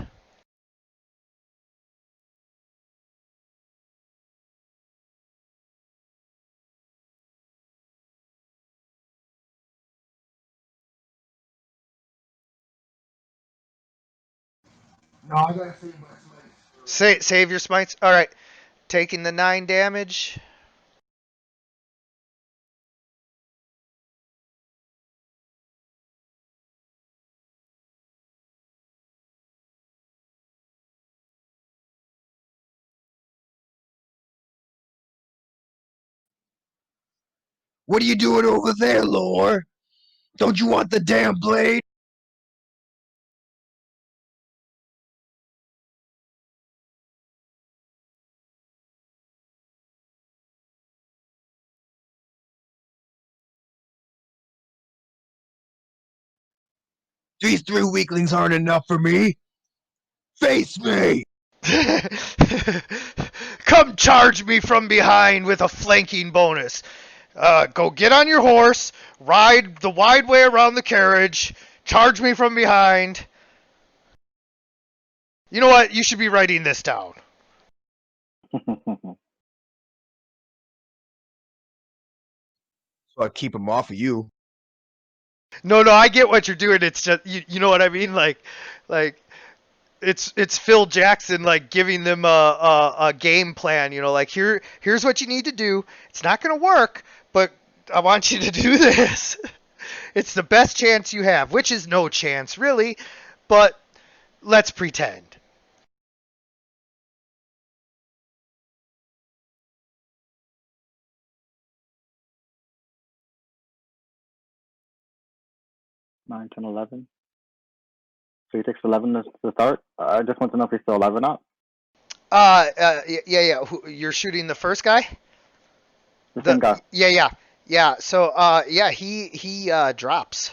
Speaker 3: No, I gotta save my
Speaker 1: Save your smites. All right, taking the 9 damage.
Speaker 3: What are you doing over there, Lore? Don't you want the damn blade? These 3 weaklings aren't enough for me. Face me!
Speaker 1: Come charge me from behind with a flanking bonus. Go get on your horse, ride the wide way around the carriage, charge me from behind. You know what? You should be writing this down.
Speaker 3: I'll keep him off of you.
Speaker 1: No, I get what you're doing. It's just you know what I mean. Like it's Phil Jackson like giving them a game plan. You know, like here's what you need to do. It's not gonna work, but I want you to do this. It's the best chance you have, which is no chance really, but let's pretend.
Speaker 5: Nine, 10, 11. So he takes 11 to start. I just want to know if he's still alive or not.
Speaker 1: Yeah. You're shooting the first guy.
Speaker 5: The same guy.
Speaker 1: Yeah. So yeah, he drops.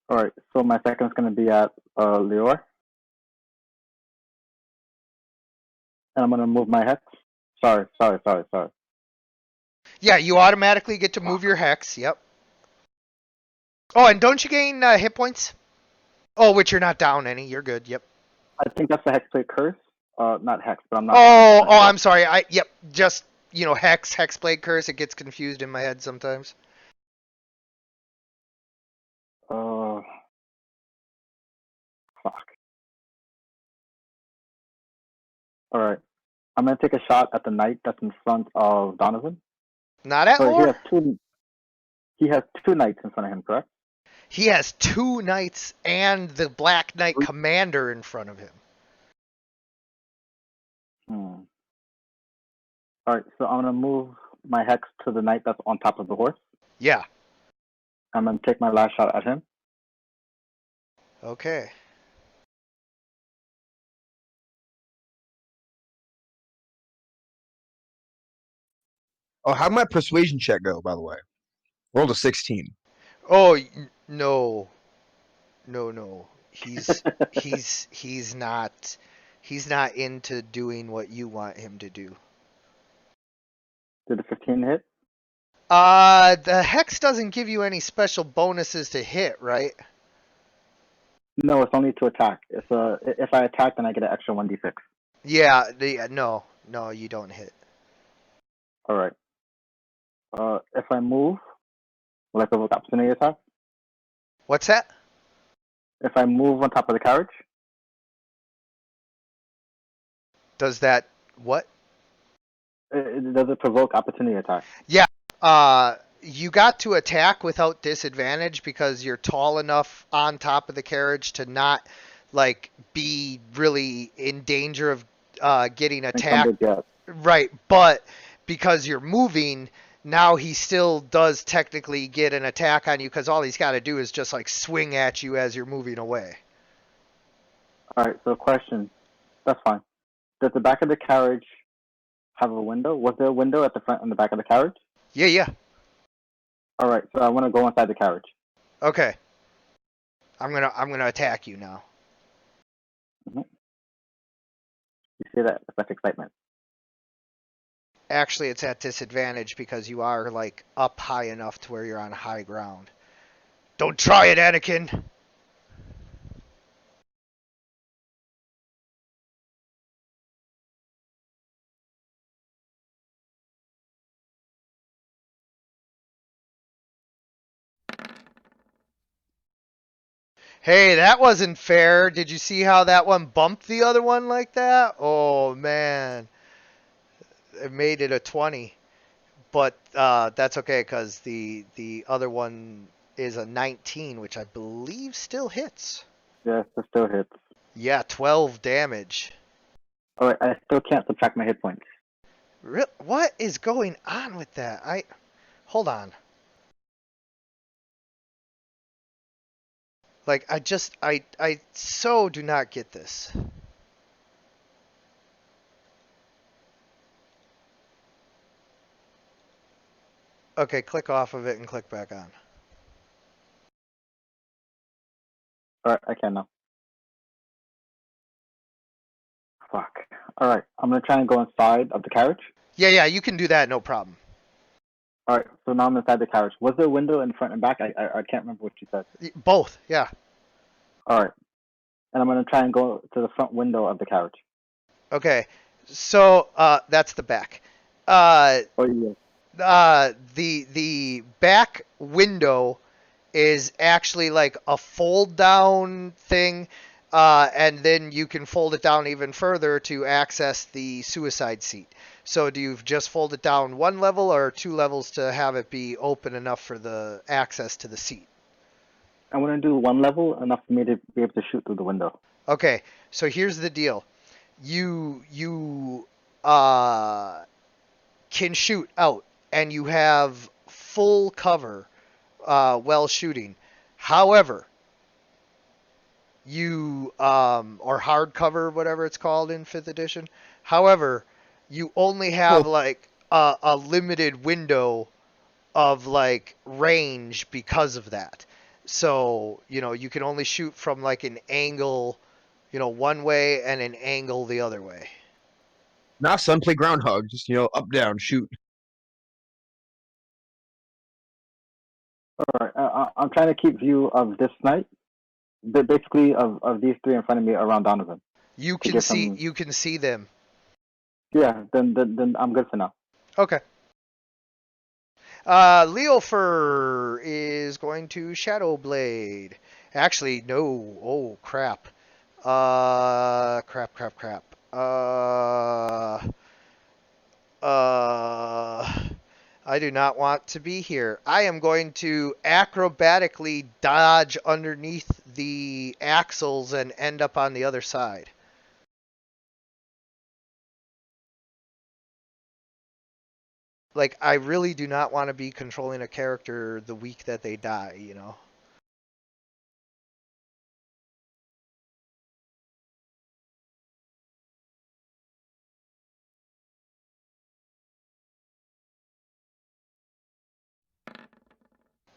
Speaker 5: All right. So my second's going to be at Lior. And I'm going to move my hex. Sorry.
Speaker 1: Yeah, you automatically get to move your hex. Yep. Oh, and don't you gain hit points? Oh, which you're not down any. You're good. Yep.
Speaker 5: I think that's the Hexblade Curse. Not Hex, but I'm not.
Speaker 1: I'm sorry. Yep. Just Hexblade Curse. It gets confused in my head sometimes.
Speaker 5: Fuck. All right. I'm gonna take a shot at the knight that's in front of Donovan.
Speaker 1: Not at
Speaker 5: So
Speaker 1: lore?
Speaker 5: he has two knights in front of him, correct?
Speaker 1: He has two knights and the Black Knight Commander in front of him.
Speaker 5: All right, so I'm gonna move my hex to the knight that's on top of the horse.
Speaker 1: Yeah.
Speaker 5: I'm gonna take my last shot at him.
Speaker 1: Okay.
Speaker 3: Oh, how'd my persuasion check go, by the way? Rolled a 16.
Speaker 1: Oh no. He's not into doing what you want him to do.
Speaker 5: Did the 15 hit?
Speaker 1: The hex doesn't give you any special bonuses to hit, right?
Speaker 5: No, it's only to attack. If I attack, then I get an extra 1d6.
Speaker 1: Yeah, no, you don't hit.
Speaker 5: All right. If I move, will I provoke opportunity attack?
Speaker 1: What's that?
Speaker 5: If I move on top of the carriage?
Speaker 1: Does that what?
Speaker 5: Does it provoke opportunity attack?
Speaker 1: Yeah. You got to attack without disadvantage because you're tall enough on top of the carriage to not like be really in danger of getting attacked.
Speaker 5: Yeah.
Speaker 1: Right, but because you're moving, now he still does technically get an attack on you because all he's got to do is just like swing at you as you're moving away.
Speaker 5: All right, so question. That's fine. Does the back of the carriage have a window? Was there a window at the front and the back of the carriage?
Speaker 1: Yeah.
Speaker 5: All right, so I want to go inside the carriage.
Speaker 1: Okay. I'm gonna attack you now.
Speaker 5: Mm-hmm. You see that? That's excitement.
Speaker 1: Actually, it's at disadvantage because you are like up high enough to where you're on high ground. Don't try it, Anakin. Hey, that wasn't fair. Did you see how that one bumped the other one like that? Oh man, it made it a 20. But that's okay because the other one is a 19, which I believe still hits.
Speaker 5: Yes, it still hits.
Speaker 1: Yeah, 12 damage.
Speaker 5: All right, I still can't subtract my hit points.
Speaker 1: What is going on with that? Hold on. Like I so do not get this. Okay, click off of it and click back on.
Speaker 5: All right, I can now. Fuck. All right, I'm gonna try and go inside of the carriage.
Speaker 1: Yeah, you can do that, no problem.
Speaker 5: All right, so now I'm inside the carriage. Was there a window in front and back? I can't remember what you said.
Speaker 1: Both, yeah.
Speaker 5: All right, and I'm gonna try and go to the front window of the carriage.
Speaker 1: Okay, so that's the back.
Speaker 5: Oh yeah.
Speaker 1: The back window is actually like a fold down thing, and then you can fold it down even further to access the suicide seat. So do you just fold it down one level or two levels to have it be open enough for the access to the seat?
Speaker 5: I want to do one level enough for me to be able to shoot through the window.
Speaker 1: Okay, so here's the deal. You uh can shoot out and you have full cover while shooting. However, you or hard cover, whatever it's called in fifth edition. However, you only have
Speaker 3: Well,
Speaker 1: like a limited window of like range because of that. So, you can only shoot from like an angle, one way and an angle the other way.
Speaker 3: now son, play groundhog. Just up, down, shoot.
Speaker 5: All right. I'm trying to keep view of this night, but basically of these three in front of me around Donovan
Speaker 1: You
Speaker 5: to
Speaker 1: can
Speaker 5: get
Speaker 1: see
Speaker 5: some.
Speaker 1: you can see them.
Speaker 5: Yeah. Then I'm good for now.
Speaker 1: Okay. Leofer is going to Shadow Blade. Actually, no. Oh, crap. Crap. I do not want to be here. I am going to acrobatically dodge underneath the axles and end up on the other side. Like, I really do not want to be controlling a character the week that they die.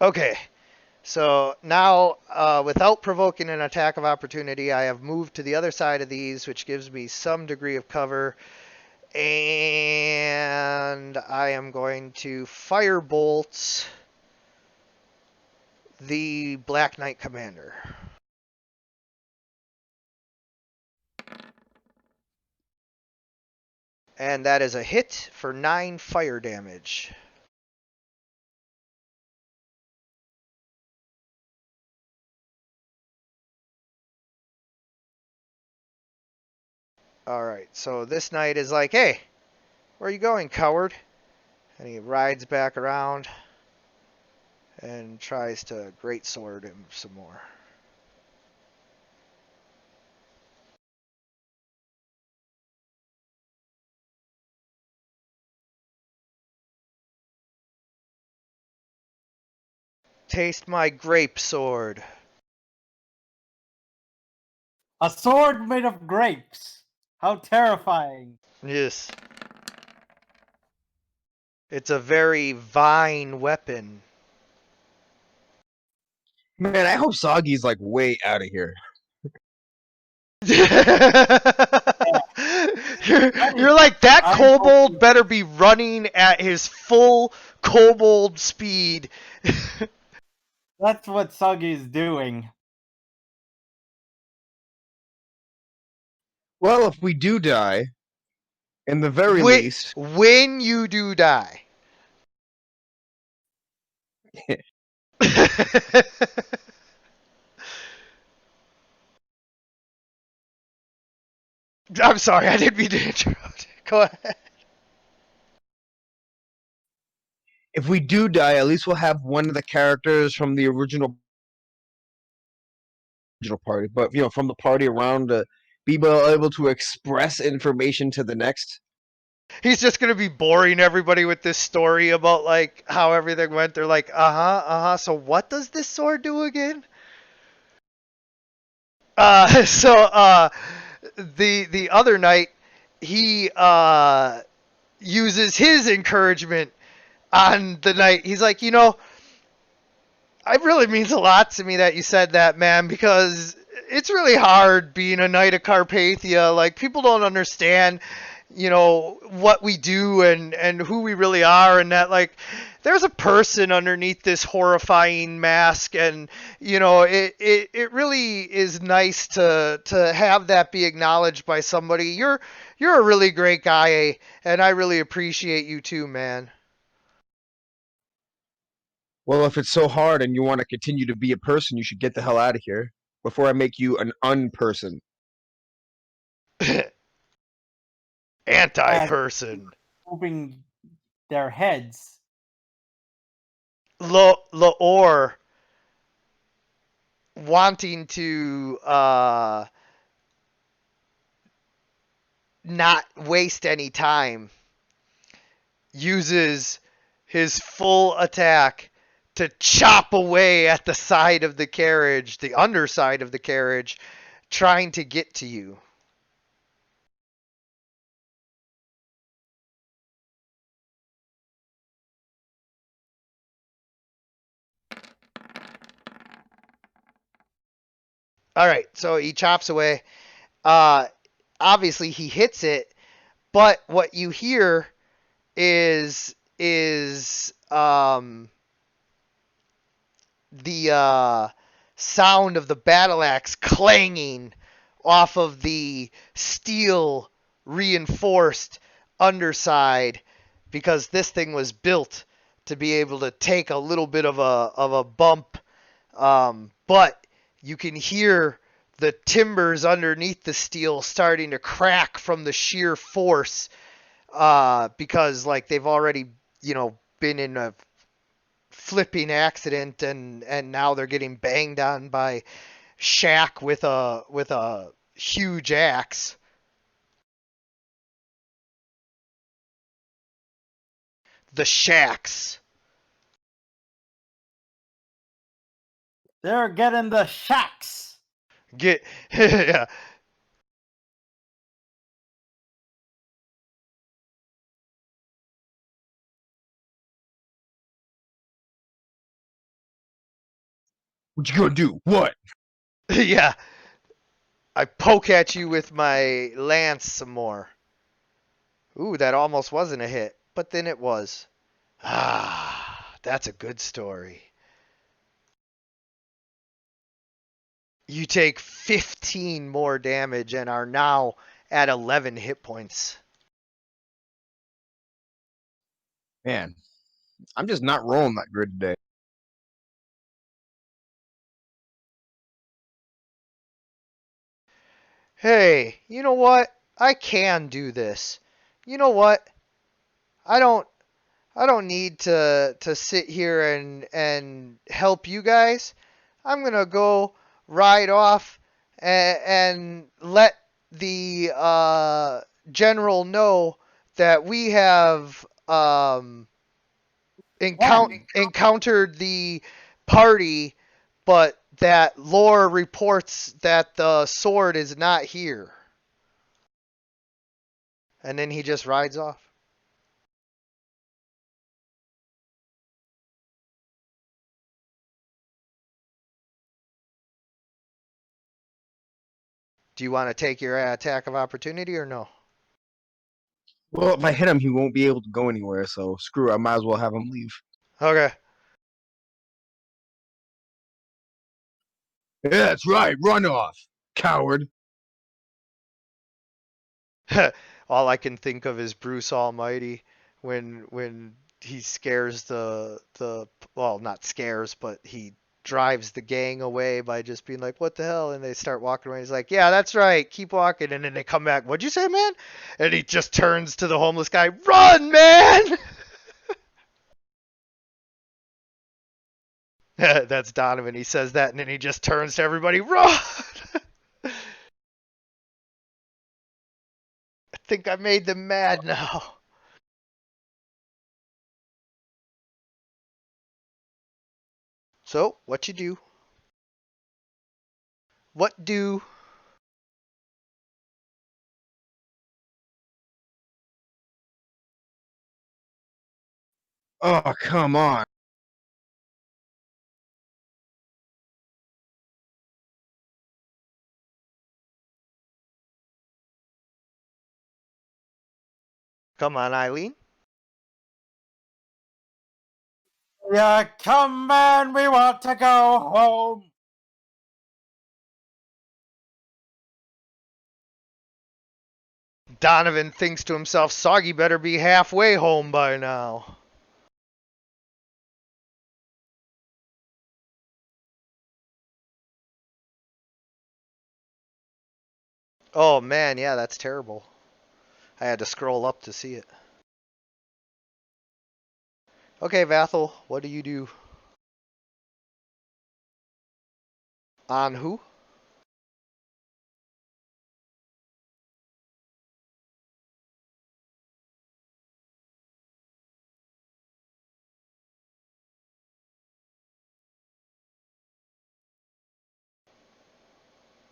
Speaker 1: Okay, so now, without provoking an attack of opportunity, I have moved to the other side of these, which gives me some degree of cover. And I am going to firebolt the Black Knight Commander. And that is a hit for 9 fire damage. Alright, so this knight is like, hey, where are you going, coward? And he rides back around and tries to greatsword him some more. Taste my grape sword.
Speaker 2: A sword made of grapes. How terrifying.
Speaker 1: Yes. It's a very vine weapon.
Speaker 3: Man, I hope Sagi's like way out of here.
Speaker 1: you're, you're like, that
Speaker 2: I'm
Speaker 1: kobold
Speaker 2: hoping-
Speaker 1: better be running at his full kobold speed.
Speaker 2: That's what Suggy is doing.
Speaker 3: Well, if we do die, in the very
Speaker 1: when,
Speaker 3: least,
Speaker 1: when you do die. I'm sorry, I didn't mean to interrupt. Go ahead.
Speaker 3: if we do die, at least we'll have one of the characters from the original party, but from the party around to be able to express information to the next.
Speaker 1: He's just gonna be boring everybody with this story about like how everything went. They're like, So what does this sword do again? So the other night he uses his encouragement on the night. He's like, it really means a lot to me that you said that, man, because it's really hard being a knight of Carpathia. Like, people don't understand, what we do and who we really are, and that, like, there's a person underneath this horrifying mask, and, it really is nice to have that be acknowledged by somebody. You're a really great guy, and I really appreciate you too, man.
Speaker 3: Well, if it's so hard and you want to continue to be a person, you should get the hell out of here before I make you an unperson.
Speaker 2: And
Speaker 1: Anti-person.
Speaker 2: moving their heads.
Speaker 1: Laor wanting to not waste any time uses his full attack to chop away at the side of the carriage, the underside of the carriage, trying to get to you. All right, so he chops away. Uh, Obviously he hits it, but what you hear is the sound of the battle axe clanging off of the steel reinforced underside, because this thing was built to be able to take a little bit of a bump, but you can hear the timbers underneath the steel starting to crack from the sheer force, because like they've already been in a flipping accident, and now they're getting banged on by Shaq with a huge axe. The Shacks.
Speaker 2: They're getting the shacks.
Speaker 1: Get yeah.
Speaker 3: What you gonna do? What?
Speaker 1: Yeah. I poke at you with my lance some more. Ooh, that almost wasn't a hit, but then it was. Ah, that's a good story. You take 15 more damage and are now at 11 hit points.
Speaker 3: Man, I'm just not rolling that good today.
Speaker 1: Hey, you know what? I can do this. You know what? I don't I don't need to sit here and help you guys. I'm gonna go ride off and let the general know that we have
Speaker 2: When?
Speaker 1: encountered the party, but that lore reports that the sword is not here. And then he just rides off. Do you want to take your attack of opportunity or no?
Speaker 3: Well, if I hit him, he won't be able to go anywhere. So screw it. I might as well have him leave.
Speaker 1: Okay.
Speaker 3: Yeah, that's right. Run off, coward.
Speaker 1: All I can think of is Bruce Almighty when he scares the well, not scares, but he drives the gang away by just being like, "What the hell?" And they start walking away. He's like, "Yeah, that's right. Keep walking." And then they come back. "What'd you say, man?" And he just turns to the homeless guy, "Run, man!" That's Donovan. He says that, and then he just turns to everybody, "Run!" I think I made them mad now. So, what you do? What do?
Speaker 3: Oh, come on.
Speaker 1: Come on, Eileen.
Speaker 2: Yeah, come man, we want to go home.
Speaker 1: Donovan thinks to himself, Soggy better be halfway home by now. Oh man, yeah, that's terrible. I had to scroll up to see it. Okay, Vathel, what do you do? On who?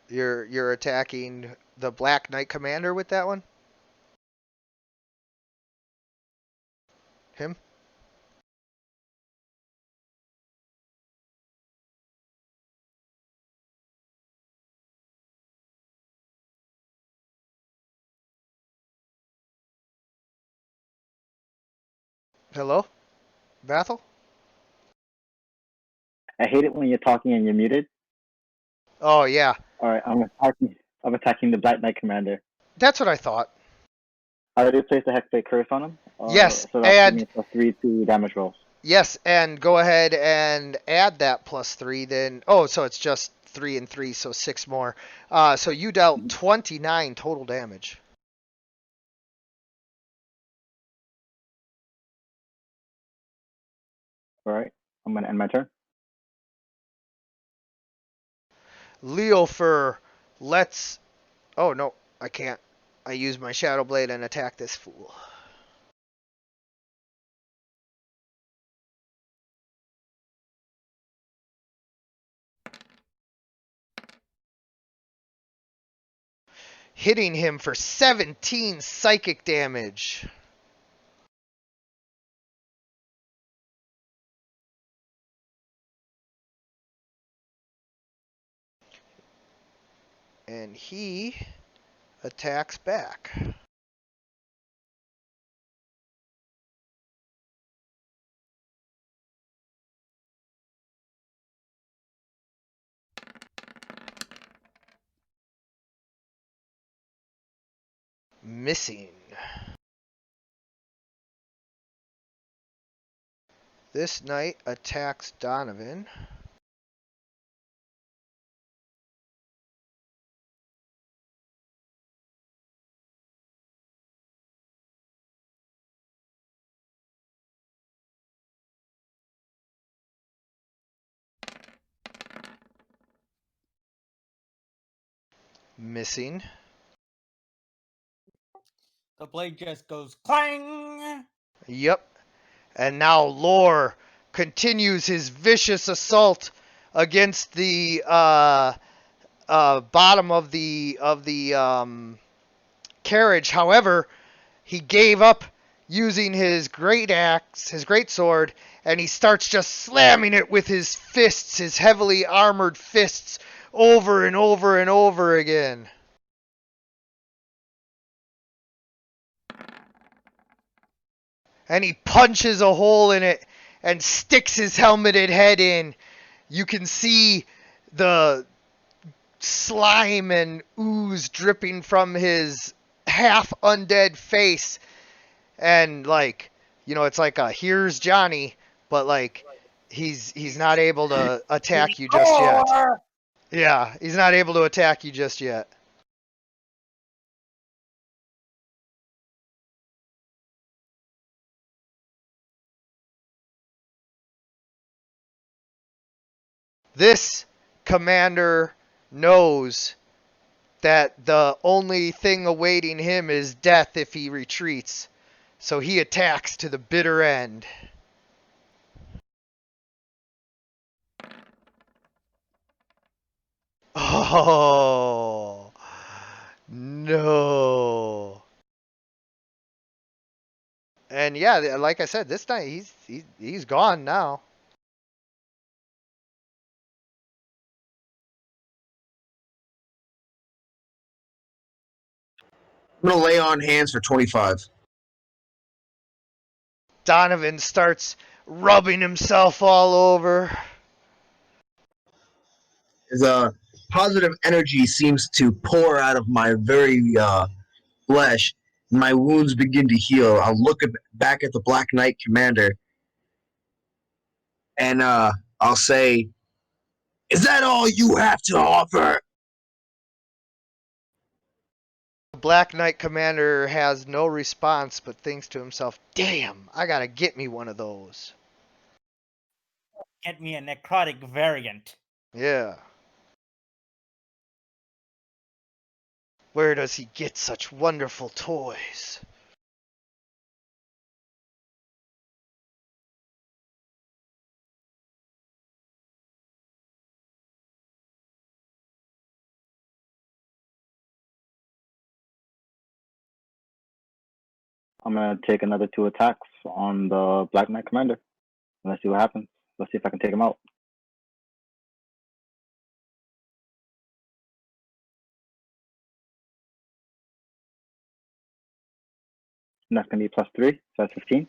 Speaker 1: You're attacking the Black Knight Commander with that one? Him? Hello? Vathel?
Speaker 5: I hate it when you're talking and you're muted.
Speaker 1: Oh yeah.
Speaker 5: All right, I'm attacking the Black Knight Commander.
Speaker 1: That's what I thought.
Speaker 5: I already placed a Hexblade Curse on him.
Speaker 1: Yes,
Speaker 5: So that's giving
Speaker 1: and
Speaker 5: me a +3 to damage rolls.
Speaker 1: yes, and go ahead and add that +3 then. Oh, so it's just 3 and 3, so 6 more. So you dealt 29 total damage.
Speaker 5: All right, I'm gonna end my turn.
Speaker 1: Leofer, let's... Oh, no, I can't. I use my Shadow Blade and attack this fool. Hitting him for 17 psychic damage. And he attacks back. Missing. This knight attacks Donovan. Missing.
Speaker 2: The blade just goes clang.
Speaker 1: Yep. And now Lore continues his vicious assault against the bottom of the carriage. However, he gave up using his great axe, his great sword, and he starts just slamming it with his fists, his heavily armored fists, over and over and over again. And he punches a hole in it and sticks his helmeted head in. You can see the slime and ooze dripping from his half undead face. And like, you know, it's like a here's Johnny, but like he's not able to attack you just yet. Yeah, he's not able to attack you just yet. This commander knows that the only thing awaiting him is death if he retreats. So he attacks to the bitter end. Oh, no. And yeah, like I said, this night he's gone now.
Speaker 3: I'm gonna lay on hands for 25.
Speaker 1: Donovan starts rubbing himself all over.
Speaker 3: His positive energy seems to pour out of my very flesh. My wounds begin to heal. I'll look back at the Black Knight Commander, and I'll say, "Is that all you have to offer?"
Speaker 1: Black Knight Commander has no response, but thinks to himself, "Damn, I gotta get me one of those."
Speaker 2: Get me a necrotic variant.
Speaker 1: Yeah. Where does he get such wonderful toys?
Speaker 5: I'm gonna take another 2 attacks on the Black Knight Commander. Let's see what happens. Let's see if I can take him out. And that's gonna be +3, so that's 15.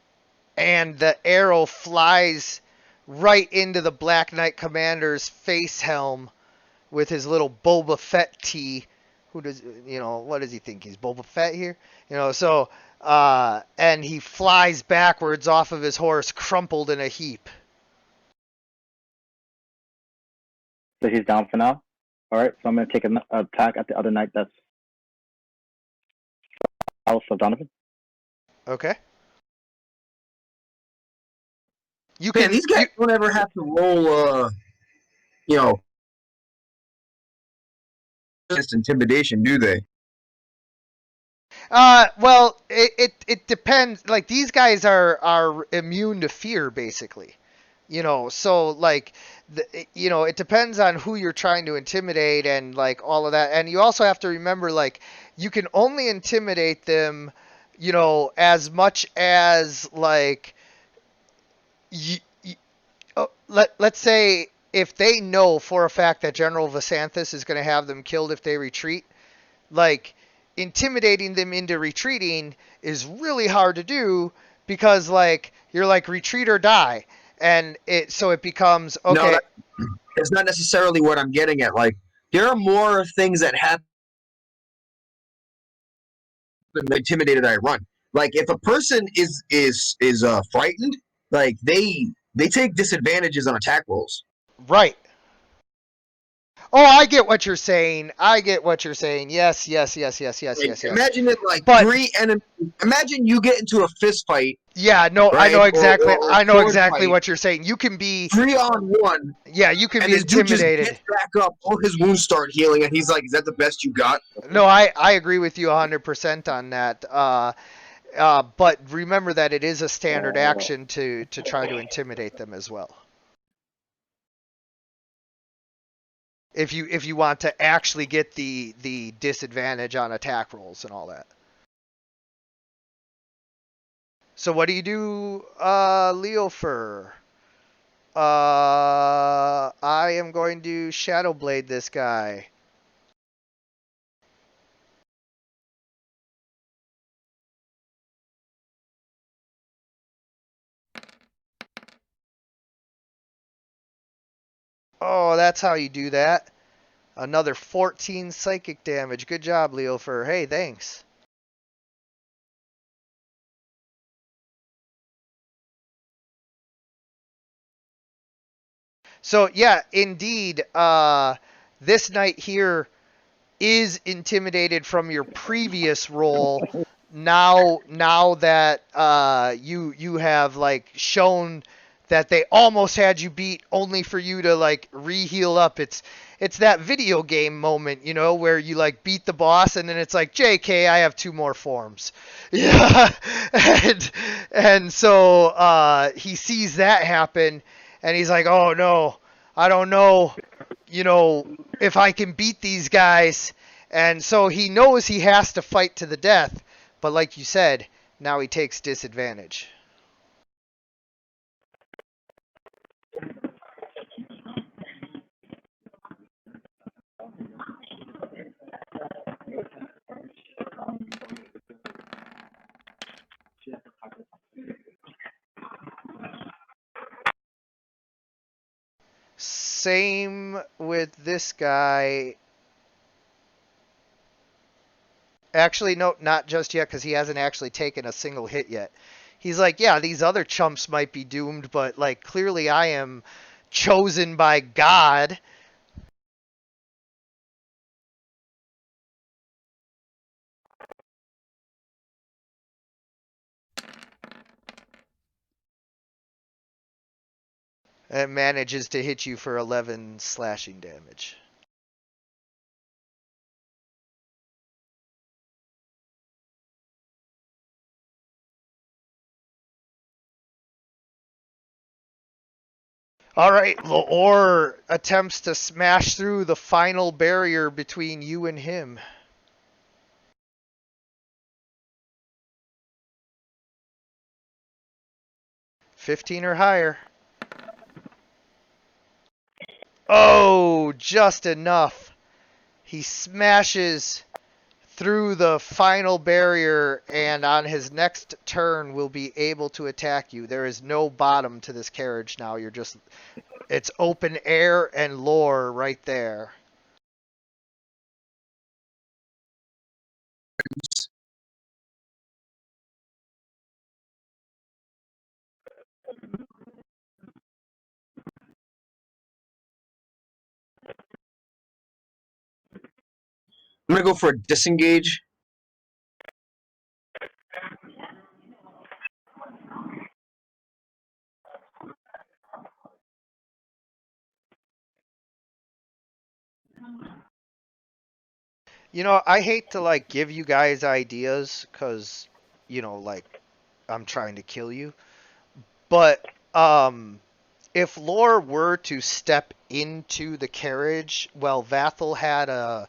Speaker 1: And the arrow flies right into the Black Knight Commander's face helm with his little Boba Fett tee. Who does, what does he think? He's Boba Fett here? So, and he flies backwards off of his horse, crumpled in a heap.
Speaker 5: So he's down for now. All right, so I'm gonna take an attack at the other knight that's House of Donovan.
Speaker 1: Okay. You
Speaker 3: Man,
Speaker 1: can.
Speaker 3: these guys don't ever have to roll, just intimidation, do they?
Speaker 1: Well, it depends. Like these guys are immune to fear, basically. So like, it depends on who you're trying to intimidate and like all of that. And you also have to remember, like, you can only intimidate them, as much as like, let's say if they know for a fact that General Vasanthus is going to have them killed if they retreat, like intimidating them into retreating is really hard to do because like you're like retreat or die, and it becomes okay.
Speaker 3: No, it's not necessarily what I'm getting at. Like, there are more things that happen than the intimidated I run. Like, if a person is frightened, like they take disadvantages on attack rolls.
Speaker 1: Right. Oh, I get what you're saying. Yes, yes, yes, yes, yes,
Speaker 3: Like,
Speaker 1: yes, yes.
Speaker 3: imagine it like
Speaker 1: But,
Speaker 3: 3 enemies. Imagine you get into a fist fight.
Speaker 1: Yeah, no,
Speaker 3: right?
Speaker 1: I know exactly.
Speaker 3: Or
Speaker 1: I know
Speaker 3: sword
Speaker 1: exactly
Speaker 3: fight,
Speaker 1: what you're saying. You can be
Speaker 3: 3-on-1.
Speaker 1: Yeah, you can
Speaker 3: And
Speaker 1: be
Speaker 3: this dude just
Speaker 1: intimidated.
Speaker 3: gets back up, all his wounds start healing, and he's like, "Is that the best you got?"
Speaker 1: No, I agree with you 100% on that. But remember that it is a standard action to try to intimidate them as well. If you want to actually get the disadvantage on attack rolls and all that. So what do you do, Leofer? I am going to Shadow Blade this guy. Oh, that's how you do that. Another 14 psychic damage. Good job, Leofer. Hey, thanks. So yeah, indeed, this knight here is intimidated from your previous roll. Now that you have like shown that they almost had you beat, only for you to like re-heal up. It's that video game moment, where you like beat the boss and then it's like, JK, I have 2 more forms. Yeah, and so he sees that happen and he's like, oh no, I don't know, if I can beat these guys. And so he knows he has to fight to the death, but like you said, now he takes disadvantage. Same with this guy. Actually, no, not just yet, because he hasn't actually taken a single hit yet. He's like, yeah, these other chumps might be doomed, but like clearly I am chosen by God. It manages to hit you for 11 slashing damage. All right, Laor attempts to smash through the final barrier between you and him. $15 or higher. Oh, just enough. He smashes through the final barrier, and on his next turn will be able to attack you. There is no bottom to this carriage now. It's open air and lore right there.
Speaker 3: I'm gonna go for a disengage.
Speaker 1: You know, I hate to like give you guys ideas because, like I'm trying to kill you. But if Lore were to step into the carriage, well, Vathel had a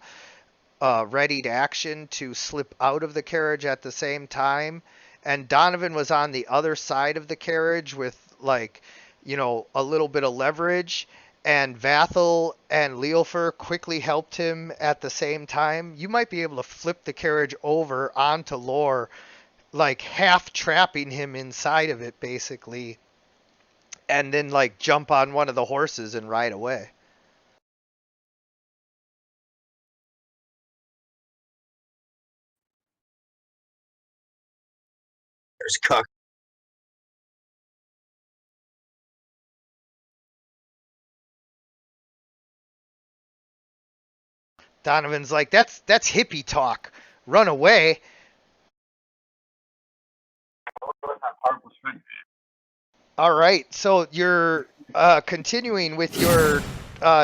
Speaker 1: readied action to slip out of the carriage at the same time, and Donovan was on the other side of the carriage with like, a little bit of leverage, and Vathel and Leofer quickly helped him at the same time. You might be able to flip the carriage over onto Lore, like half trapping him inside of it, basically, and then like jump on one of the horses and ride away.
Speaker 3: There's Cuck.
Speaker 1: Donovan's like, that's hippie talk. Run away. All right, so you're continuing with your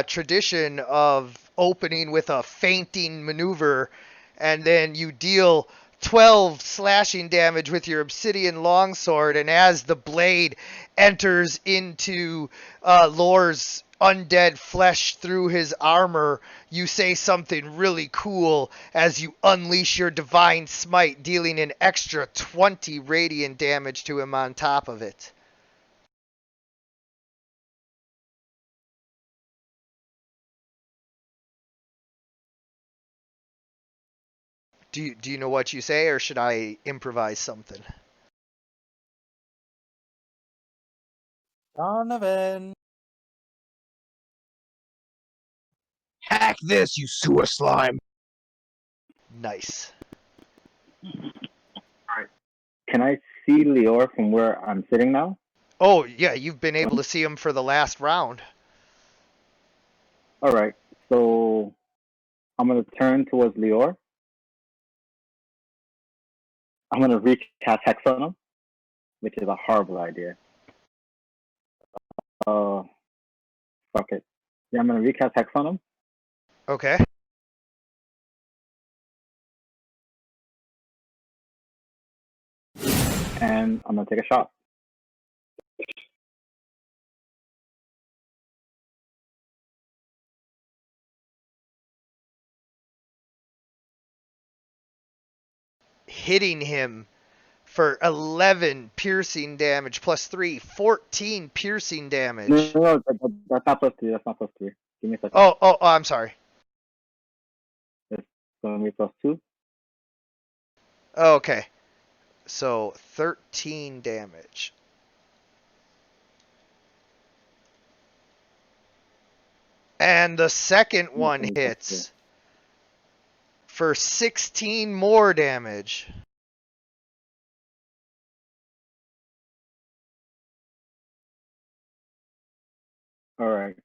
Speaker 1: tradition of opening with a feinting maneuver, and then you deal 12 slashing damage with your obsidian longsword, and as the blade enters into Lore's undead flesh through his armor, you say something really cool as you unleash your divine smite, dealing an extra 20 radiant damage to him on top of it. Do you know what you say, or should I improvise something?
Speaker 2: Donovan.
Speaker 3: Hack this, you sewer slime.
Speaker 1: Nice.
Speaker 5: Can I see Lior from where I'm sitting now?
Speaker 1: Oh, yeah, you've been able to see him for the last round.
Speaker 5: All right. So I'm gonna turn towards Lior. I'm gonna recast Hex on him, which is a horrible idea. Fuck it. Yeah, I'm gonna recast Hex on him.
Speaker 1: Okay.
Speaker 5: And I'm gonna take a shot.
Speaker 1: Hitting him for 11 piercing damage plus 3, 14 piercing damage.
Speaker 5: No, that's not plus 3. That's not plus 3. Give me a second.
Speaker 1: Oh, I'm sorry.
Speaker 5: It's gonna be plus 2.
Speaker 1: Okay. So 13 damage. And the second one hits for 16 more damage.
Speaker 5: All right.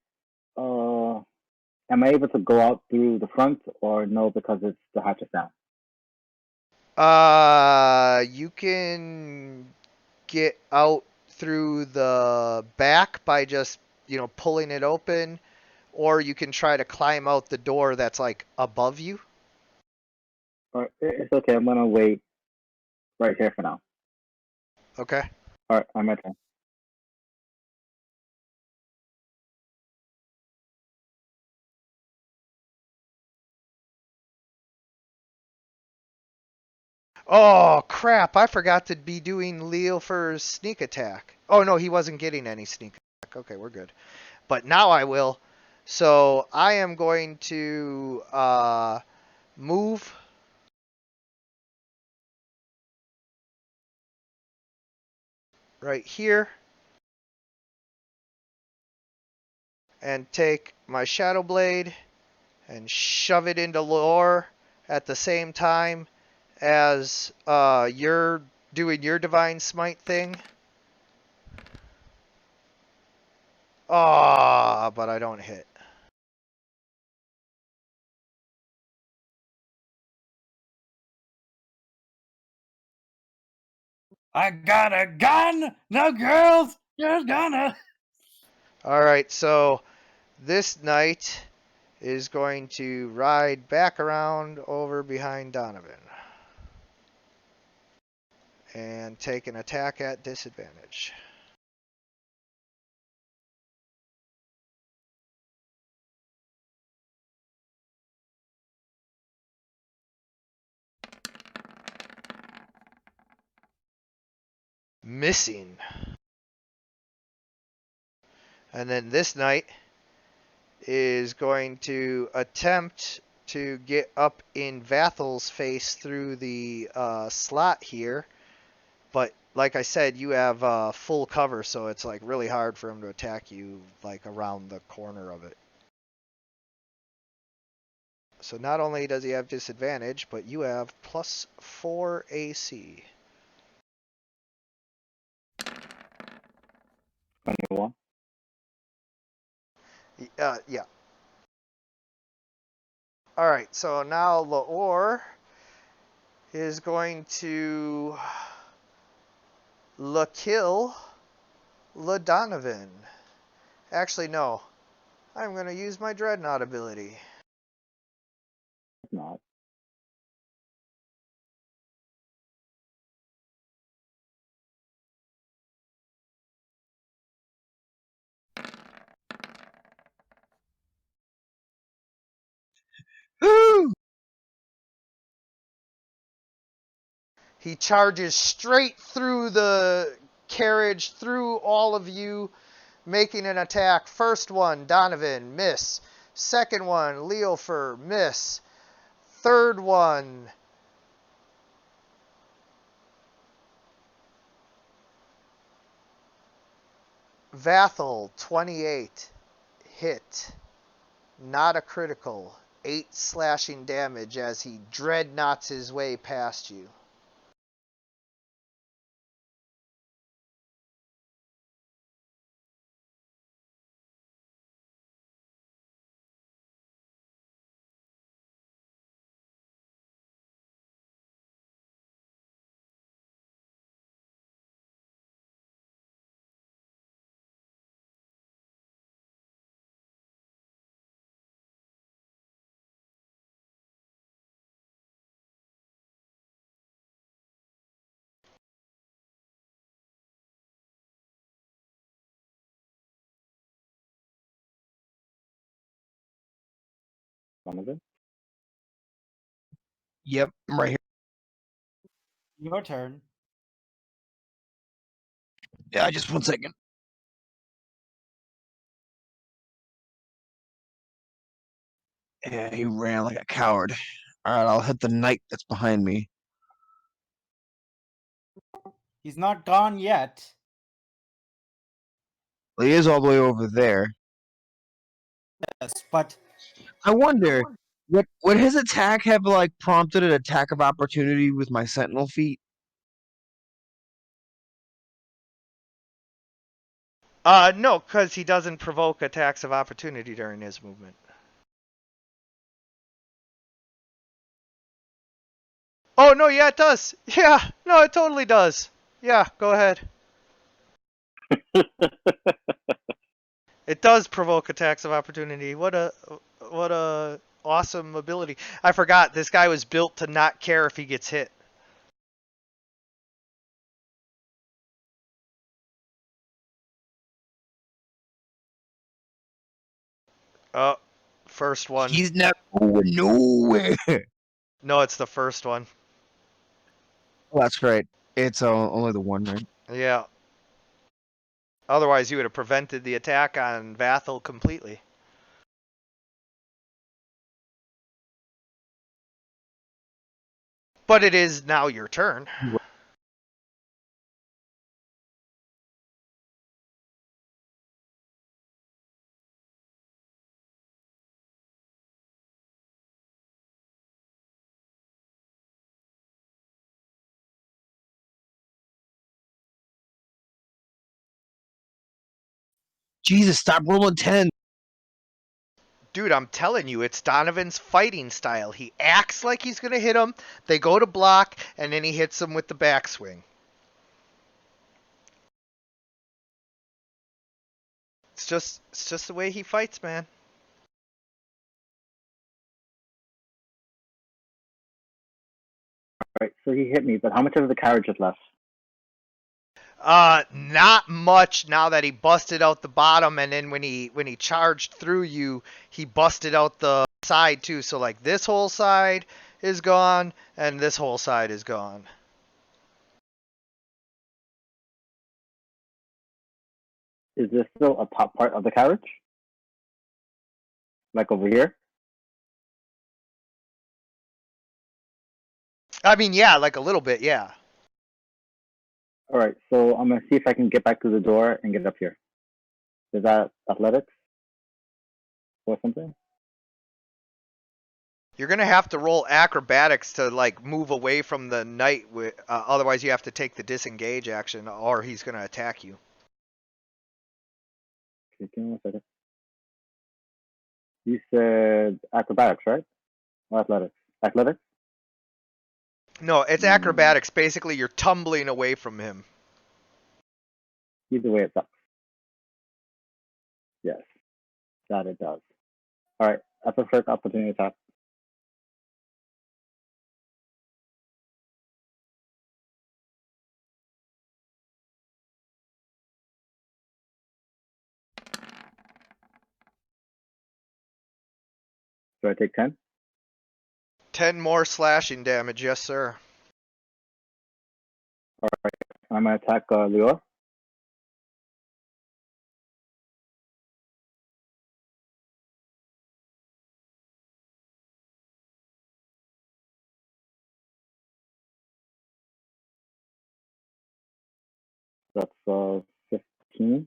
Speaker 5: Am I able to go out through the front or no because it's the hatchet down?
Speaker 1: You can get out through the back by just pulling it open, or you can try to climb out the door that's like above you.
Speaker 5: Or it's okay. I'm gonna wait right here for now.
Speaker 1: Okay.
Speaker 5: All right, I'm my turn.
Speaker 1: Oh crap! I forgot to be doing Leo for sneak attack. Oh no, he wasn't getting any sneak attack. Okay, we're good. But now I will. So I am going to move right here and take my Shadow Blade and shove it into Lore at the same time as you're doing your Divine Smite thing. Ah, but I don't hit.
Speaker 2: I got a gun. No girls, just gonna.
Speaker 1: All right, so this knight is going to ride back around over behind Donovan and take an attack at disadvantage. Missing. And then this knight is going to attempt to get up in Vathal's face through the slot here. But like I said, you have full cover, so it's like really hard for him to attack you like around the corner of it. So not only does he have disadvantage, but you have +4 AC.
Speaker 5: 21.
Speaker 1: Yeah. All right, so now Laor is going to kill Donovan. Actually, no. I'm going to use my Dreadnought ability.
Speaker 5: It's not.
Speaker 3: Woo!
Speaker 1: He charges straight through the carriage, through all of you, making an attack. First one, Donovan, miss. Second one, Leofer, miss. Third one, Vathal, 28, hit. Not a critical. 8 slashing damage as he dreadnoughts his way past you.
Speaker 5: Donovan.
Speaker 3: Yep, I'm right here.
Speaker 2: Your turn.
Speaker 3: Yeah, just 1 second. Yeah, he ran like a coward. All right, I'll hit the knight that's behind me.
Speaker 2: He's not gone yet.
Speaker 3: Well, he is all the way over there.
Speaker 2: Yes, but
Speaker 3: I wonder, would his attack have like prompted an attack of opportunity with my sentinel feet?
Speaker 1: No, because he doesn't provoke attacks of opportunity during his movement. Oh, no, yeah, it does. Yeah, no, it totally does. Yeah, go ahead. It does provoke attacks of opportunity. What a awesome ability. I forgot this guy was built to not care if he gets hit. Oh, first one.
Speaker 3: He's not going nowhere.
Speaker 1: No, it's the first one.
Speaker 3: Oh, that's right. It's only the one, right?
Speaker 1: Yeah. Otherwise, you would have prevented the attack on Vathel completely. But it is now your turn.
Speaker 3: Jesus, stop rolling 10.
Speaker 1: Dude, I'm telling you, it's Donovan's fighting style. He acts like he's going to hit him, they go to block, and then he hits them with the backswing. It's just the way he fights, man.
Speaker 5: Right. So he hit me, but how much of the carriage is left?
Speaker 1: Not much now that he busted out the bottom, and then when he charged through you, he busted out the side too. So like this whole side is gone, and this whole side is gone.
Speaker 5: Is this still a top part of the carriage? Like over here?
Speaker 1: I mean, yeah, like a little bit, yeah.
Speaker 5: All right. So I'm gonna see if I can get back to the door and get up here. Is that athletics or something?
Speaker 1: You're gonna have to roll acrobatics to like move away from the knight. Otherwise, you have to take the disengage action, or he's gonna attack you.
Speaker 5: Okay, give me 1 second. You said acrobatics, right? Or athletics? Athletics?
Speaker 1: No, it's acrobatics. Basically, you're tumbling away from him.
Speaker 5: Either way, it sucks. Yes, that it does. All right. That's the first opportunity attack. So I take 10.
Speaker 1: 10 more slashing damage, yes, sir.
Speaker 5: All right. I'm gonna attack Lior. That's 15.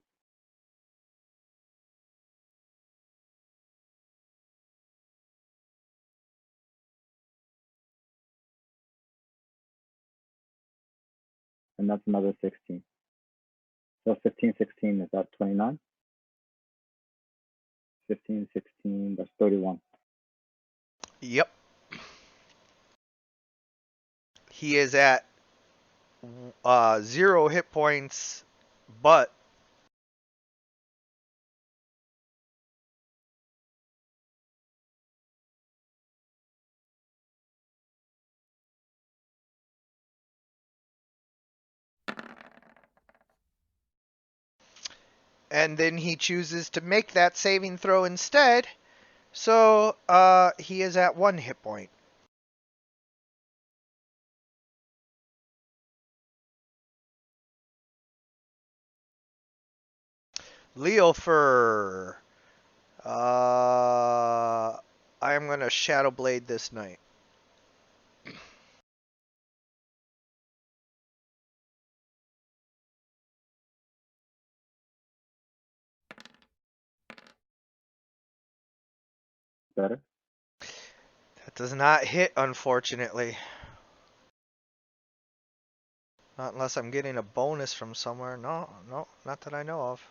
Speaker 5: And that's another 16. So 15, 16, is that 29? 15, 16, that's 31.
Speaker 1: Yep. He is at 0 hit points, but and then he chooses to make that saving throw instead. So he is at 1 hit point. Leo for I am gonna Shadow Blade this night.
Speaker 5: Better?
Speaker 1: That does not hit, unfortunately. Not unless I'm getting a bonus from somewhere. No, no, not that I know of.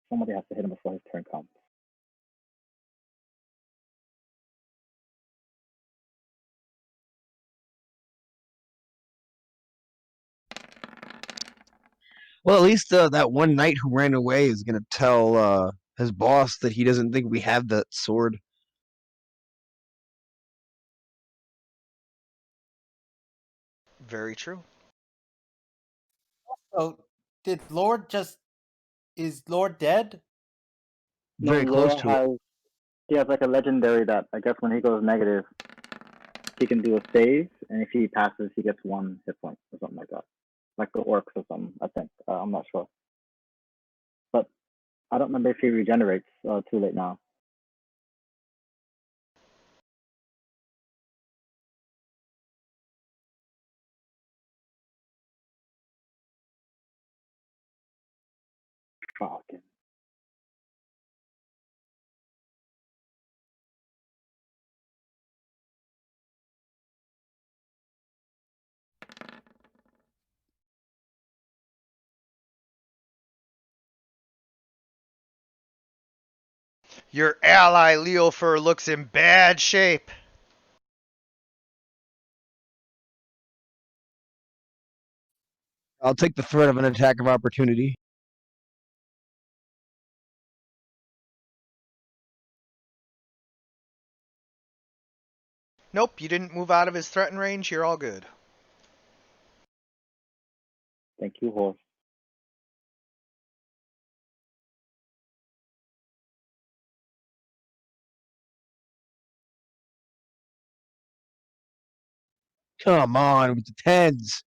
Speaker 5: Somebody has to hit him before his turn comes.
Speaker 3: Well, at least that one knight who ran away is gonna tell his boss that he doesn't think we have that sword.
Speaker 1: Very true.
Speaker 2: So, did Lord just is Lord dead?
Speaker 5: No,
Speaker 3: Very close to it.
Speaker 5: he has like a legendary that I guess when he goes negative, he can do a save, and if he passes, he gets 1 hit point or something like that, like the orcs or something. I think I'm not sure, but I don't remember if he regenerates. Too late now. Fucking.
Speaker 1: Your ally Leofer looks in bad shape.
Speaker 3: I'll take the threat of an attack of opportunity.
Speaker 1: Nope, you didn't move out of his threatened range. You're all good.
Speaker 5: Thank you, horse.
Speaker 3: Come on with the tens.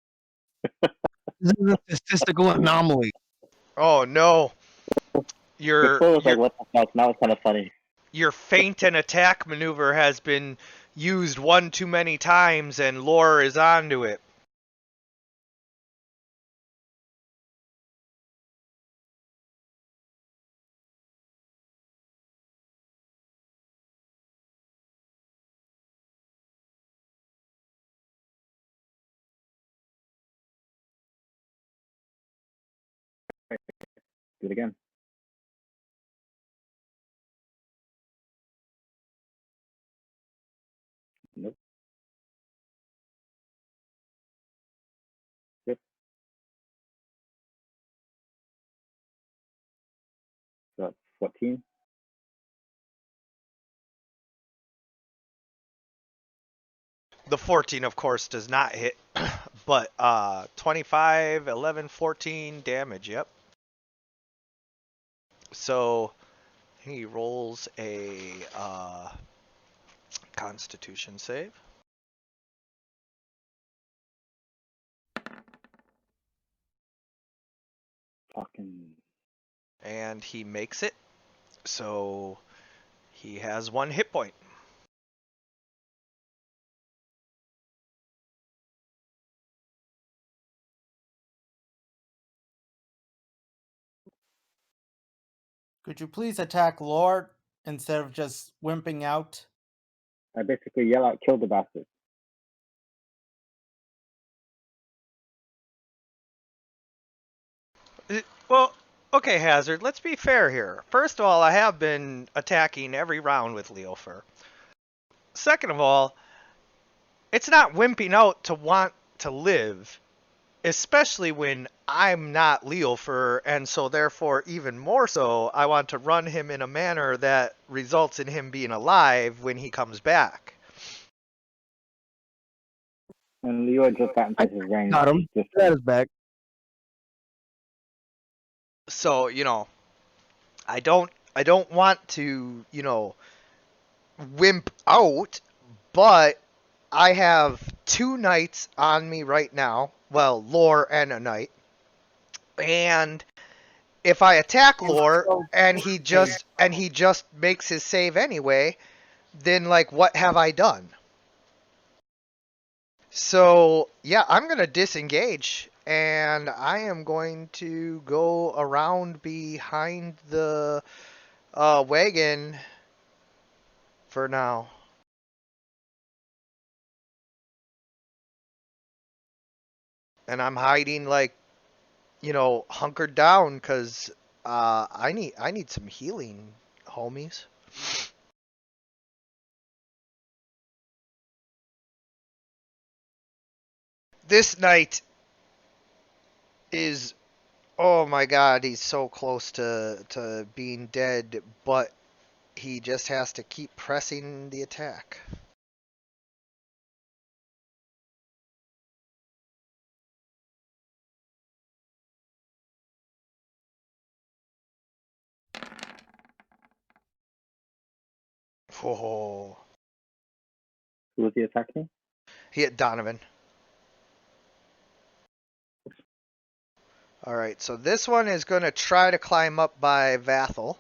Speaker 3: This is a statistical anomaly.
Speaker 1: Oh no. Your
Speaker 5: Before it was like,
Speaker 1: your
Speaker 5: what the fuck? Now it's kind of funny.
Speaker 1: your feint and attack maneuver has been used one too many times and Lore is onto it.
Speaker 5: Do it again. Nope. Yep. So that's 14.
Speaker 1: The 14 of course does not hit, but 25, 11, 14 damage, yep. So he rolls a constitution save.
Speaker 5: Fucking.
Speaker 1: And he makes it. So he has 1 hit point.
Speaker 2: Could you please attack Lord instead of just wimping out?
Speaker 5: I basically yell out, "Kill the bastard!"
Speaker 1: Well, okay, Hazard, let's be fair here. First of all, I have been attacking every round with Leofer. Second of all, it's not wimping out to want to live, especially when I'm not Leofer, and so therefore, even more so, I want to run him in a manner that results in him being alive when he comes back.
Speaker 5: And Leo just got into his range.
Speaker 3: Got him.
Speaker 5: Just
Speaker 3: That is back.
Speaker 1: So, I don't want to, wimp out, but I have 2 knights on me right now. Well, Lore and a knight. And if I attack Lore and he just makes his save anyway, then like what have I done? So, yeah, I'm going to disengage and I am going to go around behind the wagon for now. And I'm hiding like, hunkered down because I need some healing, homies. This knight is, oh my god, he's so close to being dead, but he just has to keep pressing the attack. Whoa.
Speaker 5: Who was he attacking?
Speaker 1: He hit Donovan. Alright, so this one is going to try to climb up by Vathel.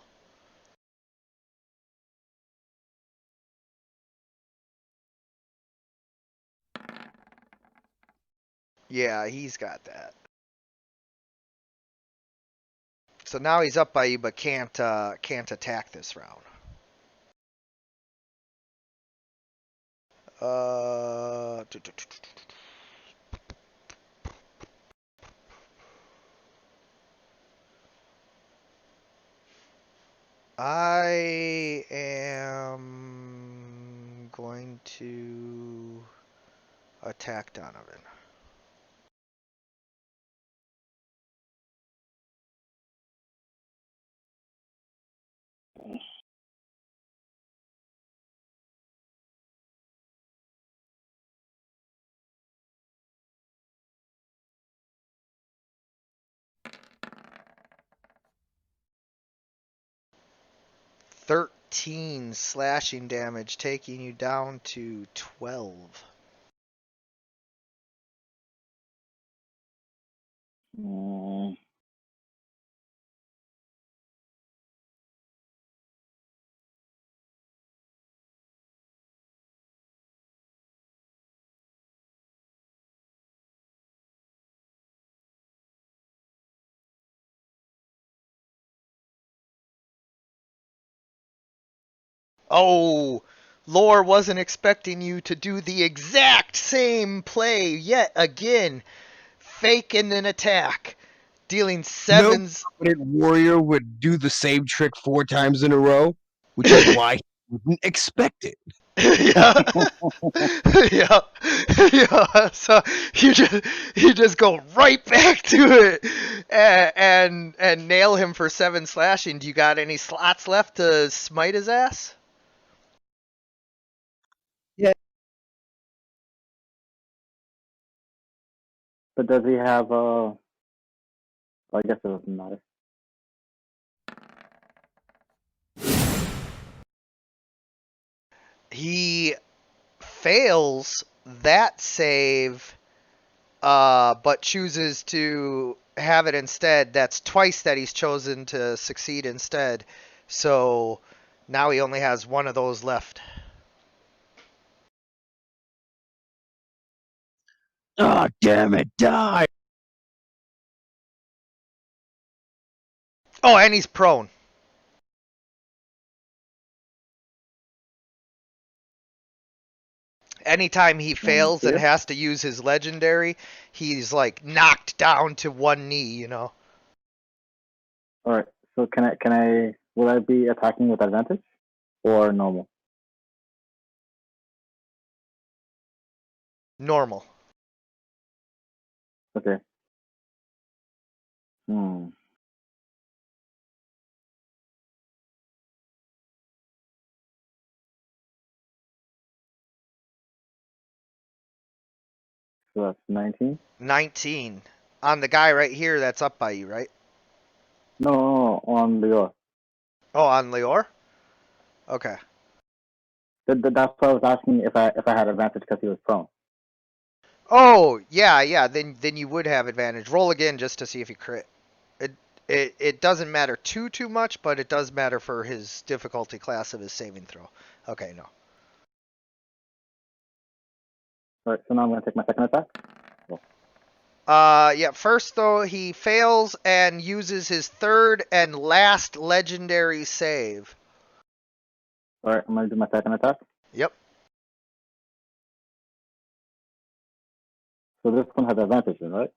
Speaker 1: Yeah, he's got that. So now he's up by you, but can't attack this round. Uh, I am going to attack Donovan. "13 slashing damage, taking you down to 12.
Speaker 5: Mm,
Speaker 1: 'Oh, Lore wasn't expecting you to do the exact same play yet again. Fake and then attack. Dealing
Speaker 3: No
Speaker 1: 7s.
Speaker 3: confident warrior would do the same trick 4 times in a row, which is why he wouldn't expect it.
Speaker 1: Yeah. Yeah. Yeah. So you just go right back to it and nail him for 7 slashing. Do you got any slots left to smite his ass?
Speaker 5: but does he have I guess it doesn't matter.
Speaker 1: He fails that save, but chooses to have it instead. That's twice that he's chosen to succeed instead. So now he only has one of those left.
Speaker 3: Oh, damn it, die!
Speaker 1: Oh, and he's prone. Anytime he fails and
Speaker 5: Here.
Speaker 1: has to use his legendary, he's like knocked down to one knee, you know.
Speaker 5: All right. So can I will I be attacking with advantage or normal?
Speaker 1: Normal.
Speaker 5: Okay. Hmm. So that's 19.
Speaker 1: 19. On the guy right here that's up by you, right?
Speaker 5: No, on Leo.
Speaker 1: Oh, on Leor? Okay.
Speaker 5: That's why I was asking if I had advantage because he was prone.
Speaker 1: Oh, yeah. Then you would have advantage. Roll again just to see if you crit. It doesn't matter too much, but it does matter for his difficulty class of his saving throw. Okay, no.
Speaker 5: All right. So now I'm gonna take my second attack.
Speaker 1: Yeah, first though, he fails and uses his third and last legendary save.
Speaker 5: All right. I'm gonna do my second attack.
Speaker 1: Yep.
Speaker 5: So this one has advantage, right?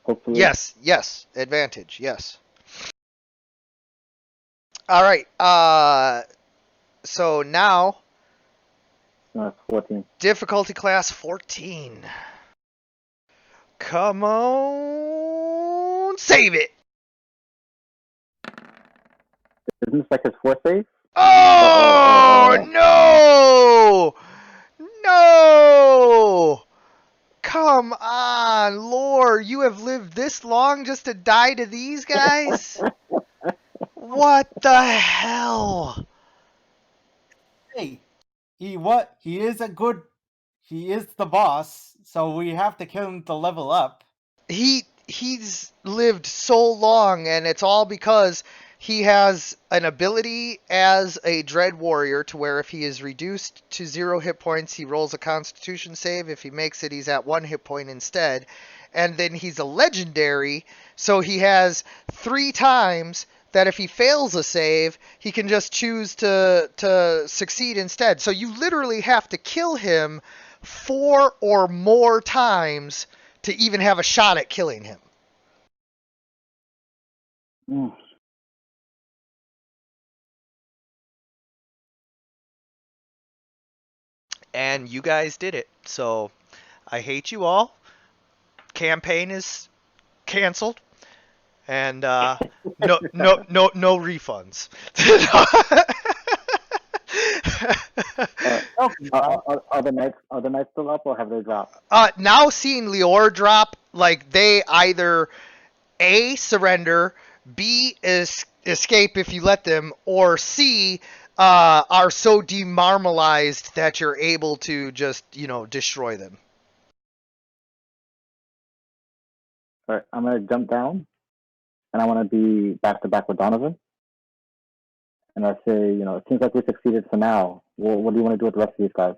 Speaker 5: Hopefully.
Speaker 1: Yes, advantage, yes. All right. So now
Speaker 5: No, it's 14.
Speaker 1: difficulty class 14. Come on, save it.
Speaker 5: Isn't this like his fourth save?
Speaker 1: Oh no! No! Come on, Lord, you have lived this long just to die to these guys? What the hell?
Speaker 2: Hey, he is a good. He is the boss, so we have to kill him to level up.
Speaker 1: He's lived so long, and it's all because he has an ability as a dread warrior to where if he is reduced to 0 hit points, he rolls a constitution save. If he makes it, he's at 1 hit point instead. And then he's a legendary, so he has 3 times that if he fails a save, he can just choose to succeed instead. So you literally have to kill him 4 or more times to even have a shot at killing him.
Speaker 5: Mm.
Speaker 1: And you guys did it. So I hate you all. Campaign is canceled. And no refunds.
Speaker 5: Are the knights still up or have they dropped?
Speaker 1: Now seeing Lior drop, like they either A, surrender, B, escape if you let them, or C, are so demarmalized that you're able to just, destroy them.
Speaker 5: All right, I'm gonna jump down, and I want to be back to back with Donovan. And I say, it seems like we succeeded for now. What do you want to do with the rest of these guys?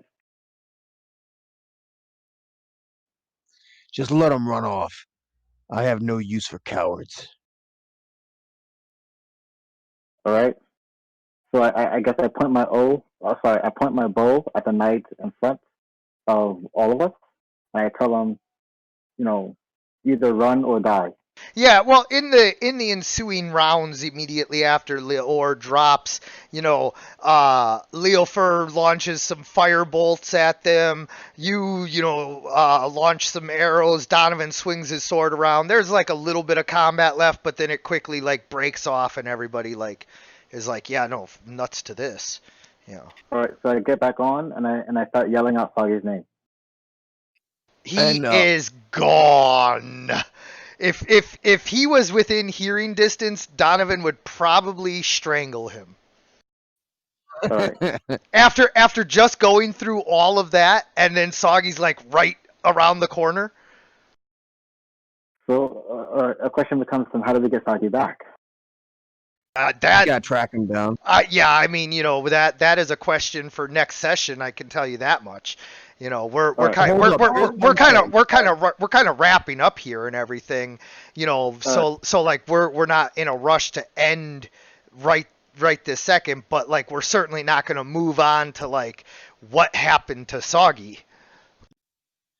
Speaker 3: Just let them run off. I have no use for cowards.
Speaker 5: All right. So I guess I point my I point my bow at the knight in front of all of us, and I tell them, either run or die.
Speaker 1: Yeah, well, in the ensuing rounds immediately after Leor drops, Leofer launches some fire bolts at them. Launch some arrows. Donovan swings his sword around. There's like a little bit of combat left, but then it quickly like breaks off, and everybody like is like, yeah, no, nuts to this.
Speaker 5: All right. So I get back on, and I start yelling out Foggy's name.
Speaker 1: He is gone. If he was within hearing distance, Donovan would probably strangle him.
Speaker 5: All right.
Speaker 1: After just going through all of that, and then Soggy's like right around the corner.
Speaker 5: So a question becomes, from how do we get Foggy back?
Speaker 3: Gotta track him down.
Speaker 1: Yeah, I mean, that is a question for next session. I can tell you that much. We're kind of wrapping up here and everything. So like we're not in a rush to end right this second, but like we're certainly not going to move on to like what happened to Soggy.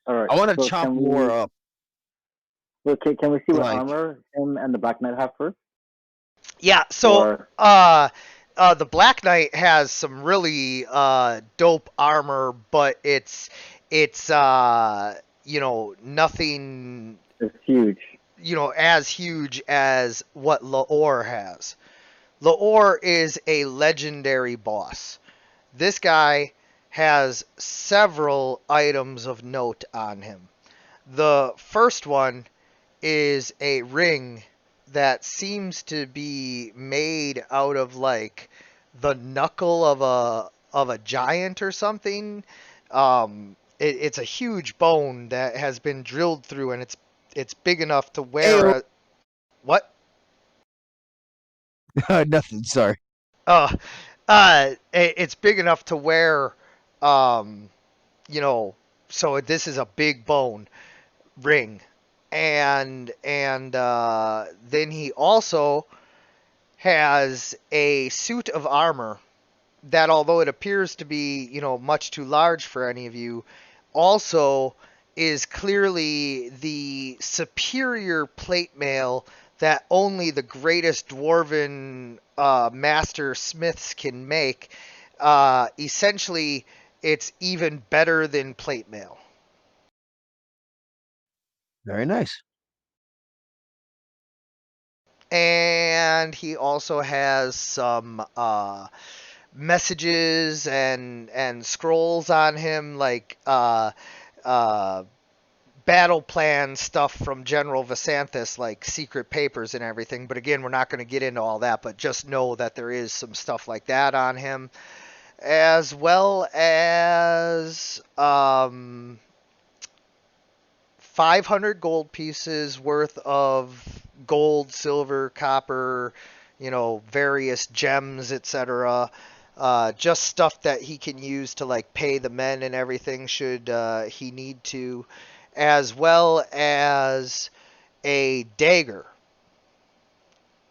Speaker 5: All right.
Speaker 3: I want to chop more up.
Speaker 5: Okay, can we see what armor him and the Black Knight have first?
Speaker 1: Yeah, so the Black Knight has some really dope armor, but it's nothing.
Speaker 5: It's huge.
Speaker 1: As huge as what Laor has. Laor is a legendary boss. This guy has several items of note on him. The first one is a ring that seems to be made out of like the knuckle of a giant or something. It's a huge bone that has been drilled through, and it's big enough to wear. What?
Speaker 3: Nothing. Sorry.
Speaker 1: It's big enough to wear. So this is a big bone ring. And then he also has a suit of armor that, although it appears to be much too large for any of you, also is clearly the superior plate mail that only the greatest dwarven master smiths can make. Essentially, it's even better than plate mail.
Speaker 3: Very nice.
Speaker 1: And he also has some messages and scrolls on him, like uh, battle plan stuff from General Vasanthus, like secret papers and everything. But again, we're not going to get into all that, but just know that there is some stuff like that on him, as well as 500 gold pieces worth of gold, silver, copper, various gems, etc. Just stuff that he can use to like pay the men and everything should he need to, as well as a dagger.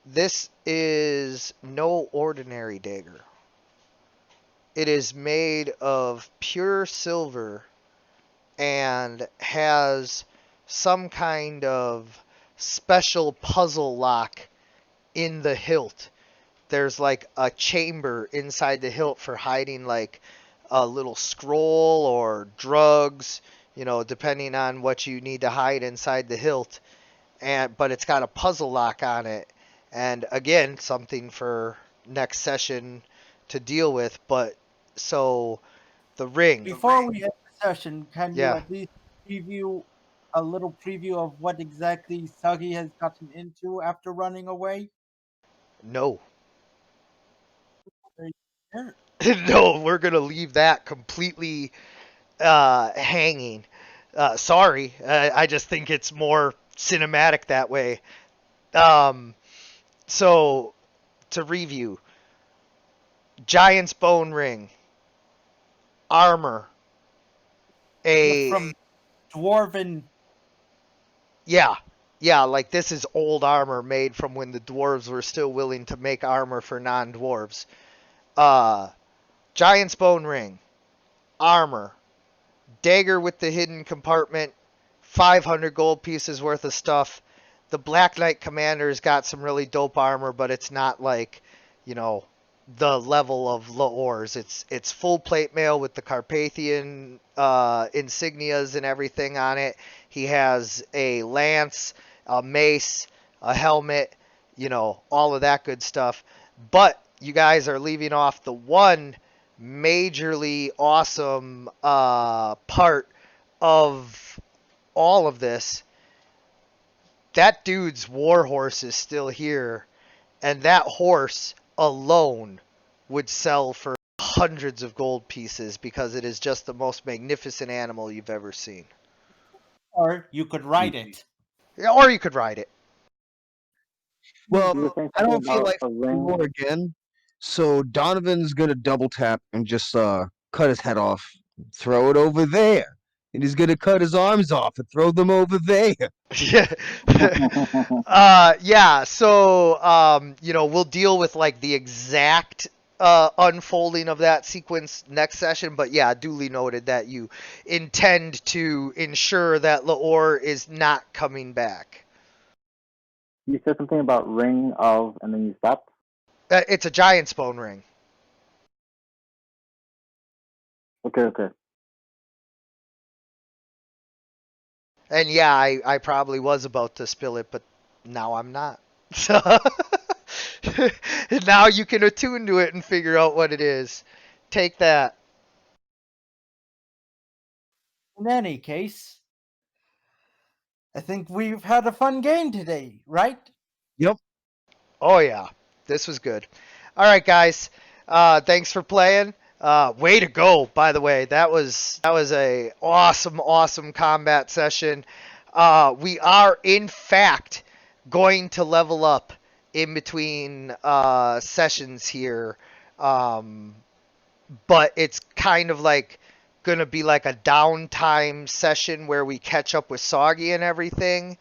Speaker 1: This is no ordinary dagger. It is made of pure silver and has some kind of special puzzle lock in the hilt. There's like a chamber inside the hilt for hiding like a little scroll or drugs, depending on what you need to hide inside the hilt. But it's got a puzzle lock on it. And again, something for next session to deal with. But so the ring.
Speaker 2: Before we end the session, can you
Speaker 1: Yeah.
Speaker 2: at least preview a little preview of what exactly Suggy has gotten into after running away?
Speaker 1: No.
Speaker 2: Sure.
Speaker 1: No, we're gonna leave that completely hanging. Sorry, I just think it's more cinematic that way. So to review, Giant's Bone Ring, armor, a
Speaker 2: From Dwarven.
Speaker 1: yeah, like this is old armor made from when the dwarves were still willing to make armor for non-dwarves. Giant's Bone Ring, armor, dagger with the hidden compartment, 500 gold pieces worth of stuff. The Black Knight Commander's got some really dope armor, but it's not like, the level of Laor's. It's full plate mail with the Carpathian insignias and everything on it. He has a lance, a mace, a helmet, all of that good stuff. But you guys are leaving off the one majorly awesome part of all of this. That dude's war horse is still here, and that horse alone would sell for hundreds of gold pieces because it is just the most magnificent animal you've ever seen.
Speaker 2: Or you could ride it.
Speaker 1: Or you could ride it.
Speaker 3: Well,
Speaker 5: You were saying
Speaker 3: I
Speaker 5: something
Speaker 3: don't feel
Speaker 5: about
Speaker 3: like
Speaker 5: a ring.
Speaker 3: war again. So Donovan's gonna double tap and just cut his head off, throw it over there, and he's gonna cut his arms off and throw them over there.
Speaker 1: Yeah. Yeah. So, we'll deal with like the exact unfolding of that sequence next session. But yeah, duly noted that you intend to ensure that Laor is not coming back.
Speaker 5: You said something about ring of, and then you stopped.
Speaker 1: It's a Giant's Bone Ring.
Speaker 5: Okay.
Speaker 1: And yeah, I probably was about to spill it, but now I'm not. So now you can attune to it and figure out what it is. Take that.
Speaker 2: In any case, I think we've had a fun game today, right?
Speaker 3: Yep.
Speaker 1: Oh yeah, this was good. All right, guys. Thanks for playing. Way to go, by the way. That was a awesome combat session. We are in fact going to level up in between sessions here, but it's kind of like gonna be like a downtime session where we catch up with Soggy and everything,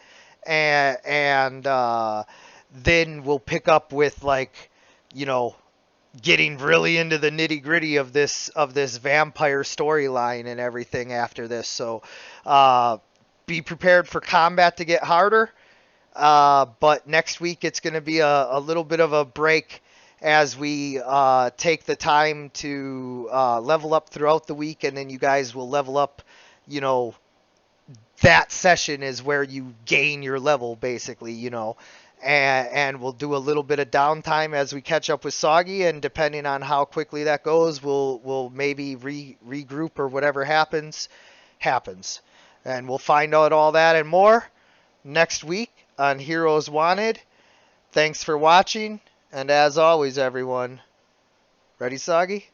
Speaker 1: and then we'll pick up with like, getting really into the nitty gritty of this vampire storyline and everything after this. So be prepared for combat to get harder. But next week it's going to be a little bit of a break as we take the time to level up throughout the week, and then you guys will level up. You know, that session is where you gain your level, basically. And we'll do a little bit of downtime as we catch up with Soggy, and depending on how quickly that goes, we'll maybe regroup or whatever happens, and we'll find out all that and more next week on Heroes Wanted. Thanks for watching, and as always, everyone, ready, Soggy?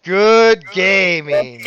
Speaker 1: Good gaming.